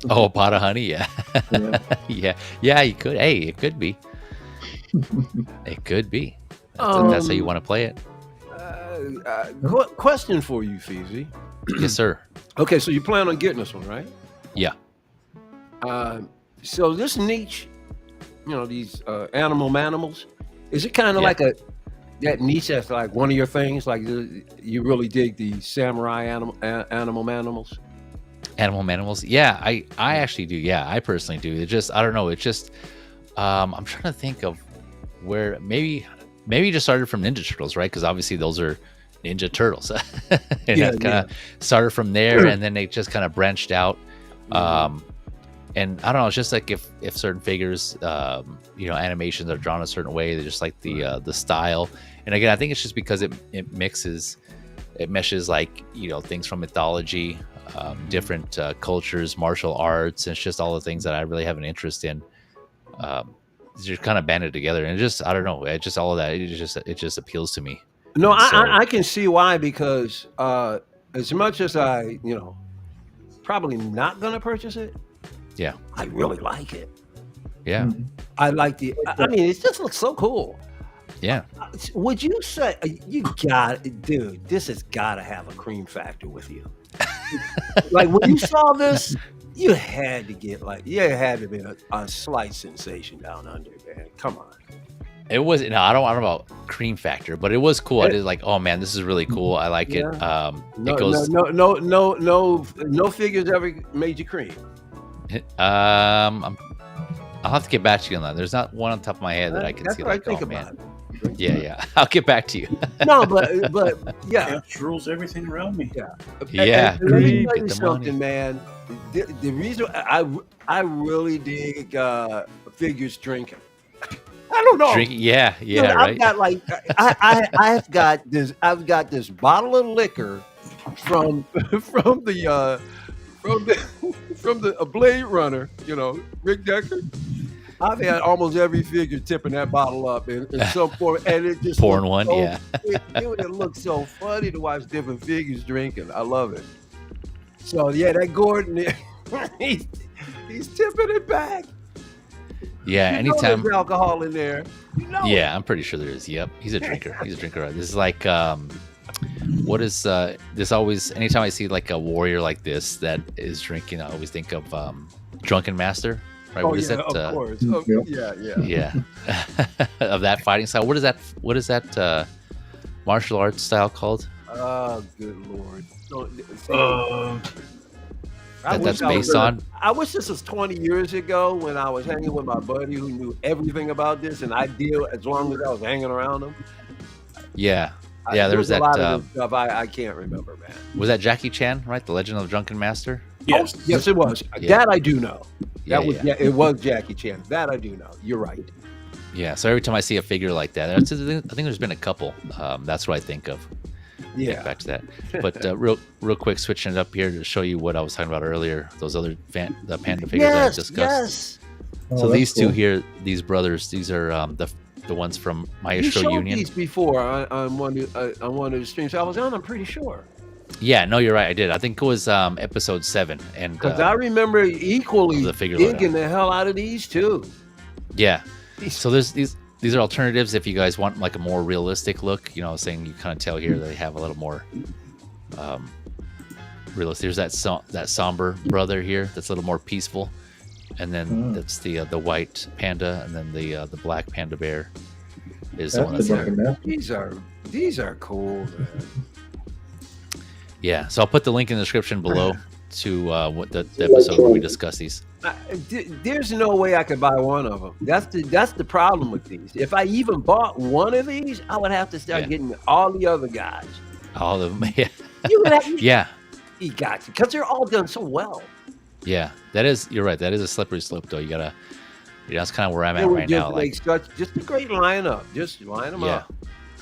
Oh, a pot of honey, yeah. Yeah. You could. Hey, it could be. It could be. That's how you want to play it. Question for you, Feezy. Yes, sir. Okay, so you plan on getting this one, right? Yeah. So this niche, these animals, is it kind of like that niche that's like one of your things? Like you really dig the samurai animal animals? Animal manimals? Yeah, I actually do. Yeah, I personally do. It just, I don't know. It's just, I'm trying to think of where maybe it just started from Ninja Turtles, right? Because obviously those are Ninja Turtles. And it kind of started from there, and then they just kind of branched out. And I don't know, it's just like if certain figures, animations are drawn a certain way, they just like the style. And again, I think it's just because it meshes like, things from mythology, different cultures, martial arts, and it's just all the things that I really have an interest in. Just kind of banded together, and it just, I don't know, it just all of that, it just appeals to me. No, I can see why, because as much as I, probably not gonna purchase it. Yeah. I really like it. Yeah. Mhm. I like I mean, it just looks so cool. Yeah. Would you say dude? This has got to have a cream factor with you. Like when you saw this, you had to be a slight sensation down under, man. Come on. It was I don't know about cream factor, but it was cool. I did like, oh man, this is really cool. I like it. No, It goes. no figures ever made you cream. I'll have to get back to you on that. There's not one on top of my head that I can see. What Like, I think oh about man. it. Yeah. I'll get back to you. No, but yeah. Cash rules everything around me. Yeah. And let me Cream, tell get you the something, man. The reason I really dig figures drinking. I don't know. Yeah, Dude, right. I've got like I've got this bottle of liquor from the Blade Runner, Rick Decker. I've had almost every figure tipping that bottle up in some form, and it just Pouring one, yeah. It looks so funny to watch different figures drinking. I love it. So yeah, that Gordon, he's tipping it back. Yeah, anytime. There's alcohol in there. Yeah, I'm pretty sure there is. Yep, he's a drinker. He's a drinker. This is like, what is this? Always, anytime I see like a warrior like this that is drinking, I always think of Drunken Master. Right? Oh, what is yeah, that? of course. Yeah. Of that fighting style. What is that? What is that martial arts style called? Oh, good lord. That's based on. I wish this was 20 years ago when I was hanging with my buddy who knew everything about this, and I deal as long as I was hanging around him. Yeah. There was that. A lot of this stuff I can't remember, man. Was that Jackie Chan, right? The Legend of the Drunken Master. Yes. Oh, yes, it was. Yeah. That I do know. It was Jackie Chan. That I do know. You're right. Yeah. So every time I see a figure like that, I think there's been a couple. That's what I think of. Yeah. Back to that. But real quick, switching it up here to show you what I was talking about earlier. Those other the Panda figures that I discussed. Yes. So these two here, these brothers, these are the ones from Maestro you showed Union. these before on one of the streams I was on. I'm pretty sure. Yeah, no, you're right. I did. I think it was episode 7, and because I remember equally the figure digging the hell out of these too. Yeah. So there's these are alternatives if you guys want like a more realistic look. Saying you kind of tell here they have a little more realistic. There's that somber brother here that's a little more peaceful, and then that's the white panda, and then the black panda bear is the one that's there. These are cool, man. Yeah, so I'll put the link in the description below to what the episode where we discuss these. There's no way I could buy one of them. That's the problem with these. If I even bought one of these, I would have to start getting all the other guys. All of them, yeah. You would have, yeah. You got to, because they're all done so well. Yeah, you're right. That is a slippery slope, though. You gotta. That's kind of where I'm at right now. Just a great lineup. Just line them up.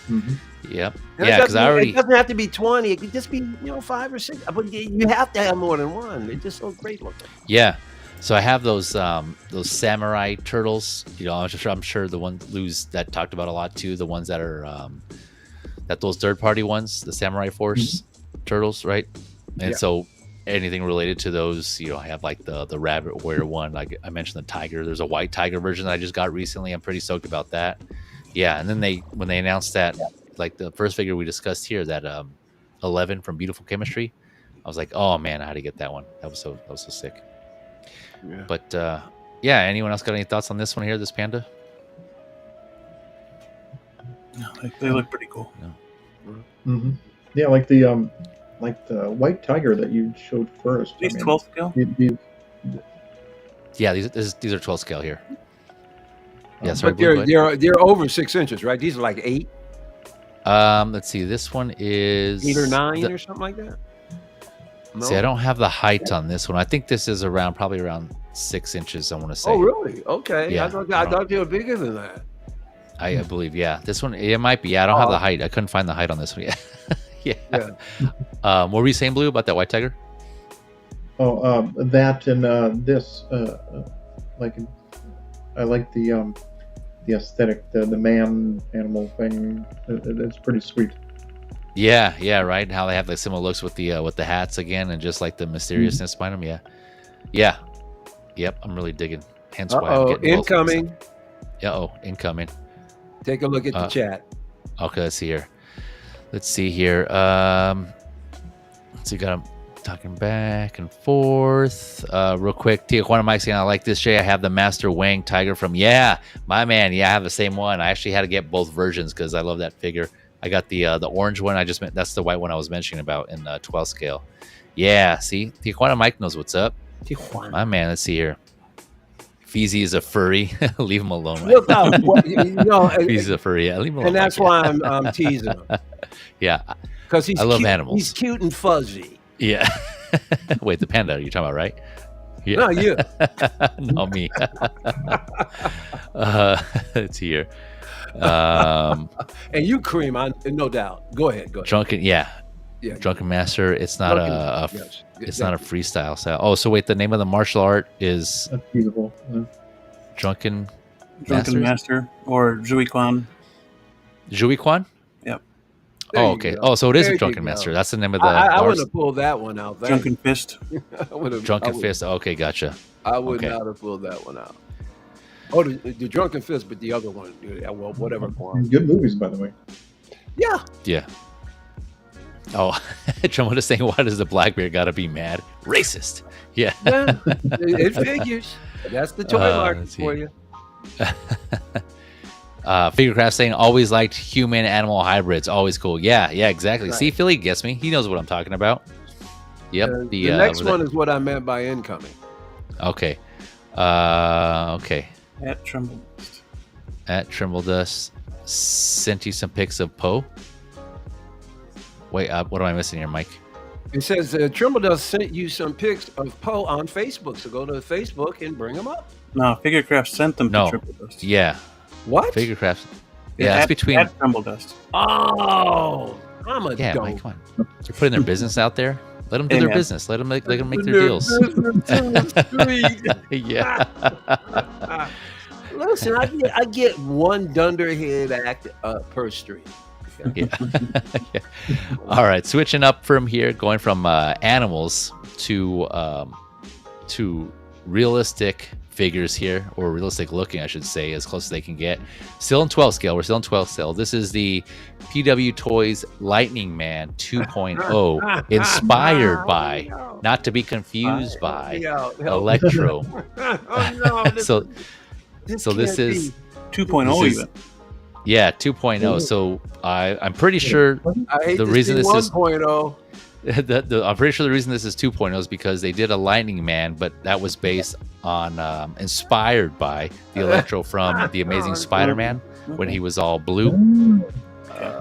Mm-hmm. Yep. And Yeah, because it doesn't have to be 20. It could just be 5 or 6. But you have to have more than one. They're just so great looking. Yeah. So I have those samurai turtles. I'm sure the ones Lou's that talked about a lot too. The ones that are those third party ones, the Samurai Force turtles, right? And so anything related to those, I have like the rabbit warrior one. Like I mentioned, the tiger. There's a white tiger version that I just got recently. I'm pretty stoked about that. Yeah, and then when they announced that, like the first figure we discussed here, that 11 from Beautiful Chemistry, I was like, oh man, I had to get that one. That was so sick. Yeah. But anyone else got any thoughts on this one here, this panda? No, they look pretty cool. No. Mm-hmm. Yeah, like the white tiger that you showed first. These 12 scale. Yeah, these are 12 scale here. Yeah, sorry, but they're over 6 inches, right? These are like 8. Let's see. This one is 8 or 9 or something like that. No? See, I don't have the height on this one. I think this is probably around 6 inches. I want to say. Oh, really? Okay. Yeah, I thought they were bigger than that. I believe, yeah. This one, it might be. Yeah, I don't have the height. I couldn't find the height on this one yet. Yeah. What were you saying, Blue, about that white tiger? Oh, that and this. I like the aesthetic, the man animal thing. It's pretty sweet. Yeah, right. How they have like similar looks with the hats again, and just like the mysteriousness behind them. Yeah. Yep, I'm really digging. Hence why I'm getting both of them. Incoming. Incoming. Take a look at the chat. Okay, let's see here. Let's see, got them talking back and forth. Real quick, Tijuana Mike saying, I like this Jay. I have the Master Wang Tiger from my man. Yeah, I have the same one. I actually had to get both versions because I love that figure. I got the orange one. That's the white one I was mentioning about in 12 scale. Yeah, see, Tijuana Mike knows what's up. Tijuana. My man, let's see here. Feezy is a furry. Leave him alone. Look out. Feezy's a furry. Yeah, leave him alone. And that's why I'm teasing him. Yeah. Because I love cute, animals. He's cute and fuzzy. Yeah. Wait, the panda you're talking about, right? Yeah. No, you. No, me. It's here. And you cream, no doubt. Go ahead. Drunken, yeah. Drunken Master. It's not it's not a freestyle style. Oh, so wait, the name of the martial art is feasible. Drunken Master or Zhui Quan. Zhui Quan? Yep. Oh, okay. Oh, so it is a Drunken Master. That's the name of the. I wouldn't have pulled that one out. Drunken Fist. Drunken Fist. Okay, gotcha. I would not have pulled that one out. Oh, the Drunken Fist, but the other one. Yeah, well, whatever. Good movies, by the way. Yeah. Yeah. Oh, Trump is saying, why does the Blackbeard got to be mad? Racist. Yeah. It figures. That's the toy market for you. Figurecraft saying, always liked human-animal hybrids. Always cool. Yeah, exactly. Right. See, Philly gets me. He knows what I'm talking about. Yep. The next one is what I meant by incoming. Okay. Okay. At Trimbledust. Sent you some pics of Poe. Wait, what am I missing here, Mike? It says Trimbledust sent you some pics of Poe on Facebook, so go to Facebook and bring them up. No, Figurecraft sent them to Trimbledust. Yeah. What? Figurecraft. Yeah, that's between. At Trimbledust. Oh, I'm a dope. Mike, come on. They're putting their business out there. Let them do their business. Let them make their deals. Yeah. Listen, I get one dunderhead act per street. Yeah. All right, switching up from here, going from animals to realistic figures here, or realistic looking, I should say, as close as they can get. Still in 12 scale. We're still in 12 scale. This is the PWToys Lightning Man 2.0, inspired by, not to be confused by, Electro. So this is 2.0 even. Yeah, 2.0. So I'm pretty sure the reason this is 1.0. I'm pretty sure the reason this is 2.0 is because they did a Lightning Man, but that was based on inspired by the Electro from the Amazing Spider-Man when he was all blue.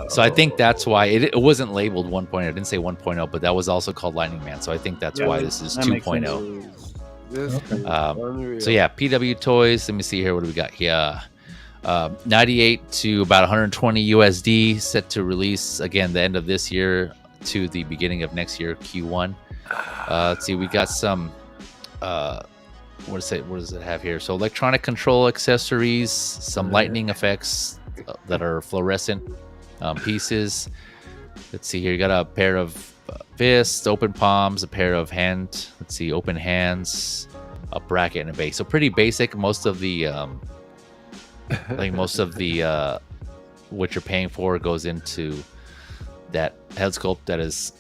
So I think that's why it wasn't labeled 1.0. I didn't say 1.0, but that was also called Lightning Man. So I think that's why this is 2.0. So yeah, PWToys. Let me see here. What do we got here? 98 to about 120 USD, set to release again the end of this year to the beginning of next year, Q1. Let's see, we got some what does it have here? So electronic control accessories, some lightning effects that are fluorescent pieces. Let's see here, you got a pair of fists, open palms, a pair of open hands, a bracket and a base. So pretty basic. Most of the I think most of the what you're paying for goes into that head sculpt that is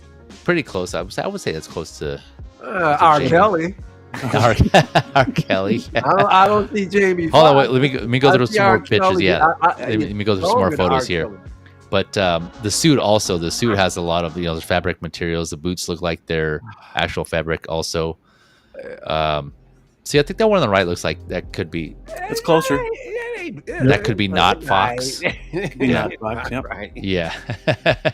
pretty close. I would say that's close to R. Kelly. R. Kelly. I don't see Jamie. Hold on, wait. Let me go through some more pictures. Yeah, let me go through some more photos here. But the suit has a lot of the fabric materials. The boots look like they're actual fabric. Also, see, I think that one on the right looks like that could be. It's closer. That could be not Fox. Not Fox. Yep. Right. Yeah,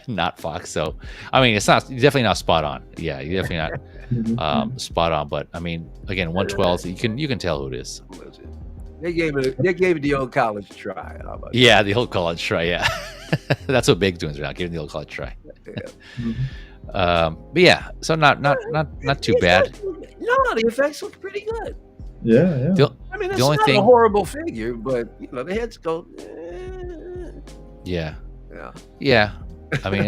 not Fox. So, I mean, it's definitely not spot on. Yeah, you're definitely not spot on. But I mean, again, 112. You can tell who it is. They gave it the old college try. How about the old college try. Yeah, that's what Big's doing right now, giving the old college try. But yeah, so not too bad. No, the effects look pretty good. Yeah. I mean, it's not a horrible figure, but the heads go. Yeah. I mean,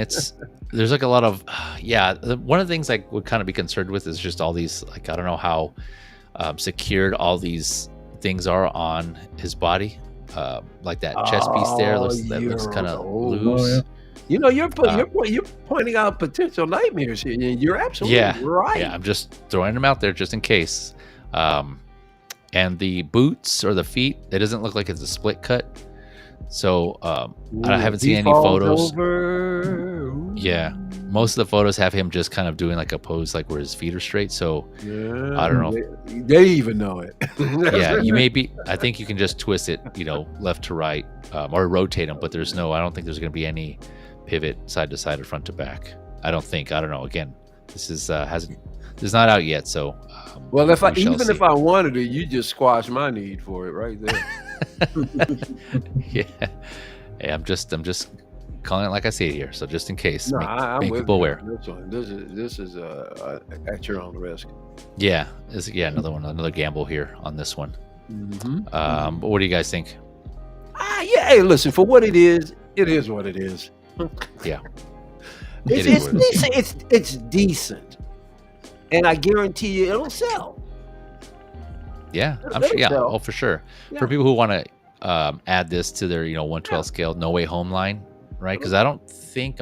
there's like a lot of one of the things I would kind of be concerned with is just all these, like, I don't know how secured all these things are on his body. Like that chest piece there looks kind of loose. Oh, yeah. You know, you're pointing out potential nightmares here. You're absolutely right. Yeah, I'm just throwing them out there just in case. And the boots or the feet, it doesn't look like it's a split cut. So I haven't seen any photos. Yeah, most of the photos have him just kind of doing like a pose, like where his feet are straight. So I don't know. They even know it. Yeah, I think you can just twist it, left to right, or rotate them. But I don't think there's going to be any pivot side to side or front to back. I don't know. Again, this is not out yet. So well, if I wanted it, you just squash my need for it right there. Yeah. Hey, I'm just calling it like I see it here. So just in case, I'm make people aware. This is at your own risk. Yeah, another gamble here on this one. But what do you guys think? Yeah. Hey, listen, for what it is what it is. Yeah, it's decent. It's decent, and I guarantee you it'll sell. Yeah, I'm sure. Yeah, for sure. Yeah. For people who want to add this to their 1/12 scale No Way Home line, right? Because I'm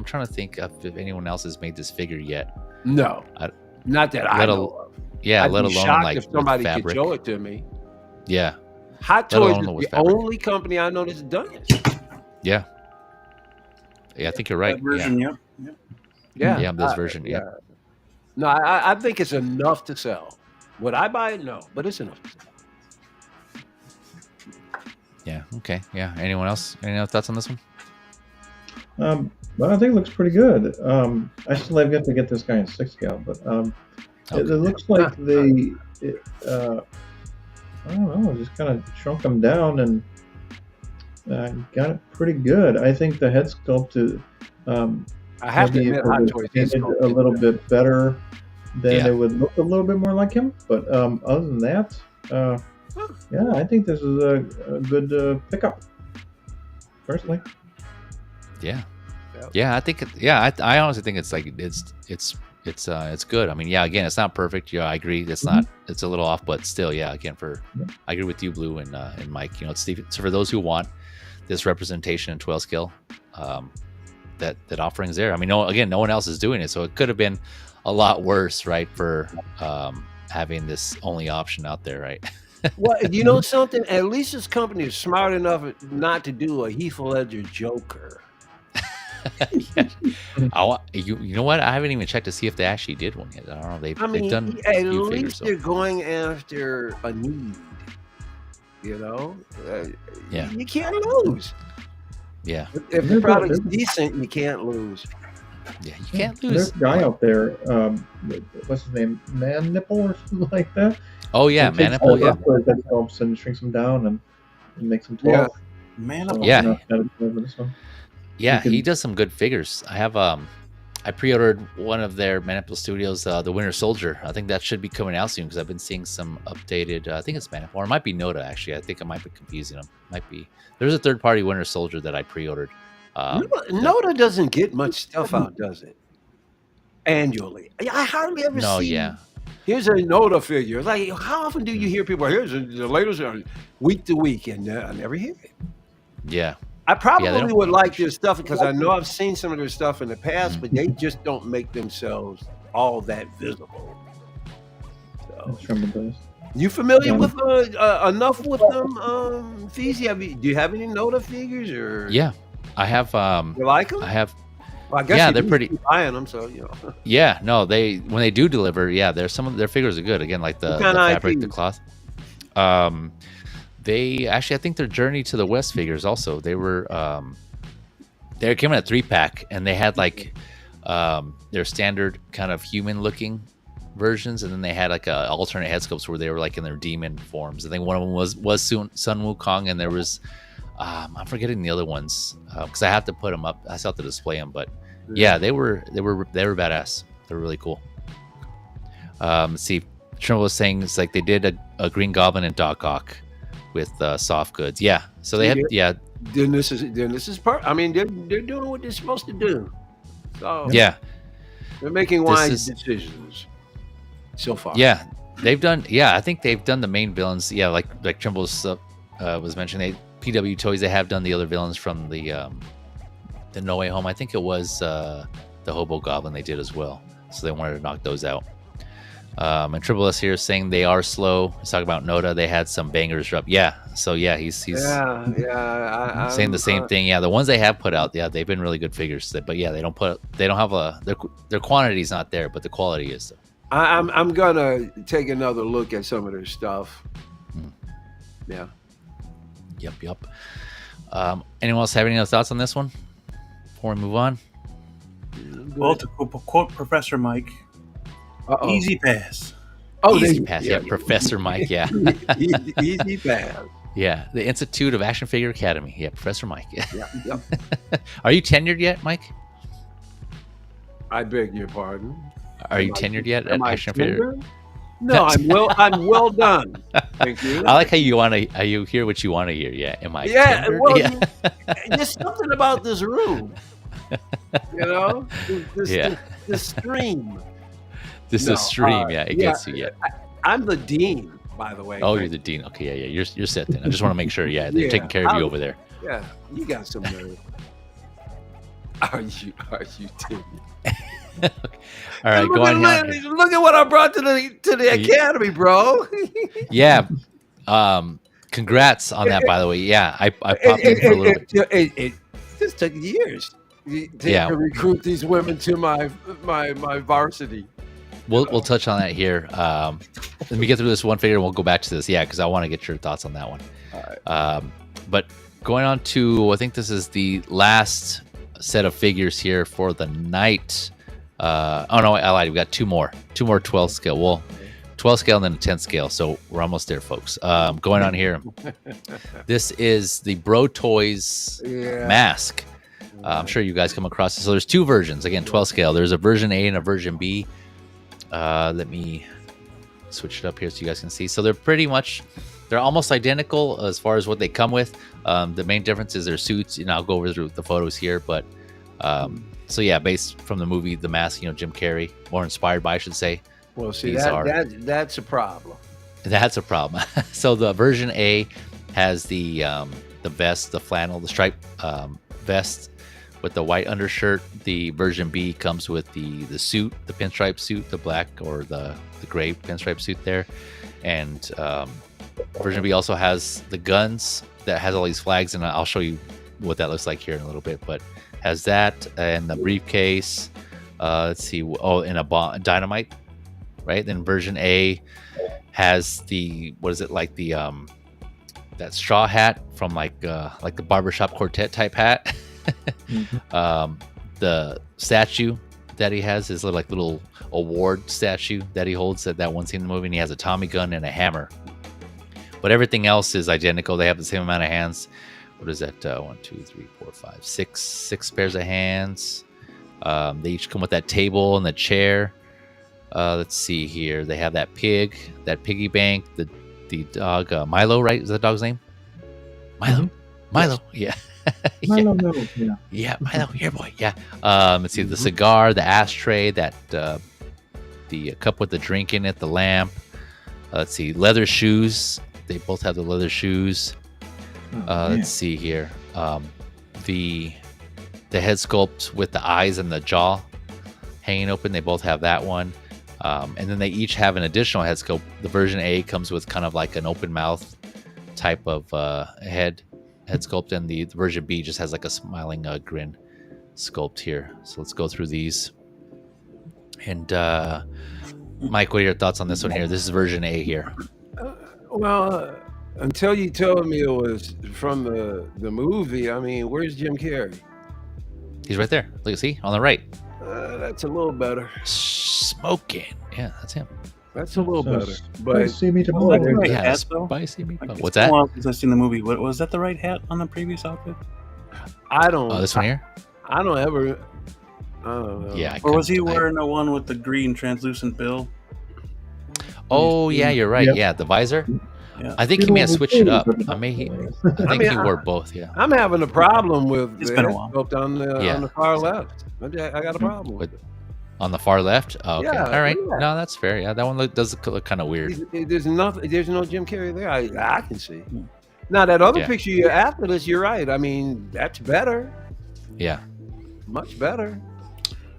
trying to think if anyone else has made this figure yet. No, not that I know of. Yeah, I'd let be alone shocked like if somebody fabric. could show it to me. Yeah, Hot Toys is the only company I know that's done it. Yeah. Yeah, I think you're right. That version, Yeah, this version, yeah. No, I think it's enough to sell. Would I buy it? No, but it's enough to sell. Yeah. Okay. Yeah. Anyone else? Any other thoughts on this one? Well, I think it looks pretty good. I still have yet to get this guy in 6 scale, but it looks like I don't know, just kind of shrunk him down and got it pretty good. I think the head sculpt I have to admit, Hot Toys a little bit better, then it would look a little bit more like him. But other than that, I think this is a good pickup, personally. I think I honestly think it's like it's good. I mean, again, it's not perfect. I agree. It's not. It's a little off, but still, again, I agree with you, Blue and Mike. It's for those who want this representation in 12 scale. That offering's there. I mean, no one else is doing it, so it could have been a lot worse, right? For having this only option out there, right? Well, you know something? At least this company is smart enough not to do a Heath Ledger Joker. You know what? I haven't even checked to see if they actually did one yet. I don't know. They've done at least they're going after a need. You can't lose. Yeah. If the product's decent, you can't lose. Yeah, you can't lose. There's a guy out there, what's his name? Man Nipple or something like that? Oh yeah, Man Nipple. Yeah. That helps and shrinks them down and makes them 12. Man Nipple. Yeah, he does some good figures. I have I pre-ordered one of their Man Nipple Studios, the Winter Soldier. I think that should be coming out soon because I've been seeing some updated. I think it's Man Nipple, or it might be Noda actually. I think I might be confusing them. Might be. There's a third-party Winter Soldier that I pre-ordered. Noda doesn't get much stuff out, does it? Annually, I hardly ever see. No, yeah. Here's a Noda figure. Like, how often do you hear people? Here's the latest week to week, and I never hear it. Yeah. I probably would like their stuff because I know I've seen some of their stuff in the past, but they just don't make themselves all that visible. So, you familiar with enough with them, Feezy? Do you have any Noda figures or? Yeah, I have. You like them? I have. Well, I guess they're pretty. Buying them, so Yeah, no, when they do deliver, there's some of their figures are good. Again, like the fabric, the cloth. They actually, I think their Journey to the West figures also. They were they came in a 3-pack, and they had like their standard kind of human-looking versions, and then they had like a alternate head sculpts where they were like in their demon forms. I think one of them was Sun Wukong, and there was I'm forgetting the other ones because I have to put them up. I still have to display them, but they were badass. They were really cool. See, Trimble was saying it's like they did a Green Goblin and Doc Ock with soft goods. Yeah, so they had Then this is part. I mean, they're doing what they're supposed to do. So Yeah. they're making wise decisions so far. Yeah, they've done. Yeah, I think they've done the main villains. Yeah, like Trimble's was mentioning. PWToys, they have done the other villains from the No Way Home. I think it was the Hobo Goblin they did as well. So they wanted to knock those out. And Triple S here is saying they are slow. He's talking about Noda. They had some bangers drop. Yeah. So yeah, he's saying the same thing. Yeah, the ones they have put out, yeah, they've been really good figures. But yeah, they don't have their quantity's not there, but the quality is. I'm gonna take another look at some of their stuff. Yeah. Yep. Anyone else have any other thoughts on this one before we move on? Well, to quote Professor Mike, easy pass. Oh, easy pass. Yeah, Professor Mike. Yeah. Easy pass. Yeah, the Institute of Action Figure Academy. Yeah, Professor Mike. Yeah. Are you tenured yet, Mike? I beg your pardon. Are you tenured yet at Action Figure? No, I'm well done. Thank you. I like how you hear what you want to hear. Yeah, am I? Yeah, tenured? well, there's something about this room. You know, this stream. This is stream. Yeah, it gets you. Yeah, I'm the dean, by the way. Oh, you're the dean. Okay, yeah. You're set then. I just want to make sure. Yeah, they're taking care of you over there. Yeah, you got some nerve. Are you tenured? All right, go on. Look at what I brought to the academy, bro. Yeah. Congrats on that, by the way. Yeah, I popped in for a little bit. It just took years to recruit these women to my varsity. We'll touch on that here. Let me get through this one figure and we'll go back to this. Yeah, because I want to get your thoughts on that one. All right. But going on to, I think this is the last set of figures here for the night. Oh no, I lied. We got two more 12 scale. Well, 12 scale and then a 10 scale. So we're almost there, folks. Going on here. This is the BroToys Mask. I'm sure you guys come across this. So there's two versions. Again, 12 scale. There's a version A and a version B. Let me switch it up here so you guys can see. So they're almost identical as far as what they come with. The main difference is their suits. I'll go over the photos here, but so yeah, based from the movie The Mask, Jim Carrey, or inspired by, I should say. Well, see, that's a problem. That's a problem. So the version A has the vest, the flannel, the striped vest with the white undershirt. The version B comes with the suit, the pinstripe suit, the black or the gray pinstripe suit there. And version B also has the guns that has all these flags, and I'll show you what that looks like here in a little bit. But has that and the briefcase. Let's see. Oh, in a dynamite, right? Then version A has the that straw hat from like the barbershop quartet type hat. The statue that he has is little award statue that he holds at that one scene in the movie, and he has a Tommy gun and a hammer. But everything else is identical. They have the same amount of hands. What is that? 1, 2, 3, 4, 5, 6 pairs of hands. They each come with that table and the chair. Let's see here. They have that piggy bank, the dog, Milo, right? Is that the dog's name? Milo. Mm-hmm. Milo. Yeah. Milo, yeah. Yeah, Milo, here, boy. Yeah. Let's see, the cigar, the ashtray, the cup with the drink in it, the lamp. Let's see, leather shoes. They both have the leather shoes. Let's see here. The head sculpt with the eyes and the jaw hanging open. They both have that one. And then they each have an additional head sculpt. The version A comes with kind of like an open mouth type of head sculpt, and the version B just has like a smiling grin sculpt here. So let's go through these. And Mike, what are your thoughts on this one here? This is version A here. Well, until you told me it was from the movie, I mean, where's Jim Carrey? He's right there. Look, see, on the right. That's a little better. Smoking. Yeah, that's him. That's a little better. But see me tomorrow. Yeah, spicy meatball. What's that? Since I've seen the movie, was that the right hat on the previous outfit? I don't. Oh, this one here. I don't know. Yeah. Or was he wearing the one with the green translucent bill? Oh yeah, you're right. Yep. Yeah, the visor. Yeah. I think he may have switched it up. I think he wore both. Yeah. I'm having a problem with It's the been a head while. sculpt on the far left. I got a problem with it. On the far left. Oh, okay. Yeah, All right. yeah. No, that's fair. Yeah, that one does look kind of weird. There's nothing. There's no Jim Carrey there. I can see. Now that other picture you after this, you're right. I mean, that's better. Yeah. Much better.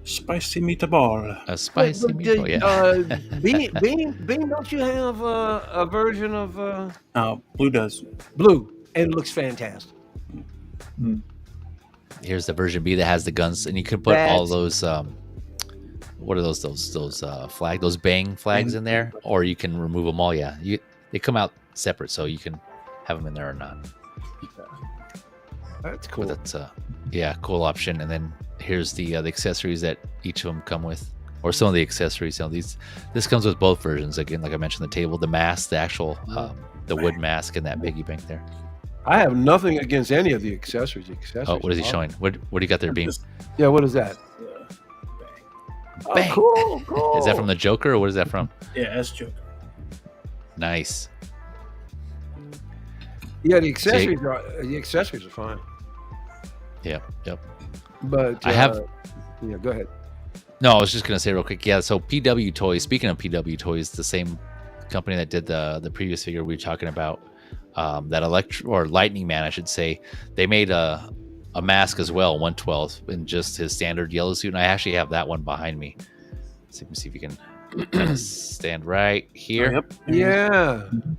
Spicy meatball. A spicy meatball. Yeah. Bean, don't you have a version of Blue does. Blue? And it looks fantastic. Here's the version B that has the guns, and you can put all those. What are those flag? Those bang flags in there, or you can remove them all. Yeah, they come out separate, so you can have them in there or not. That's cool. But that's cool option. And then here's the accessories that each of them come with, or some of the accessories. You know, this comes with both versions. Again, like I mentioned, the table, the mask, the actual the wood mask, and that piggy bank there. I have nothing against any of the accessories. Oh, what is he showing? What do you got there, Beam? Yeah, what is that? Bang. Oh, cool. Is that from the Joker, or what is that from? Yeah, that's Joker. Nice. Yeah, the accessories are fine. Yep. But I have. Yeah, go ahead. No, I was just gonna say real quick. Yeah, so PWToys. Speaking of PWToys, the same company that did the previous figure we were talking about, that Lightning Man, I should say. They made a mask as well, 1/12, in just his standard yellow suit, and I actually have that one behind me. So you can see if you can kind of stand right here. Yep.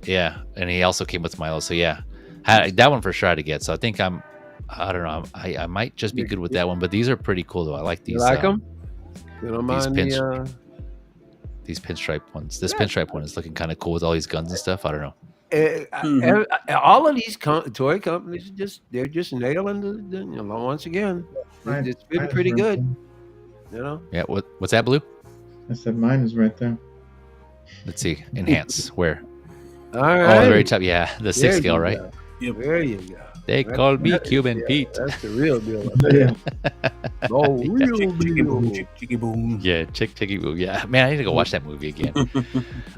Yeah, and he also came with Milo. So yeah, that one for sure I had to get. So I think I don't know. I might just be good with that one, but these are pretty cool though. I like these. You like them? You don't mind these pinstripe ones. This pinstripe one is looking kind of cool with all these guns and stuff. I don't know. All of these toy companies they're just nailing the once again. Right. It's been pretty good. You know. Yeah. What's that, Blue? I said mine is right there. Let's see. Enhance. Where? All right. Oh, the very top. Yeah, the 6 scale, right? Yep. There you go. They call me Cuban Pete. That's the real deal. Yeah. Oh, real deal. Chicky boom. Yeah, Chicky Boo. Yeah, man, I need to go watch that movie again.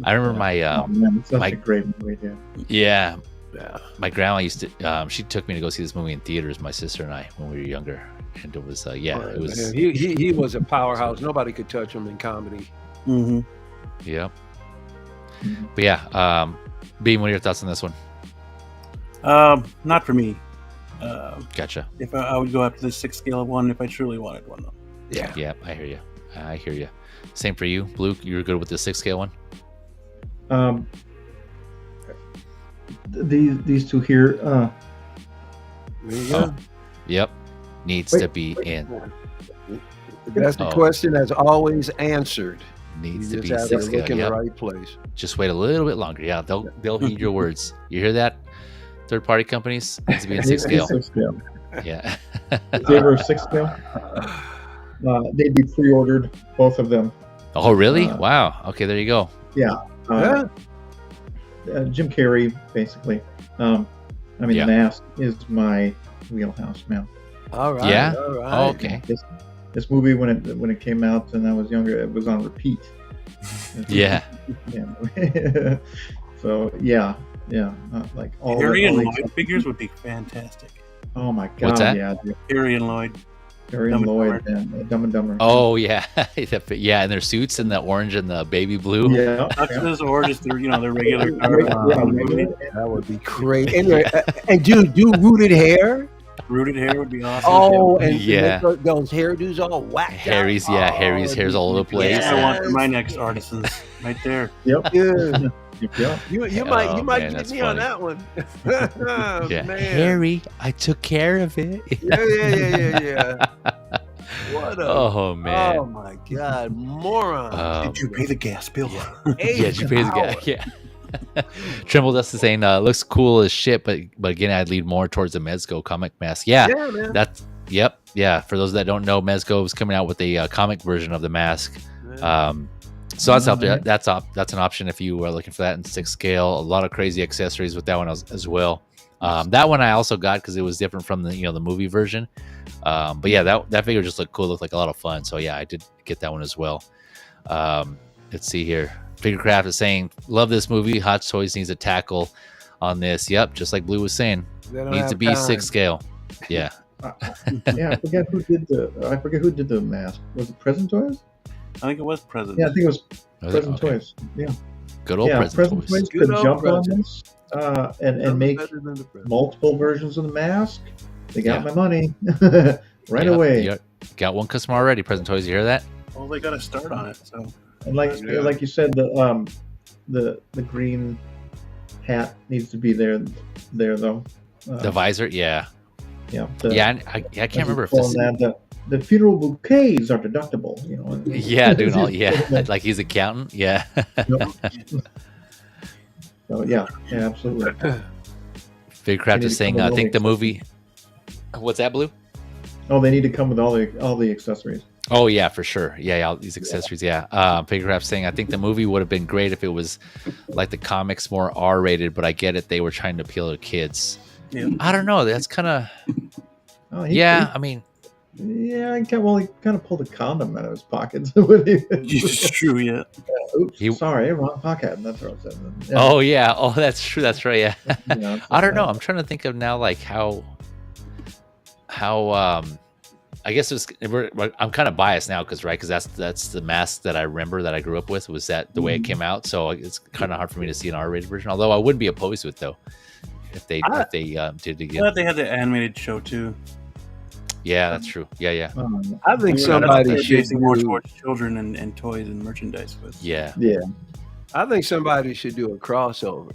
I remember my Oh man, it's such a great movie. yeah, my grandma used to. She took me to go see this movie in theaters. My sister and I, when we were younger, and it was it was. He was a powerhouse. Nobody could touch him in comedy. Mm-hmm. Yep. But yeah, Beam, what are your thoughts on this one? Not for me. Gotcha. If I would go after the 6 scale one if I truly wanted one though. Yeah, I hear you. Same for you, Blue. You were good with the 6 scale one. These two here. There you go. Yep, needs to be in. That's the question that's always answered. Needs You to just be have 6 to look scale. in Yep. the right place. Just wait a little bit longer. Yeah, they'll heed your words. You hear that? Third party companies needs to be in 6 scale. 6 scale. Yeah. If they were 6 scale, they'd be pre-ordered, both of them. Oh, really? Wow. Okay, there you go. Yeah. Jim Carrey, basically. The mask is my wheelhouse, man. All right. Yeah? All right. Oh, okay. This movie, when it came out and I was younger, it was on repeat. Yeah. Yeah. So yeah, like all Harry the, and all Lloyd these- figures would be fantastic. Oh my god! What's that? Yeah, dude. Harry and Lloyd. Harry Dumb and and Lloyd and Dumb and Dumber. Oh, yeah. Yeah, and their suits in the orange and the baby blue. yeah. Tuxes or just their regular Yeah, card. That would be great. And do rooted hair. Rooted hair would be awesome. Oh, and Yeah. make those hairdos all whacked Harry's, out. Harry's hair's all over the place. Yeah, I want for my next artisans right there. Yep. Yeah. Yep. You Oh, might man, get that's me on funny. that one. Yeah. Man. Harry, I took care of it. Yeah. What a Oh, man. Oh my God, moron! Did you pay the gas bill? Yeah, did you pay the guy? Yeah. Tremble Dust is saying, looks cool as shit, but again, I'd lead more towards the Mezco comic mask. Yeah, man. Yep. For those that don't know, Mezco is coming out with a comic version of the mask. So that's out there. That's an option if you are looking for that in 6 scale. A lot of crazy accessories with that one as well. That one I also got because it was different from the movie version. But yeah, that figure just looked cool. Looked like a lot of fun. So yeah, I did get that one as well. Let's see here. Figurecraft is saying, love this movie. Hot Toys needs to tackle on this. Yep, just like Blue was saying, They don't needs have to be time. 6 scale. Yeah. Yeah, I forget who did the mask. Was it Present Toys? I think it was Present. Yeah, I think it was Was it? Present Okay. Toys. Yeah, Good old Present Present Toys. Toys Good could old jump on Present. this and make Better than the present. multiple versions of the mask. They got my money right Yep, away. yep. Got one customer already, Present Toys. You hear that? Well, they got to start on it. So And like you said, the green hat needs to be there though. The visor, yeah. Yeah. I can't remember if this. The funeral bouquets are deductible. You know. Yeah, doing all. Yeah, like he's accountant. Yeah. So yeah, absolutely. Figcraft They is need saying, to come I with think the all movie. What's that, Blue? Oh, they need to come with all the accessories. Oh yeah, for sure. Yeah, all these accessories. Yeah. Figcraft saying, I think the movie would have been great if it was like the comics, more R-rated. But I get it; they were trying to appeal to kids. yeah. I don't know. That's kind of. Oh, I mean. Yeah, he kind of pulled a condom out of his pocket. It's true. Yeah. Oops, sorry, wrong pocket. That's what I said. Yeah. Oh yeah. Oh, that's true. That's right. Yeah. Yeah, I don't know. I'm trying to think of now, like how I guess I'm kind of biased now because that's the mask that I remember that I grew up with, was that the way it came out. So it's kind of hard for me to see an R-rated version. Although I wouldn't be opposed to it though, if they did it again. I thought they had the animated show too. Yeah, that's true. Yeah. I think somebody should basing more do, towards children and toys and merchandise. But Yeah. I think somebody should do a crossover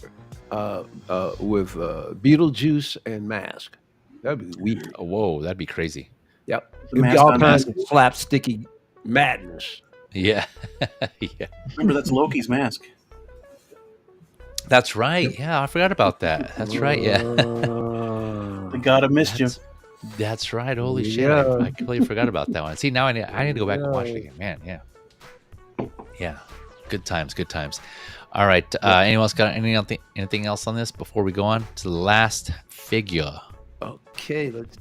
with Beetlejuice and Mask. That'd be weird. Whoa, that'd be crazy. Yep. The It'd be Mask all on kinds Mask. of slapsticky madness. Yeah. Yeah. remember, that's Loki's mask. That's right. Yeah, I forgot about that. That's right. Yeah. The God of Mischief. That's right. Holy shit. Yeah. I completely forgot about that one. See, now I need to go back and watch it again. Man, yeah. Yeah. Good times. All right. Anyone else got anything else on this before we go on to the last figure? Okay, let's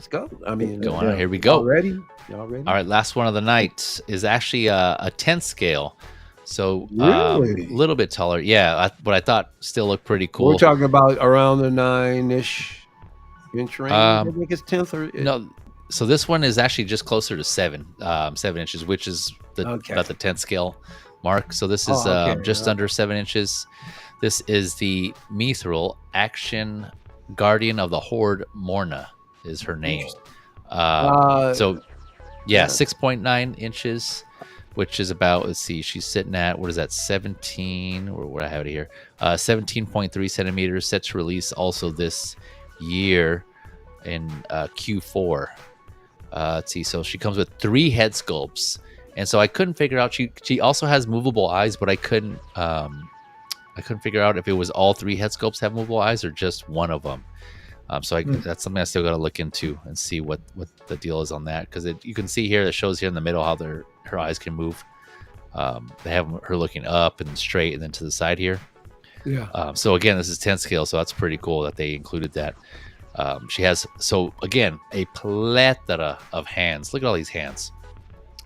go. I mean, Go on. Here we go. Y'all ready? All right. Last one of the night is actually a 10th scale. So Really? a little bit taller. Yeah. But I thought still looked pretty cool. We're talking about around the 9-ish inch range. I think it's 10th or No. So this one is actually just closer to 7 inches, which is about the 10th scale mark. So this is just under 7 inches. This is the Mithril Action Guardian of the Horde. Morna is her name. So 6.9 inches, which is about, let's see, she's sitting at, what is that, 17, or what I have it here, 17.3 centimeters, set to release also this year in Q4. Let's see, so she comes with 3 head sculpts, and so I couldn't figure out, she also has movable eyes, but I couldn't figure out if it was all 3 head sculpts have movable eyes or just one of them. So that's something I still got to look into and see what the deal is on that, because you can see here, it shows here in the middle how her eyes can move. They have her looking up and straight and then to the side here. Yeah. So again, this is 10 scale, so that's pretty cool that they included that. She has, so again, a plethora of hands. Look at all these hands.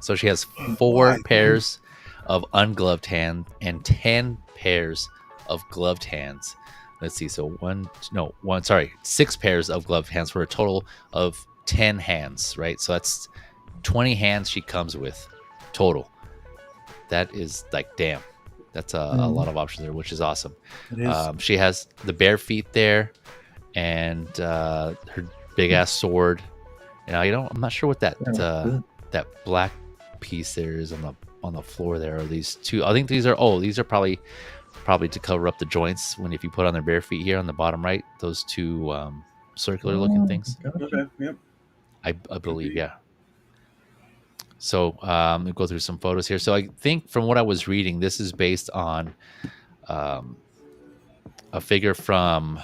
So she has 4 pairs of ungloved hands and 10 pairs of gloved hands. Let's see. So 6 pairs of gloved hands for a total of 10 hands, right? So that's 20 hands she comes with total. That is like, damn, that's a lot of options there, which is awesome. It is. She has the bare feet there, and her big ass sword. I'm not sure what that black piece there is on the floor there. Are these 2? I think these are probably to cover up the joints if you put on their bare feet here on the bottom right. Those 2 circular looking things. Okay. Yep. I believe, yeah. So we'll go through some photos here. So I think from what I was reading, this is based on a figure from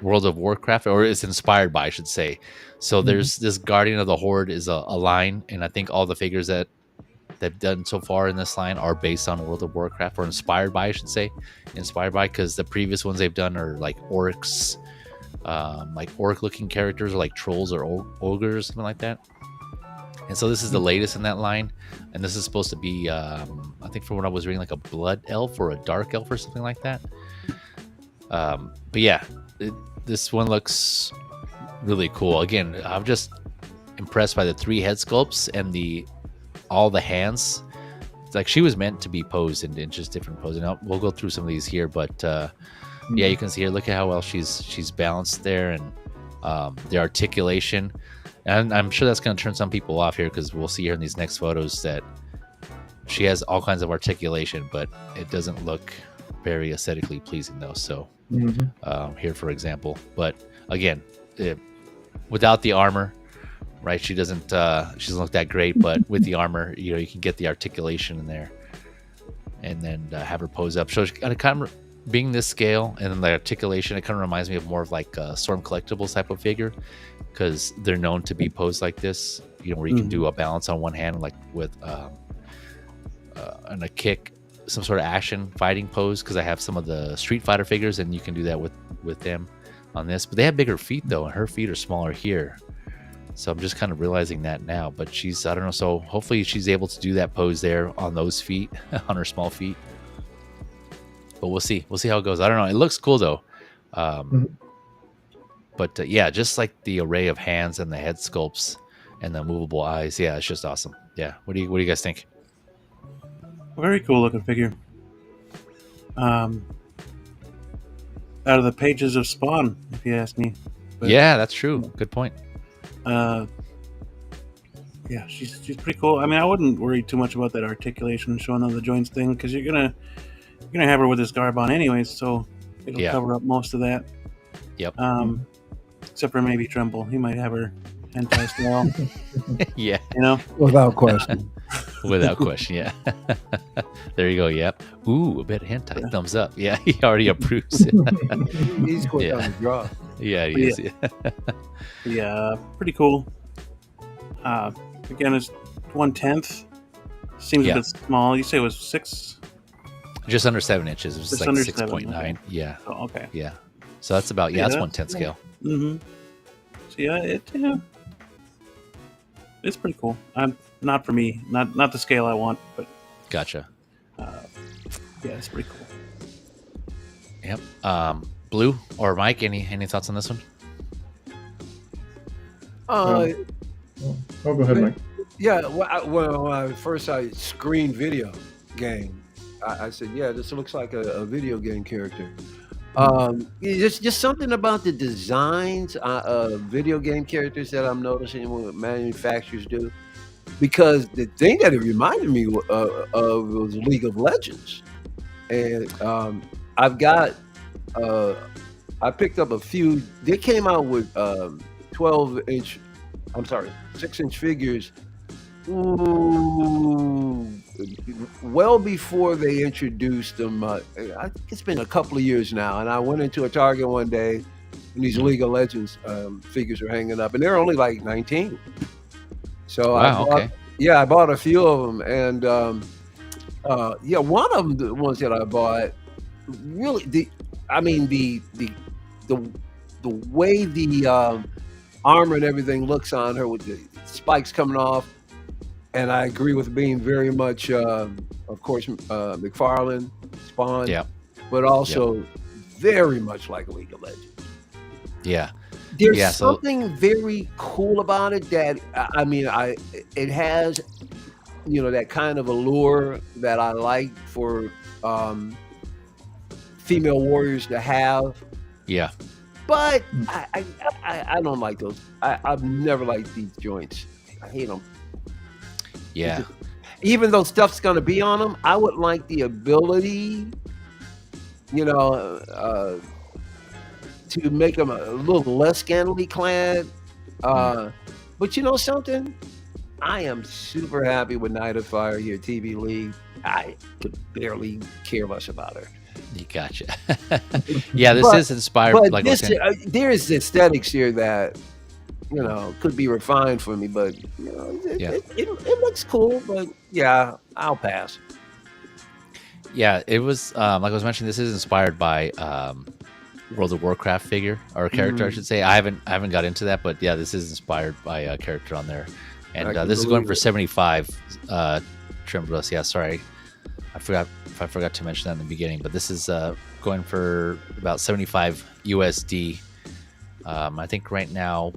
World of Warcraft, or it's inspired by, I should say. So there's this Guardian of the Horde is a line, and I think all the figures that they've done so far in this line are based on World of Warcraft, or inspired by, I should say. Inspired by, because the previous ones they've done are like orcs, like orc-looking characters, or like trolls or ogres, or something like that. And so this is the latest in that line, and this is supposed to be, I think from what I was reading, like a blood elf or a dark elf or something like that. But yeah, this one looks really cool. Again, I'm just impressed by the 3 head sculpts and all the hands. It's like she was meant to be posed in just different poses. Now we'll go through some of these here, but yeah, you can see here. Look at how well she's balanced there, and the articulation. And I'm sure that's going to turn some people off here, because we'll see here in these next photos that she has all kinds of articulation, but it doesn't look very aesthetically pleasing though. So here, for example, but again, without the armor, right? She doesn't look that great, but with the armor, you can get the articulation in there, and then have her pose up. So kind of being this scale and then the articulation, it kind of reminds me of more of like a Storm Collectibles type of figure, because they're known to be posed like this, where you can do a balance on one hand, like with and a kick, some sort of action fighting pose, because I have some of the Street Fighter figures and you can do that with them on this. But they have bigger feet though, and her feet are smaller here. So I'm just kind of realizing that now. But I don't know, so hopefully she's able to do that pose there on those feet, on her small feet. But we'll see how it goes. I don't know. It looks cool though. But yeah, just like the array of hands and the head sculpts and the movable eyes. Yeah, it's just awesome. Yeah. What do you guys think? Very cool looking figure. Out of the pages of Spawn, if you ask me. But, yeah, that's true. Good point. Yeah, she's pretty cool. I mean, I wouldn't worry too much about that articulation showing on the joints thing, because you're gonna have her with this garb on anyways, so it'll cover up most of that. Yep. Except for maybe Tremble. He might have her hentai style. Yeah. Without question. Without question, yeah. There you go. Yep. Ooh, a bit of hentai. Thumbs up. Yeah, he already approves it. He's quick on the draw. Yeah, he is. Yeah, pretty cool. Again, it's 1/10. Seems a bit small. You say it was 6? Just under 7 inches. It was Just like under 6.9. 7, okay. Yeah. Oh, okay. Yeah. So that's about that's 1/10 scale. Mm-hmm. So yeah, it's pretty cool. Not for me, not the scale I want, but Gotcha. Yeah, it's pretty cool. Yep. Blue or Mike, any thoughts on this one? Oh, go ahead, Mike. Yeah, when I first screened video game, I said, yeah, this looks like a video game character. It's just something about the designs of video game characters that I'm noticing what manufacturers do. Because the thing that it reminded me of was League of Legends. And I've got, I picked up a few, they came out with 6-inch figures. Ooh, well before they introduced them. I think it's been a couple of years now, and I went into a Target one day, and these League of Legends figures were hanging up, and they're only like 19. So I bought a few of them, and one of them, the ones that I bought, really, the way the armor and everything looks on her with the spikes coming off. And I agree with being very much, of course, McFarlane, Spawn, but also very much like League of Legends. Yeah. There's something very cool about it that, it has, that kind of allure that I like for female warriors to have. Yeah. But I don't like those. I've never liked these joints. I hate them. Yeah. Even though stuff's going to be on them, I would like the ability, to make them a little less scantily clad. But you know something? I am super happy with Night of Fire here at TV League. I could barely care less about her. You gotcha. Yeah, this is inspired. But like there's aesthetics here that, could be refined for me, but it looks cool. But yeah, I'll pass. Yeah, it was like I was mentioning. This is inspired by World of Warcraft figure or character, I should say. I haven't got into that, but yeah, this is inspired by a character on there, and this is going for 75 trim plus. Yeah, sorry, I forgot to mention that in the beginning, but this is going for about 75 USD. I think right now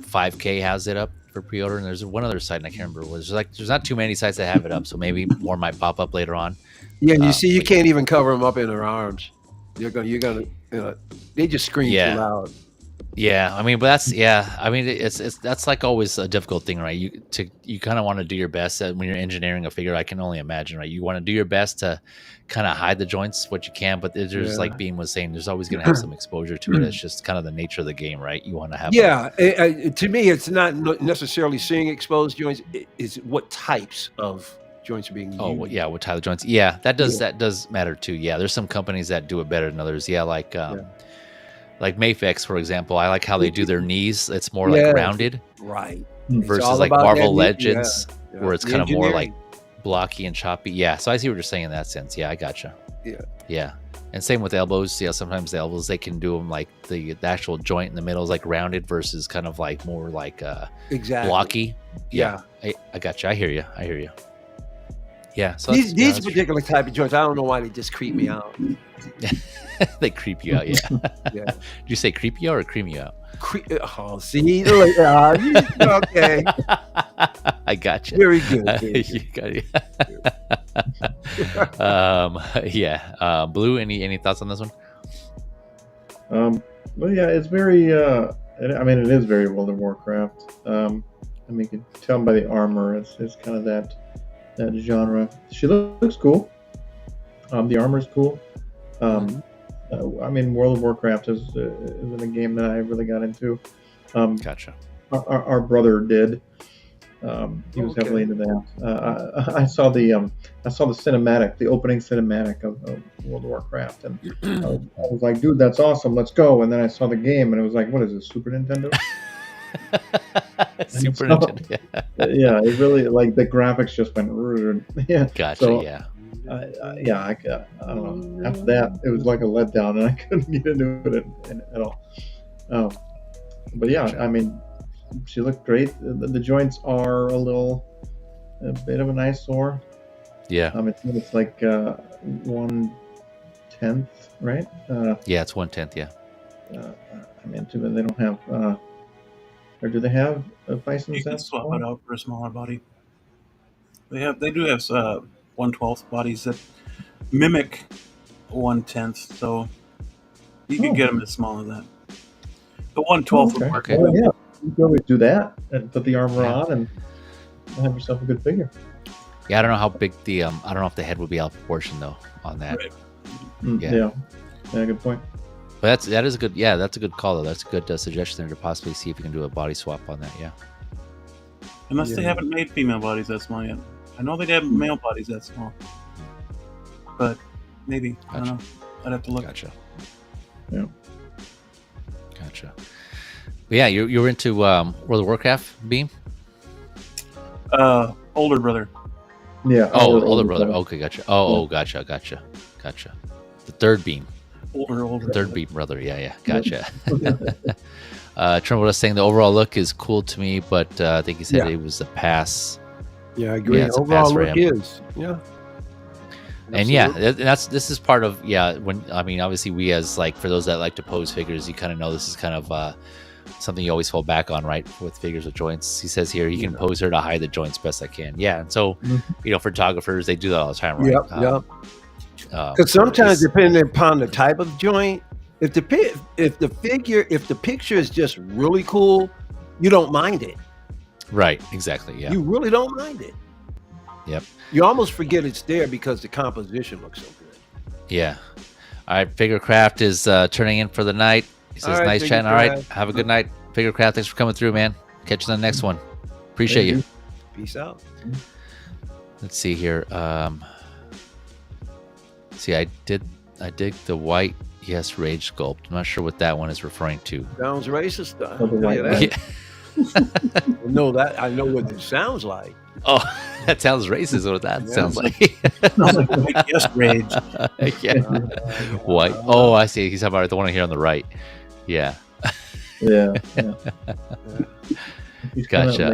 5K has it up for pre-order, and there's one other site, and I can't remember what it was. There's not too many sites that have it up, so maybe more might pop up later on. Yeah, you see, you can't even cover them up in their arms. You're gonna, they just scream too loud. Yeah, I mean, but it's that's like always a difficult thing, right? You kind of want to do your best when you're engineering a figure. I can only imagine, right? You want to do your best to kind of hide the joints what you can, but there's like Beam was saying, there's always going to have some exposure to it. It's just kind of the nature of the game, right? You want to have to me, it's not necessarily seeing exposed joints. It's what types of joints are being used. Oh, well, yeah, what type of joints? Yeah, that does matter too. Yeah, there's some companies that do it better than others. Yeah, like Mayfix, for example. I like how they do their knees. It's more like rounded, right? Versus like Marvel Legends, where it's kind of more like blocky and choppy. Yeah, so I see what you're saying in that sense. Yeah, I gotcha. Yeah, and same with elbows. Yeah, sometimes the elbows they can do them like the actual joint in the middle is like rounded versus kind of like more like blocky. Yeah, I gotcha. I hear you. Yeah, so these particular type of joints, I don't know why they just creep me out. They creep you out, yeah. Did you say creep you out or cream you out? See, okay. I got you. Very good. You got it. Blue. Any thoughts on this one? Well, yeah, it's very. I mean, it is very World of Warcraft. I mean, you can tell by the armor. It's kind of that genre. She looks cool. The armor is cool. I mean, World of Warcraft isn't a game that I really got into. Gotcha. Our brother did. He was heavily into that. I saw the cinematic, the opening cinematic of World of Warcraft, and I was like, "Dude, that's awesome! Let's go!" And then I saw the game, and it was like, "What is this, Super Nintendo?" Nintendo. Yeah, it really like the graphics just went. Yeah. Gotcha. So, yeah. I don't know. After that, it was like a letdown, and I couldn't get into it at all. But yeah, I mean, she looked great. The joints are a bit of an eyesore. Yeah. It's like 1/10, right? Yeah, it's 1/10. Yeah. I mean, too bad they don't have. Or do they have a bison set? You can swap it out for a smaller body. They do have 1/12 bodies that mimic 1/10, so you can get them as small as that. The 1/12 would work. Okay. Well, yeah, you can always do that and put the armor on and have yourself a good figure. Yeah, I don't know how big the I don't know if the head would be out of proportion though on that. Right. Yeah, good point. But that's a good call though. That's a good suggestion there to possibly see if you can do a body swap on that. Yeah. Unless they haven't made female bodies that small yet. I know they have male bodies that small, but maybe. Gotcha. I don't know. I'd have to look. Gotcha. Yeah. Gotcha. But yeah, you were into World of Warcraft, Beam? Older brother. Yeah. Older brother. Okay, gotcha. Gotcha. The third Beam. Older. Third Beam brother. Yeah. Gotcha. Trump was saying the overall look is cool to me, but I think he said it was a pass. Yeah, I agree. Yeah, overall look is. Yeah. And this is part of when obviously we as like for those that like to pose figures, you kind of know this is kind of something you always fall back on, right? With figures with joints. He says here you can pose her to hide the joints best I can. Yeah, and so photographers they do that all the time, right? Yep. Because sometimes depending upon the type of joint, if the picture is just really cool, you don't mind it. Right. Exactly. Yeah. You really don't mind it. Yep. You almost forget it's there because the composition looks so good. Yeah. All right. Figurecraft is turning in for the night. He says, nice chatting. All right. Have a good night. Figurecraft, thanks for coming through, man. Catch you on the next one. Appreciate you. Peace out. Let's see here. I dig the white rage sculpt. I'm not sure what that one is referring to. Sounds racist. No, that I know what it sounds like. Oh, that sounds racist. What that sounds like? Yes, rage. Yeah. White. Oh, I see. He's talking about the one here on the right. Yeah. Yeah. Gotcha.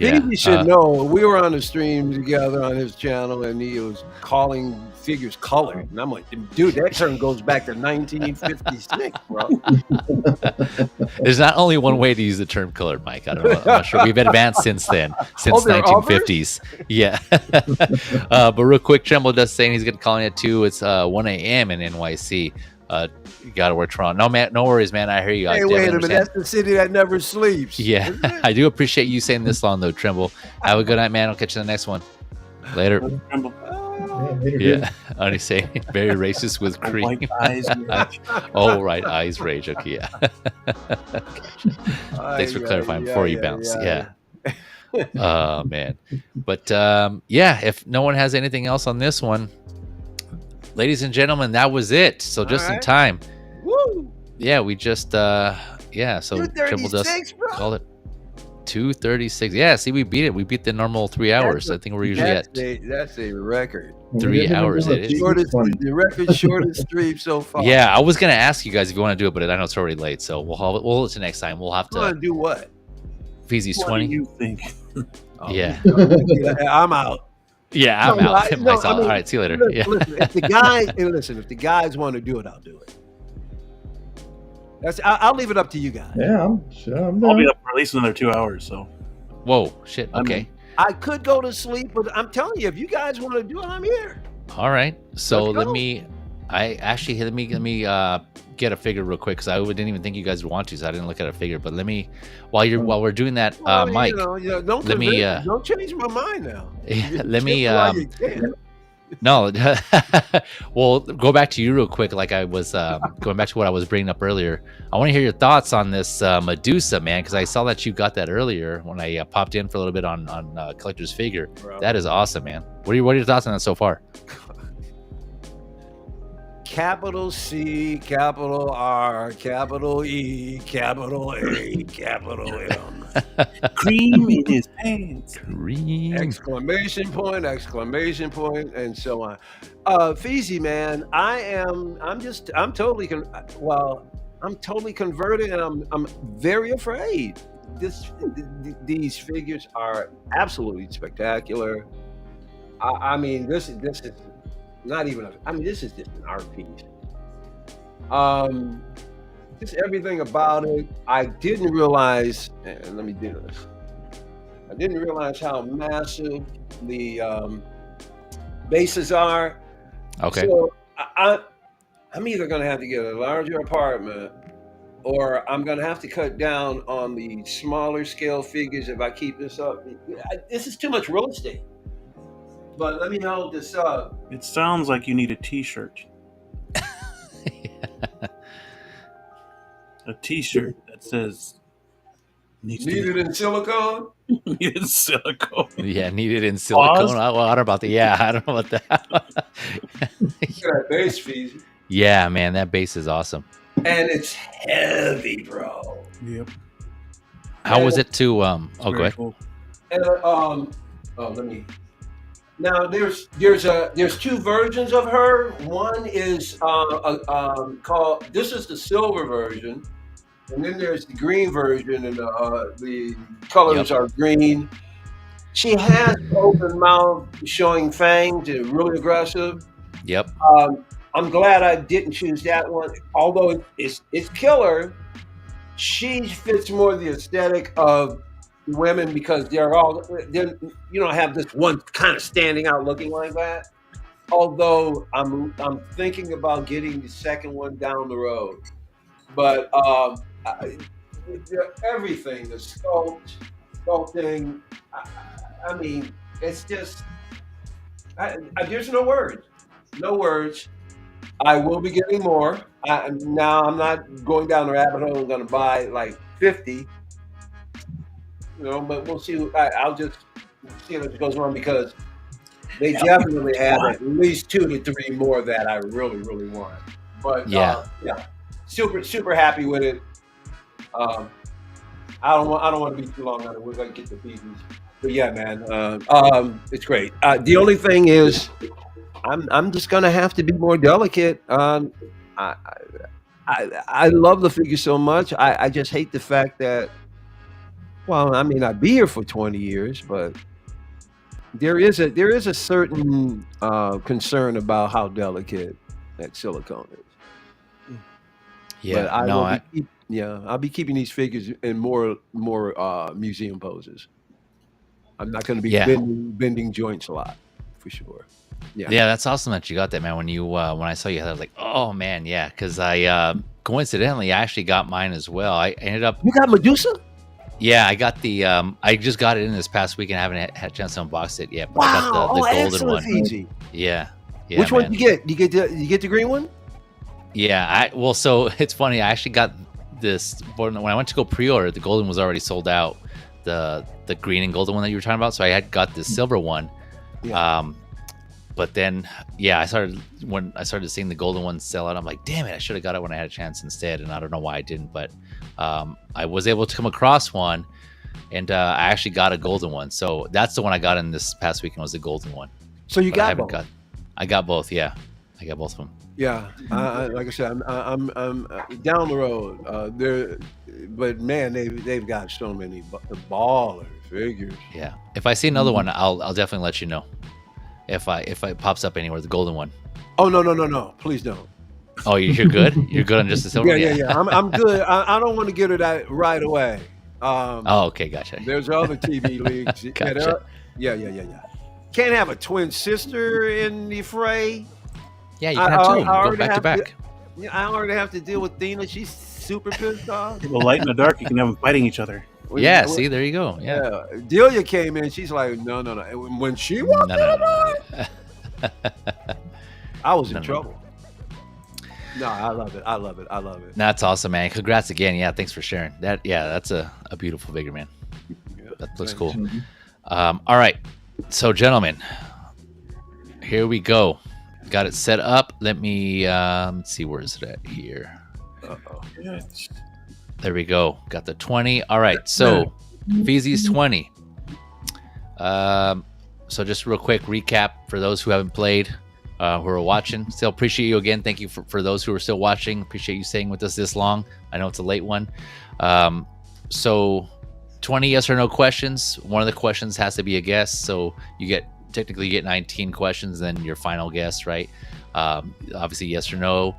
Feezy should know. We were on the stream together on his channel, and he was calling figures colored. And I'm like, dude, that term goes back to 1956, bro. There's not only one way to use the term colored, Mike. I don't know. I'm not sure. We've advanced since then, since 1950s. Yeah. But real quick, Tremble does saying he's going to call in at 2. It's 1 a.m. in NYC. You got to work Toronto. No, man, no worries, man. I hear you. Hey, wait a minute. That's the city that never sleeps. Yeah. I do appreciate you saying this long, though, Tremble. Have a good night, man. I'll catch you in the next one. Later. Yeah. Only say very racist with cream. White eyes rage. Oh, right. Eyes rage. Okay. Yeah. Thanks for clarifying before you bounce. Yeah. Oh, man. But yeah, if no one has anything else on this one, ladies and gentlemen, that was it. So just in time. Woo! Yeah, we just so Triple Dust called it 2:36. Yeah, see, we beat it. We beat the normal 3 hours. I think we're usually at that's a record. 3 hours. The record shortest stream so far. Yeah, I was gonna ask you guys if you want to do it, but I know it's already late, so we'll hold it to next time. We'll have to. Want to do what? Feezy's What 20. do you think? Yeah. I'm out. Yeah, I'm out. All right, see you later. Listen, Yeah. listen, if the guys want to do it, I'll do it. I'll leave it up to you guys. Yeah, I'm I'll be up for at least another 2 hours. So. Whoa, shit. Okay. I could go to sleep, but I'm telling you, if you guys want to do it, I'm here. All right. So Let's let go. me get a figure real quick because I didn't even think you guys would want to, so I didn't look at a figure. But let me while we're doing that, Mike. Don't let me don't change my mind now. Let me no. Well, go back to you real quick. Like I was going back to what I was bringing up earlier. I want to hear your thoughts on this Medusa, man, because I saw that you got that earlier when I popped in for a little bit on collector's figure. Bro. That is awesome, man. What are your thoughts on that so far? Capital C, capital R, capital E, capital A, capital M. Cream in his pants. Cream. Exclamation point, and so on. Feezy, man, I'm totally converted, and I'm very afraid. These figures are absolutely spectacular. I mean, this is not even this is just an art piece. Just everything about it. I didn't realize, and let me do this. I didn't realize how massive the bases are. Okay. So I'm either going to have to get a larger apartment, or I'm going to have to cut down on the smaller scale figures if I keep this up. This is too much real estate. But let me hold this up. It sounds like you need a T-shirt. A T-shirt that says Needed in silicone? Needed in silicone. Yeah, needed in silicone. I don't know about I don't know about that. Look at that base, Feezy. Yeah, man, that base is awesome. And it's heavy, bro. Yep. How was it to go ahead. Cool. And let me. Now there's two versions of her. One is called. This is the silver version, and then there's the green version, and the colors are green. She has open mouth, showing fangs, and really aggressive. Yep. I'm glad I didn't choose that one, although it's killer. She fits more the aesthetic of women because they're have this one kind of standing out looking like that. Although I'm thinking about getting the second one down the road, but everything, the sculpting, I mean, it's just there's no words. I will be getting more. Now I'm not going down the rabbit hole. I'm going to buy like 50. But we'll see. I'll just see if it goes on because they definitely have at least 2 to 3 more that I really, really want. But super happy with it. I don't want to be too long on it. We're gonna get the pieces. But yeah, man, it's great. The only thing is, I'm just gonna have to be more delicate. I love the figure so much. I just hate the fact that Well, I may not be here for 20 years, but there is a certain concern about how delicate that silicone is. Yeah, But no, I'll be keeping these figures in more museum poses. I'm not going to be Yeah. bending joints a lot, for sure. Yeah, that's awesome that you got that, man. When I saw you, I was like, oh man, yeah, because I coincidentally I actually got mine as well. I ended up. You got Medusa? Yeah, I got the. I just got it in this past week and I haven't had a chance to unbox it yet. But I Wow! got the golden excellent, one. Feezy. Yeah. Which man. one did you get? You get the green one? Yeah, so it's funny. I actually got this when I went to go pre-order. The golden was already sold out. The green and golden one that you were talking about. So I had got the silver one. Yeah. But then, when I started seeing the golden one sell out, I'm like, damn it, I should have got it when I had a chance instead. And I don't know why I didn't, but I was able to come across one, and I actually got a golden one. So that's the one I got in this past weekend, was the golden one. So you got both? I got both, yeah. I got both of them. Yeah, like I said, I'm down the road. But man, they've got so many baller figures. Yeah, if I see another one, I'll definitely let you know. If it pops up anywhere, the golden one. Oh no! Please don't. Oh, you're good. You're good on just the silver. Yeah. I'm good. I don't want to get it out right away. Oh, okay, gotcha. There's other TV leagues. Gotcha. Yeah. Can't have a twin sister in the fray. Yeah, you can have two. Go back to back. I already have to deal with Dina. She's super pissed off. Well, light in the dark, you can have them fighting each other. Yeah, see, there you go. Yeah. Delia came in. She's like, no. When she walked in, I was in trouble. No, I love it. That's awesome, man. Congrats again. Yeah, thanks for sharing that. Yeah, that's a beautiful figure, man. That looks cool. All right, so gentlemen, here we go. Got it set up. Let me let's see, where is it at here? There we go. Got the 20. All right, so Feezy's 20. So just real quick recap for those who haven't played, who are watching. Still appreciate you again. Thank you for those who are still watching. Appreciate you staying with us this long. I know it's a late one. So 20 yes or no questions. One of the questions has to be a guess. So you get 19 questions, then your final guess, right? Obviously yes or no.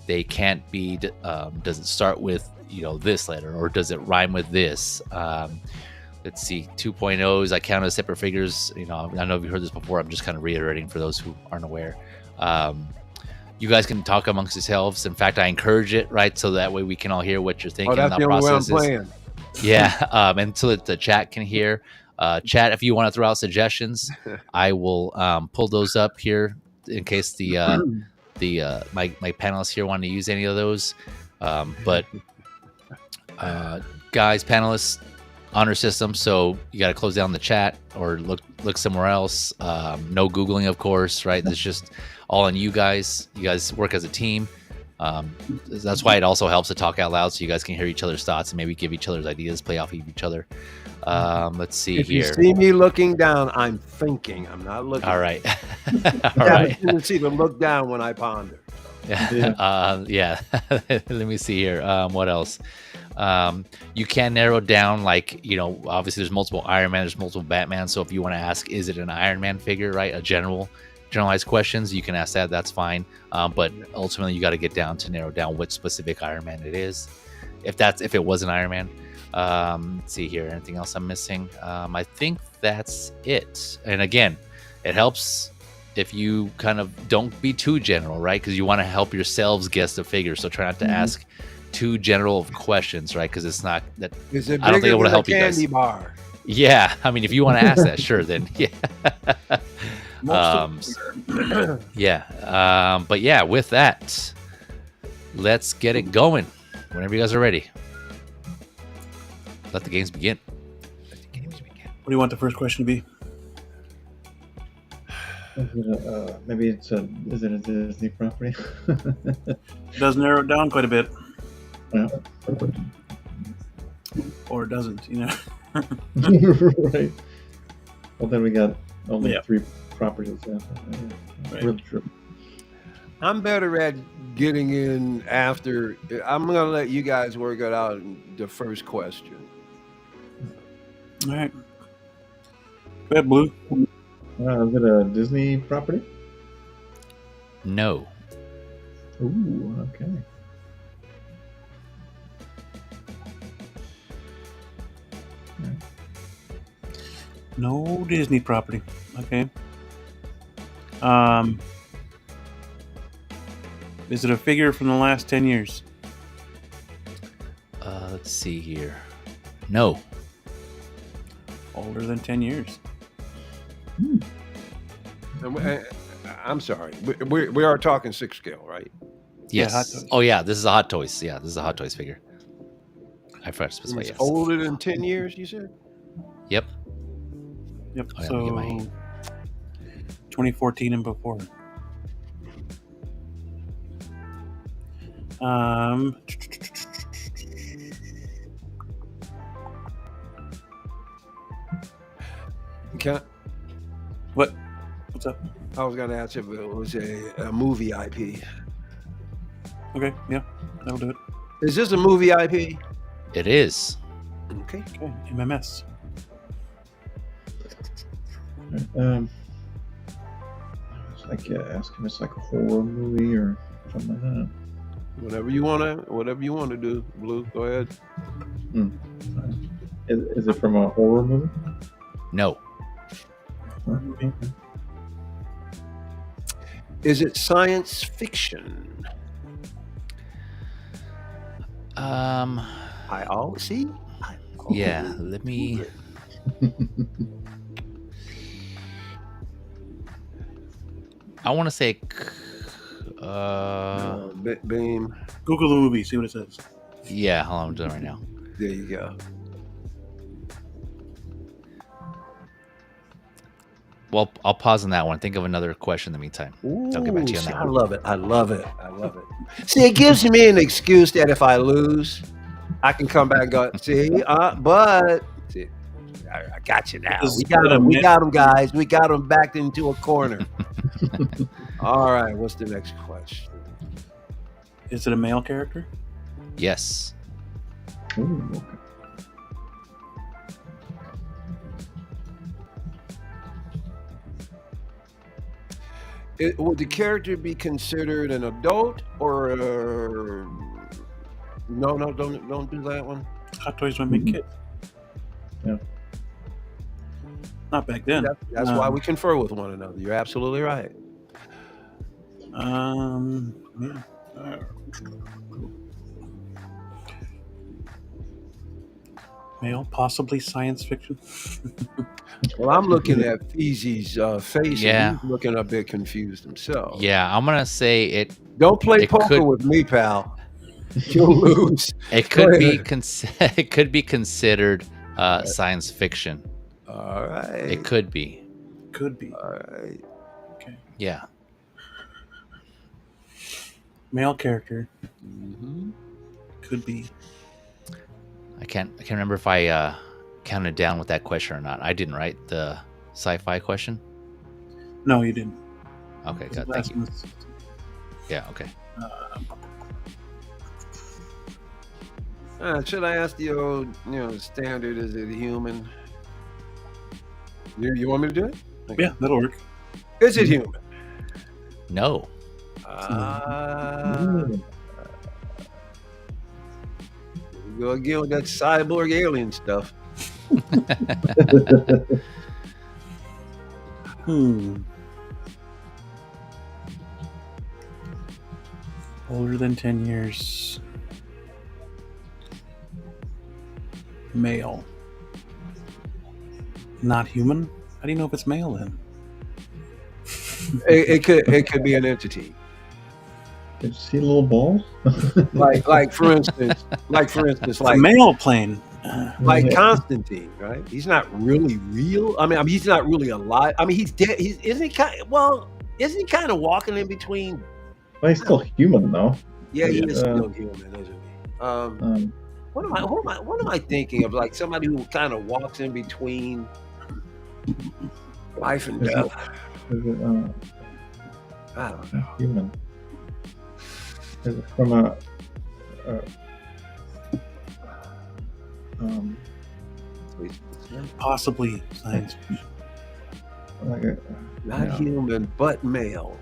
They can't be does it start with this letter, or does it rhyme with this? Let's see, 2.0s I count as separate figures. I know you've heard this before. I'm just kind of reiterating for those who aren't aware. You guys can talk amongst yourselves. In fact, I encourage it, right? So that way we can all hear what you're thinking. That's the only way I'm playing. Yeah, and so that the chat can hear. Chat, if you want to throw out suggestions, I will pull those up here in case my panelists here want to use any of those. But guys, panelists, honor system, so you got to close down the chat or look somewhere else. No Googling, of course, right? It's just all on you guys. You guys work as a team. That's why it also helps to talk out loud, so you guys can hear each other's thoughts and maybe give each other's ideas, play off of each other. Let's see if here. If you see me looking down, I'm thinking. I'm not looking. All right. All right. I have a tendency to look down when I ponder. Yeah. Let me see here. What else? You can narrow down, obviously there's multiple Iron Man, there's multiple Batman. So if you want to ask, is it an Iron Man figure, right? Generalized questions, you can ask that. That's fine. But ultimately, you got to get down to narrow down which specific Iron Man it is. If it was an Iron Man. Let's see here. Anything else I'm missing? I think that's it. And again, it helps if you kind of don't be too general, right? Because you want to help yourselves guess the figure. So try not to ask too general of questions, right? Because it's not that. Is it I don't think it would help you guys. Candy bar? Yeah, I mean, if you want to ask that, sure, then yeah. But yeah, with that, let's get it going. Whenever you guys are ready, let the games begin. What do you want the first question to be? Maybe is it a Disney property? It does narrow it down quite a bit. Yeah. Or it doesn't, Right. Well, then we got only 3 properties. Right. Real true. I'm better at getting in after. I'm going to let you guys work it out in the first question. All right. Go ahead, Blue. Is it a Disney property? No. Ooh, okay. No Disney property. Okay. Is it a figure from the last 10 years? Let's see here. No. Older than 10 years. I'm sorry. We are talking 6 scale, right? Yes. Hot Toys. Oh yeah, this is a Hot Toys. Yeah, this is a Hot Toys figure. I forgot to specify. It's Yes. older than 10 years, you said? Yep. Yep. Oh, yeah, let me get my- So 2014 and before. Can What's up? I was going to ask if it was a movie IP. Okay, yeah, that'll do it. Is this a movie IP? It is. Okay. Okay, MMS. It's like asking if it's like a horror movie or something like that. Whatever you want to do, Blue. Go ahead. Is it from a horror movie? No. Okay. Is it science fiction? I always see. Yeah. Let me. I want to say. Beam. Google the movie, see what it says. Yeah. Hold on, I'm doing it right now. There you go. Well, I'll pause on that one. Think of another question in the meantime. I'll get back to you on See, that I one. love it. I love it. I love it. See, it gives me an excuse that if I lose, I can come back and go, see, but see, I got you now. We got them, guys. We got them backed into a corner. All right, what's the next question? Is it a male character? Yes. Ooh, okay. Would the character be considered an adult or no? Don't do that one. Hot Toys don't make kids. Yeah. Not back then. That's why we confer with one another. You're absolutely right. Yeah. Male, possibly science fiction. Well, I'm looking at Feezy's face. Yeah. And he's looking a bit confused himself. Yeah. I'm gonna say it. Don't play It poker could- with me, pal. You'll lose. It Go could be. ahead. It could be considered science fiction. All right. It could be. Could be. All right. Okay. Yeah. Male character. Mm-hmm. Could be. I can't remember if I counted down with that question or not. I didn't, right? The sci-fi question. No, you didn't. Okay, good. Thank Last you. one's- Yeah. Okay. Should I ask the old, standard? Is it human? You want me to do it? Okay. Yeah, that'll work. Is it human? No. Go again with that cyborg alien stuff. Older than 10 years. Male. Not human? How do you know if it's male then? It could be an entity. Did you see a little ball? Like for instance, It's a like male plane. Constantine, right? He's not really real. I mean, he's not really alive. I mean, he's dead. Isn't he kind of walking in between? Well, he's still human though. Yeah, he is still human, isn't he? What am I thinking of? Like somebody who kind of walks in between life and Is it- death. Is it I don't know. human? Is it from a Possibly science fiction. Not human, but male.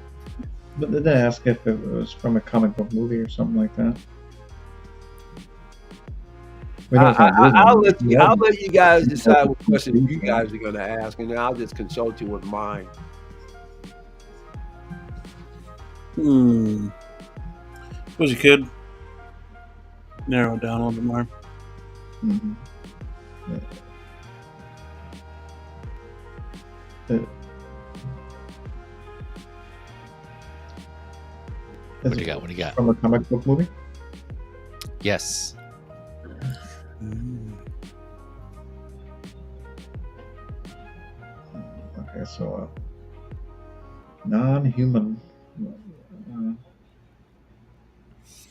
But did I ask if it was from a comic book movie or something like that? I'll let you guys decide what question you guys are going to ask, and then I'll just consult you with mine. Suppose you could narrow it down a little bit more. Mm-hmm. What do you got? What do you got? From a comic book movie? Yes. Okay, so non-human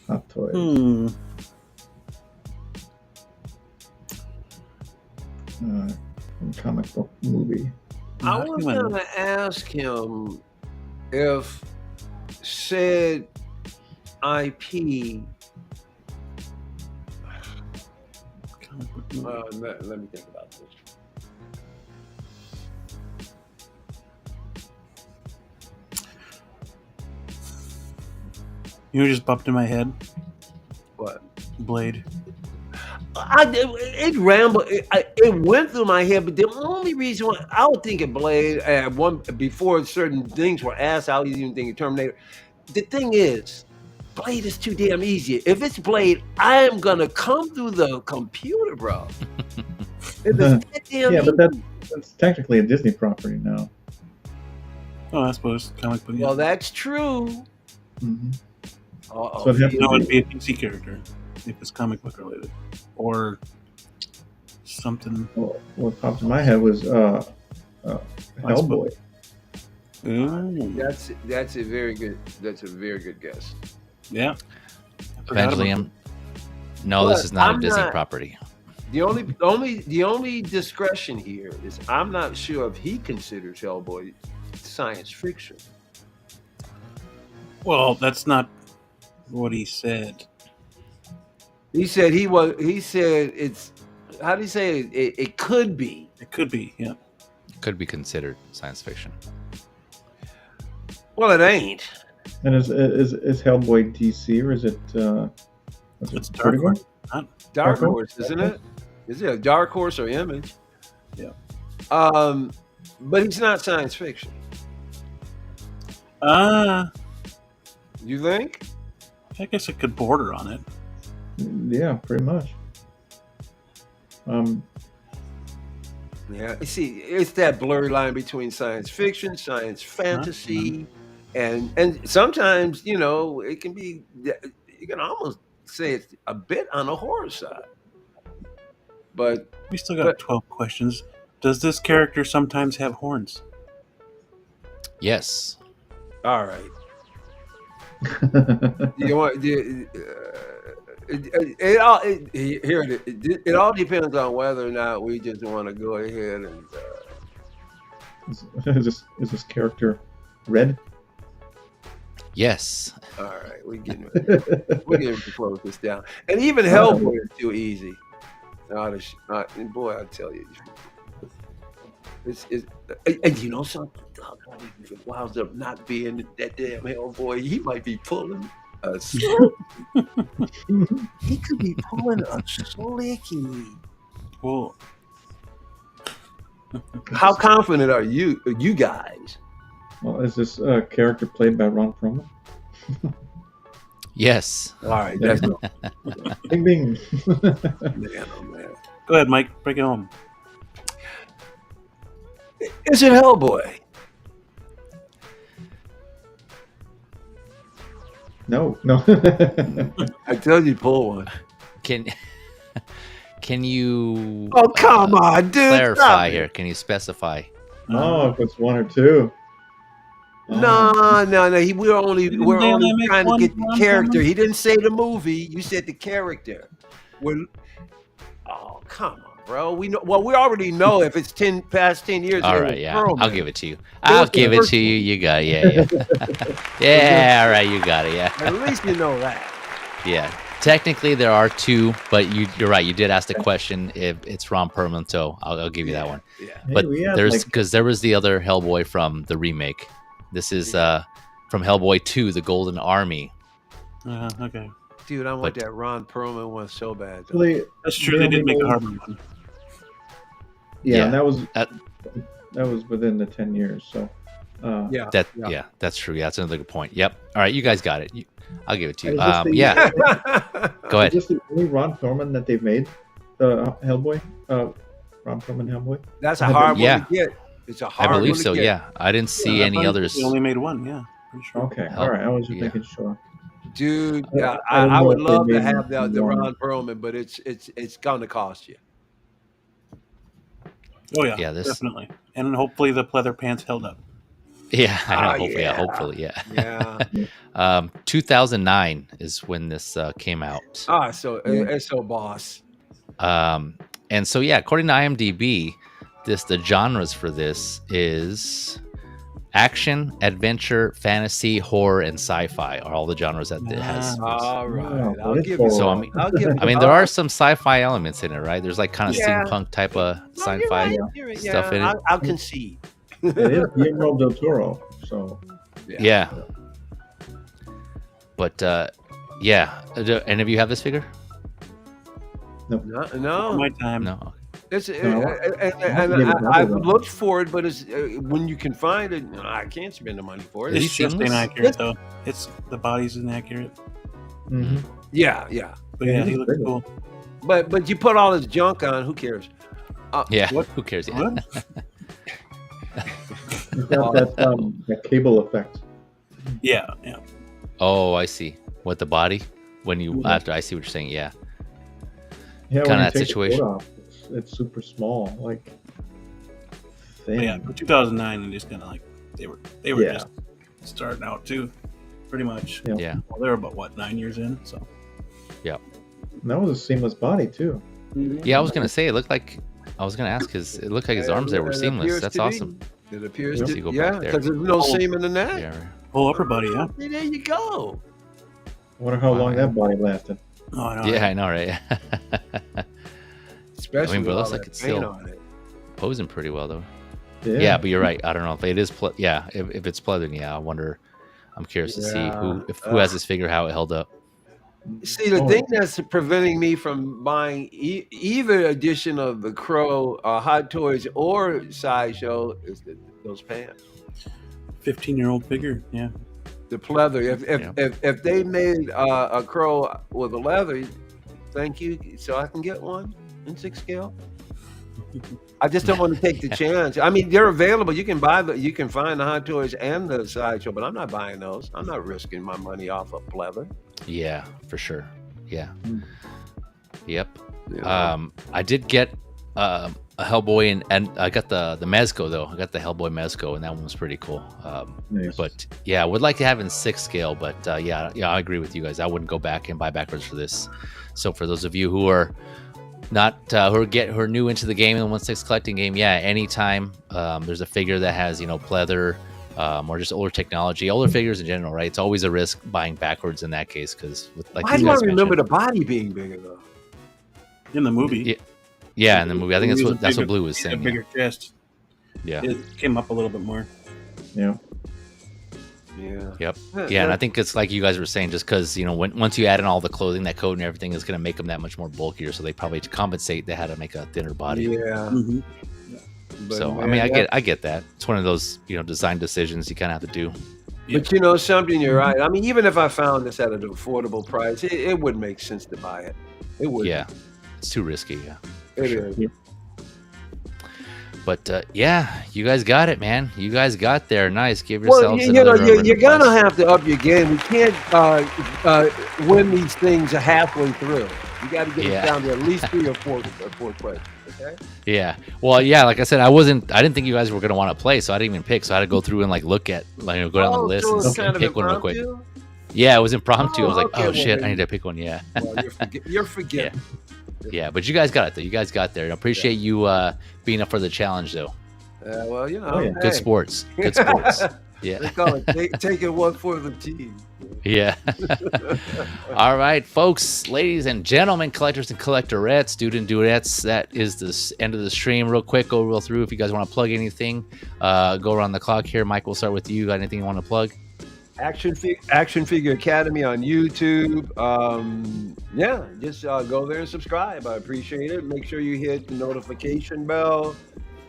hot toys. From comic book movie. I was going to ask him if said IP. Let me think about this. You just popped in my head. What? Blade. It rambled. It went through my head, but the only reason why I was thinking Blade before certain things were asked, I was even thinking Terminator. The thing is, Blade is too damn easy. If it's Blade, I am gonna come through the computer, bro. If it's that damn easy. But that's technically a Disney property now. Oh, I suppose comic book. Well, that's true. Mm-hmm. So it'd be a PC character if it's comic book related, or something. Well, what popped in my head was Hellboy. That's a very good guess. Yeah. Evangelion. No, this is not a Disney property. The only discretion here is I'm not sure if he considers Hellboy science fiction. Well, that's not what he said. He said it's. How do you say it? It could be. It could be. Yeah. Could be considered science fiction. Well, it ain't. And is Hellboy DC or is it? It's Dark Horse. Dark Horse, isn't it? Is it a Dark Horse or Image? Yeah. But he's not science fiction. You think? I guess it could border on it. Yeah, pretty much. Yeah, see, it's that blurry line between science fiction, science fantasy, and sometimes, it can be, you can almost say it's a bit on the horror side. But we still got 12 questions. Does this character sometimes have horns? Yes. All right. It all depends on whether or not we just want to go ahead and. Is this character red? Yes. All right, we're getting to close this down, and even Hellboy is too easy. Boy, I tell you, and you know something? Winds up not being that damn Hellboy. He might be pulling a he could be pulling a slicky. Well, how confident are you guys? Well, is this character played by Ron Perlman? Yes. All right, that's Bing bing. Man, oh man. Go ahead, Mike. Break it home. Is it Hellboy? No. I told you, pull one. Can you? Oh, come on, dude! Clarify here. Can you specify? If it's one or two. No. We're only trying to get the character. He didn't say the movie. You said the character. Oh, come on, bro. We know. Well, we already know if it's past 10 years. All right, yeah. I'll give it to you. I'll give it to you. You got it. Yeah. Yeah. All right, you got it. Yeah. At least you know that. Yeah. Technically, there are 2, but you're right. You did ask the question if it's Ron Perlman, so I'll give you that one. Yeah. But Hey, we had, there's like- because there was the other Hellboy from the remake. This is from Hellboy 2, The Golden Army. Okay. Dude, I want But- that Ron Perlman one so bad. though. Really, That's true. They did make a only- Harbor one. Yeah, and that was That- within the 10 years. So Yeah. Yeah, that's true. Yeah, that's another good point. Yep. All right, you guys got it. I'll give it to you. Is this the- Yeah, go Is ahead. this the only Ron Perlman that they've made? The Hellboy, Ron Perlman Hellboy. That's a hard Yeah. one to get. It's a I hard believe one to so. get. Yeah, I didn't see Yeah, any I thought others. They only made one. Yeah, pretty sure. Okay, Hell- all right. I was just yeah. making sure. Dude, I- yeah, I don't I know would if they love to made have the one. Ron Perlman, but it's gonna cost you. Oh yeah, Yeah, this- definitely. And hopefully the pleather pants held up. Yeah, I know. Ah, Hopefully, yeah. hopefully, yeah. Yeah. 2009 is when this came out. So it's so boss. And so yeah, according to IMDb, the genres for this is action, adventure, fantasy, horror, and sci-fi are all the genres that it has. All right, Wow, I'll that's give you. So, I some. mean- I'll give. I mean, there are some sci-fi elements in it, right? There's like kind of Yeah. steampunk type of No, you're sci-fi. right, you're right. stuff in it. I'll concede. It is Guillermo del Toro. So Yeah. But yeah, any of you have this figure? No. My time. No. It's, No, and I've looked for it, but it's when you can find it, I can't spend the money for it. Is It's he just seamless? inaccurate though. It's the body's inaccurate. mhm. Yeah. But Yeah, yeah, he's he looks bigger. cool. But you put all this junk on, who cares? Yeah. What? Who cares? Yeah. What? It's got that cable effect. Yeah. Oh, I see. What, the body? When you Yeah. after I see what you're saying. Yeah. Yeah, Kinda when you that take the situation. coat off, it's super small, like But thin. yeah, for 2009, and just kind of like they were Yeah. just starting out too, pretty much. Yeah. Yeah. Well, they were about what 9 years in, so And that was a seamless body too. Yeah, I was gonna say it looked like I was gonna ask because it looked like his arms there were It seamless. appears That's to be. awesome. It appears Let's to, see, go yeah, back there. because there's no Oh. seam in the neck. Yeah. whole upper body. Yeah. See, there you go. I wonder how long Wow. that body lasted. Oh, I know. Yeah, I know, right? Especially but it with looks all like that it's paint still- on it. Posing pretty well though. Yeah, Yeah, but you're right. I don't know if it is. Yeah, if it's pleathering, yeah. I wonder. I'm curious to see Yeah. who has this figure, how it held up. See, the Oh. thing that's preventing me from buying either edition of the Crow, Hot Toys, or Sideshow is those pants. 15-year-old figure. Yeah. The pleather. Yeah. If they made a Crow with a leather, thank you. So I can get one in 6 scale. I just don't want to take the chance. I mean, they're available. You can you can find the Hot Toys and the Sideshow, but I'm not buying those. I'm not risking my money off of pleather. Yeah, for sure. Yeah. Mm. Yep. You know? I did get a Hellboy and I got the Mezco though. I got the Hellboy Mezco and that one was pretty cool. Nice. But yeah, I would like to have it in 6 scale. But yeah, I agree with you guys. I wouldn't go back and buy backwards for this. So for those of you who are not who are new into the game and the 1/6 collecting game, yeah, anytime there's a figure that has pleather or just older technology, older figures in general, right? It's always a risk buying backwards in that case because like Why you do I guys remember mentioned- the body being big enough? In the movie. Yeah. Yeah, in the movie, I think He was that's a what Blue was he had saying. a bigger chest. Yeah. It came up a little bit more. yeah. Yeah. Yep. Yeah, and I think it's like you guys were saying, just because once you add in all the clothing, that coat and everything is going to make them that much more bulkier. So they probably to compensate, they had to make a thinner body. Yeah. Mm-hmm. But So I man, mean, I get that. It's one of those design decisions you kind of have to do. But something, you're right. I mean, even if I found this at an affordable price, it wouldn't make sense to buy it. It would. Yeah, it's too risky. Yeah. It sure. is. But yeah, you guys got it, man. You guys got there. Nice. Give Well, yourselves you know, another. you're gonna have to up your game. We can't win these things halfway through. You got to get Yeah. it down to at least 3 or 4 questions. Okay. Yeah. Well, yeah. Like I said, I didn't think you guys were gonna want to play, so I didn't even pick. So I had to go through and like look at go down the list so and it's kind of pick one real quick. impromptu? Yeah, it was impromptu. I was like, okay, oh well, shit, I then- need to pick one. Yeah. Well, you're forgiven. Yeah, but you guys got it though. You guys got there. I appreciate you being up for the challenge though. Well, Oh, yeah. Good sports. Good sports. Yeah. They call it taking one for the team. Yeah. All right, folks, ladies and gentlemen, collectors and collectorettes, dudettes, that is the end of the stream. Real quick, go real through. If you guys want to plug anything, go around the clock here. Mike, we'll start with you. Got anything you want to plug? Action Figure Academy on YouTube. Yeah, just go there and subscribe. I appreciate it. Make sure you hit the notification bell.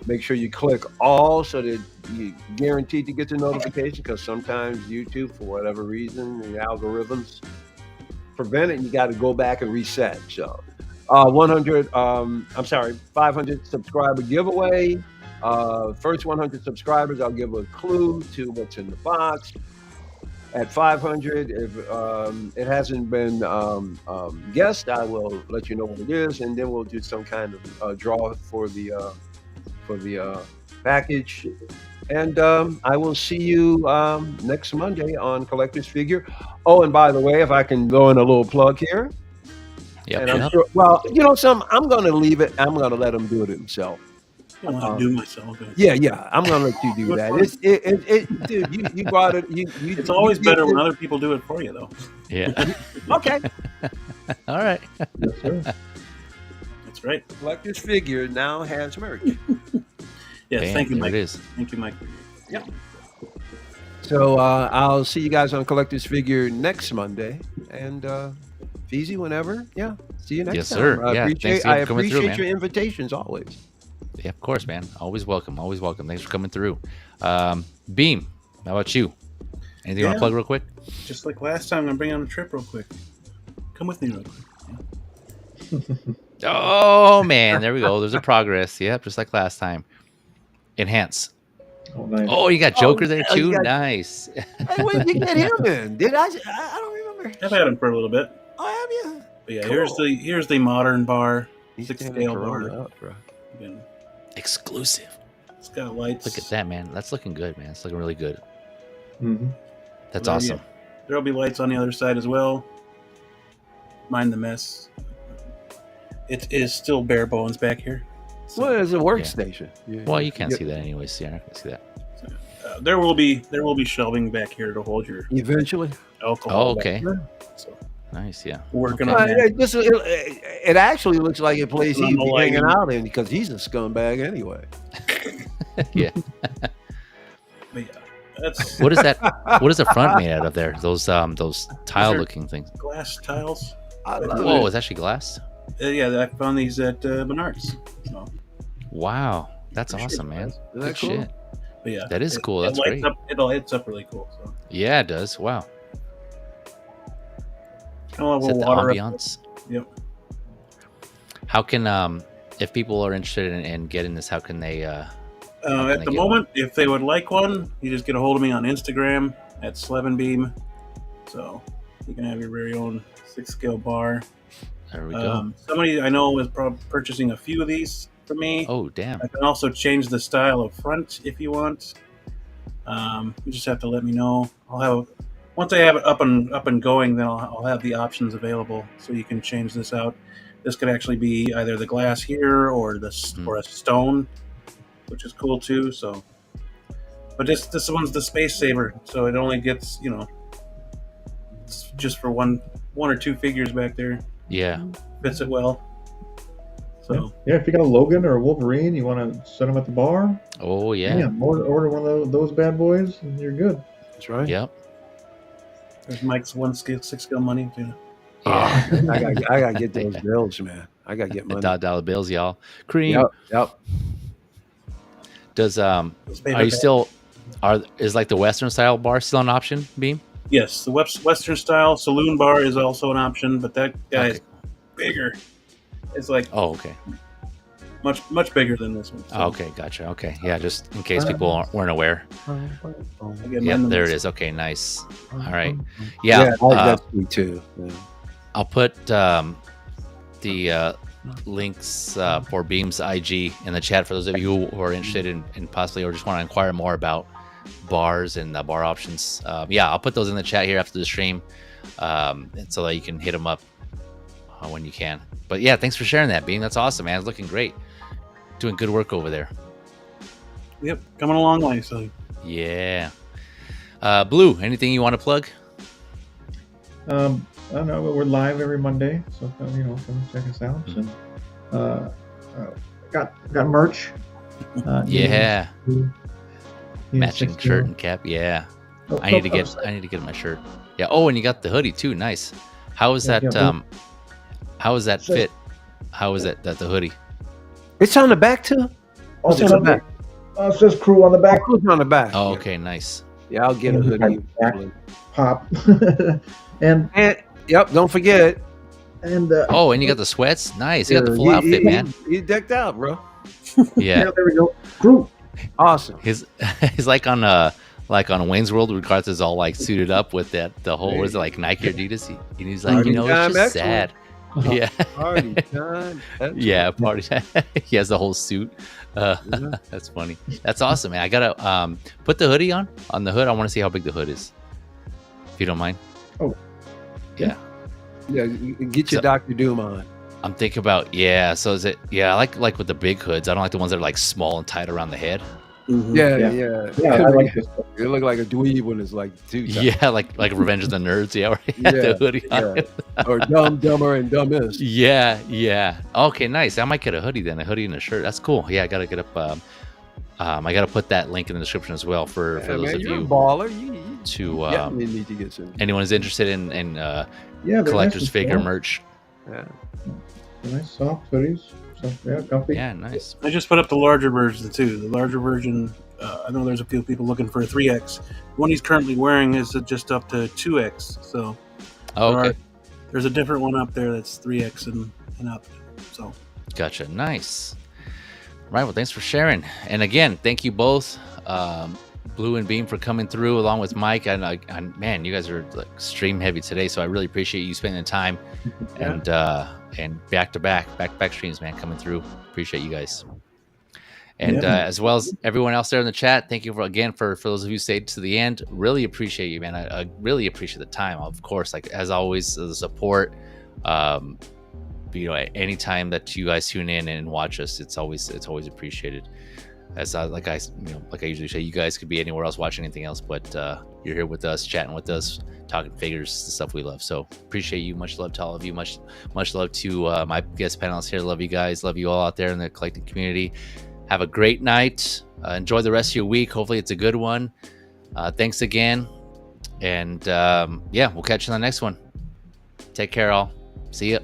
Make sure you click all so that you're guaranteed to get the notification, because sometimes YouTube, for whatever reason, the algorithms prevent it. You got to go back and reset. So 500 subscriber giveaway. First 100 subscribers, I'll give a clue to what's in the box. At 500, if it hasn't been guessed, I will let you know what it is, and then we'll do some kind of draw for the package. And I will see you next Monday on Collector's Figure. Oh, and by the way, if I can go in a little plug here. Yep. And I'm sure, well, you know, I'm going to leave it. I'm going to let him do it himself. I want to do myself. Yeah. I'm gonna let you do that. Dude, you brought it. It's always better when other people do it for you, though. Yeah. Okay. All right. Yes, sir. That's right. Collector's Figure now has merch. Yes, Bam, thank you, Mike. There it is. Thank you, Mike. Yep. So I'll see you guys on Collector's Figure next Monday, and Feezy whenever. Yeah. See you next Yes, time. sir. I Yeah, appreciate, thanks again for coming through, your man. invitations always. Yeah, of course, man. Always welcome. Always welcome. Thanks for coming through. Beam, how about you? Anything you want to plug real quick? Just like last time, I'm going to bring you on a trip real quick. Come with me real quick. Oh, man. There we go. There's a progress. Yep, just like last time. Enhance. Oh, nice. Oh, you got Joker there, you too? got- Nice. Hey, when did you get him in? Did I don't remember. I've had him for a little bit. Oh, have you? But yeah, Cool. here's the modern bar. He's 6 standing scale Corona bar. up, bro. Again, Exclusive. it's got lights. Look at that, man. That's looking good, man. It's looking really good. Mm-hmm. That's Well, awesome. yeah. There'll be lights on the other side as well. Mind the mess. It is still bare bones back here. So, Well, it's a workstation. Well, you can't see that anyways. So you're not going to see that. there will be shelving back here to hold your Eventually. alcohol. Oh, back okay. there. So Nice, yeah. working Okay. on that. It actually looks like a place he'd be Rumble hanging lighting. out in, because he's a scumbag anyway. Yeah. But yeah, that's What is that? What is the front made out of there? Those tile-looking things. glass tiles. I love Whoa, it. it's actually glass? Yeah, I found these at Menards. So, Wow. That's for sure, awesome, man. guys. Isn't that Good cool? shit. But yeah, That is cool. That's it lights great. Up, it lights up really cool. So Yeah, it does. Wow. I'll have Is a that the water up- ambiance? Yep. How can if people are interested in getting this, how can they At they the get moment, if they would like one, you just get a hold of me on Instagram at Slevenbeam. So you can have your very own 6-scale bar. there we go. Somebody I know is purchasing a few of these for me. Oh damn. I can also change the style of front if you want. You just have to let me know. Once I have it up and going, then I'll have the options available, so you can change this out. This could actually be either the glass here or or a stone, which is cool too. So, but this one's the space saver, so it only gets it's just for one or two figures back there. Yeah. Fits it well. So Yeah, if you got a Logan or a Wolverine, you want to set them at the bar. Oh yeah. Yeah, order one of those bad boys, and you're good. That's right. Yep. there's Mike's 6-scale money too. Yeah. I gotta get those bills, man. I gotta get money. $dollar bills, y'all. Cream. Yep. Does are you still is like the Western style bar still an option, Beam? Yes, the Western style saloon bar is also an option, but that guy is bigger. It's like Oh, okay. much bigger than this one. So Okay, gotcha. Okay. Yeah, just in case people weren't aware. again, Yeah, mine there is- it is. Okay, nice. All right. Yeah, that's me too. Yeah. I'll put the links for Beam's IG in the chat for those of you who are interested in possibly or just want to inquire more about bars and bar options. Yeah, I'll put those in the chat here after the stream so that you can hit them up when you can. But yeah, thanks for sharing that, Beam. That's awesome, man. It's looking great. Doing good work over there. Yep, coming a long way. So Yeah. Blue, anything you want to plug? I don't know. We're live every Monday, so come check us out. And got merch. Yeah, Yeah, matching shirt and cap. Yeah, I need to get my shirt. Yeah. Oh, and you got the hoodie too. Nice. How is that? How is that fit? How is that the hoodie? It's on the back too. Oh, it's on the back. It says crew on the back. Crew's on the back. Oh, okay, nice. Yeah, I'll get a hoodie. Pop. and yep, don't forget. And oh, and you got the sweats. Nice. You got the full outfit, man. He decked out, bro. Yeah. There we go. Crew. Awesome. He's like on Wayne's World, where Garth is all like suited up with the whole what is it, like Nike or Adidas? And he's like, it's just sad. Yeah. Party time. Yeah, party time. He has the whole suit. That's funny. That's awesome, man. I gotta put the hoodie on the hood. I want to see how big the hood is, if you don't mind. Oh, yeah. Yeah, get your Dr. Doom on. I'm thinking about So is it? Yeah, I like with the big hoods. I don't like the ones that are like small and tight around the head. Mm-hmm. Yeah. I like this. You look like a dweeb when it's like too tight. Yeah, like Revenge of the Nerds. Yeah, right. The hoodie on. Or Dumb, Dumber, and Dumbest. Yeah. Okay, nice. I might get a hoodie then, a hoodie and a shirt. That's cool. Yeah, I gotta get up. I gotta put that link in the description as well for those of you're you. A baller. To need to get some. Anyone who's interested in collector's figure merch. Yeah. Nice soft hoodies. Comfy. Yeah, nice. I just put up the larger version too. The larger version, I know there's a few people looking for a 3X. The one he's currently wearing is just up to 2X. So there's a different one up there that's 3X and up. So gotcha. Nice. Right. Well, thanks for sharing. And again, thank you both, Blue and Beam, for coming through along with Mike. And man, you guys are like stream heavy today, so I really appreciate you spending the time and back to back streams, man, coming through. Appreciate you guys. And as well as everyone else there in the chat, thank you for those of you who stayed to the end. Really appreciate you, man. I really appreciate the time. Of course, like as always, the support. Any time that you guys tune in and watch us, it's always appreciated. As like I usually say, you guys could be anywhere else watching anything else, but you're here with us, chatting with us, talking figures, the stuff we love. So appreciate you. Much love to all of you. Much love to my guest panelists here. Love you guys. Love you all out there in the collecting community. Have a great night. Enjoy the rest of your week. Hopefully it's a good one. Thanks again. And we'll catch you on the next one. Take care, all. See ya.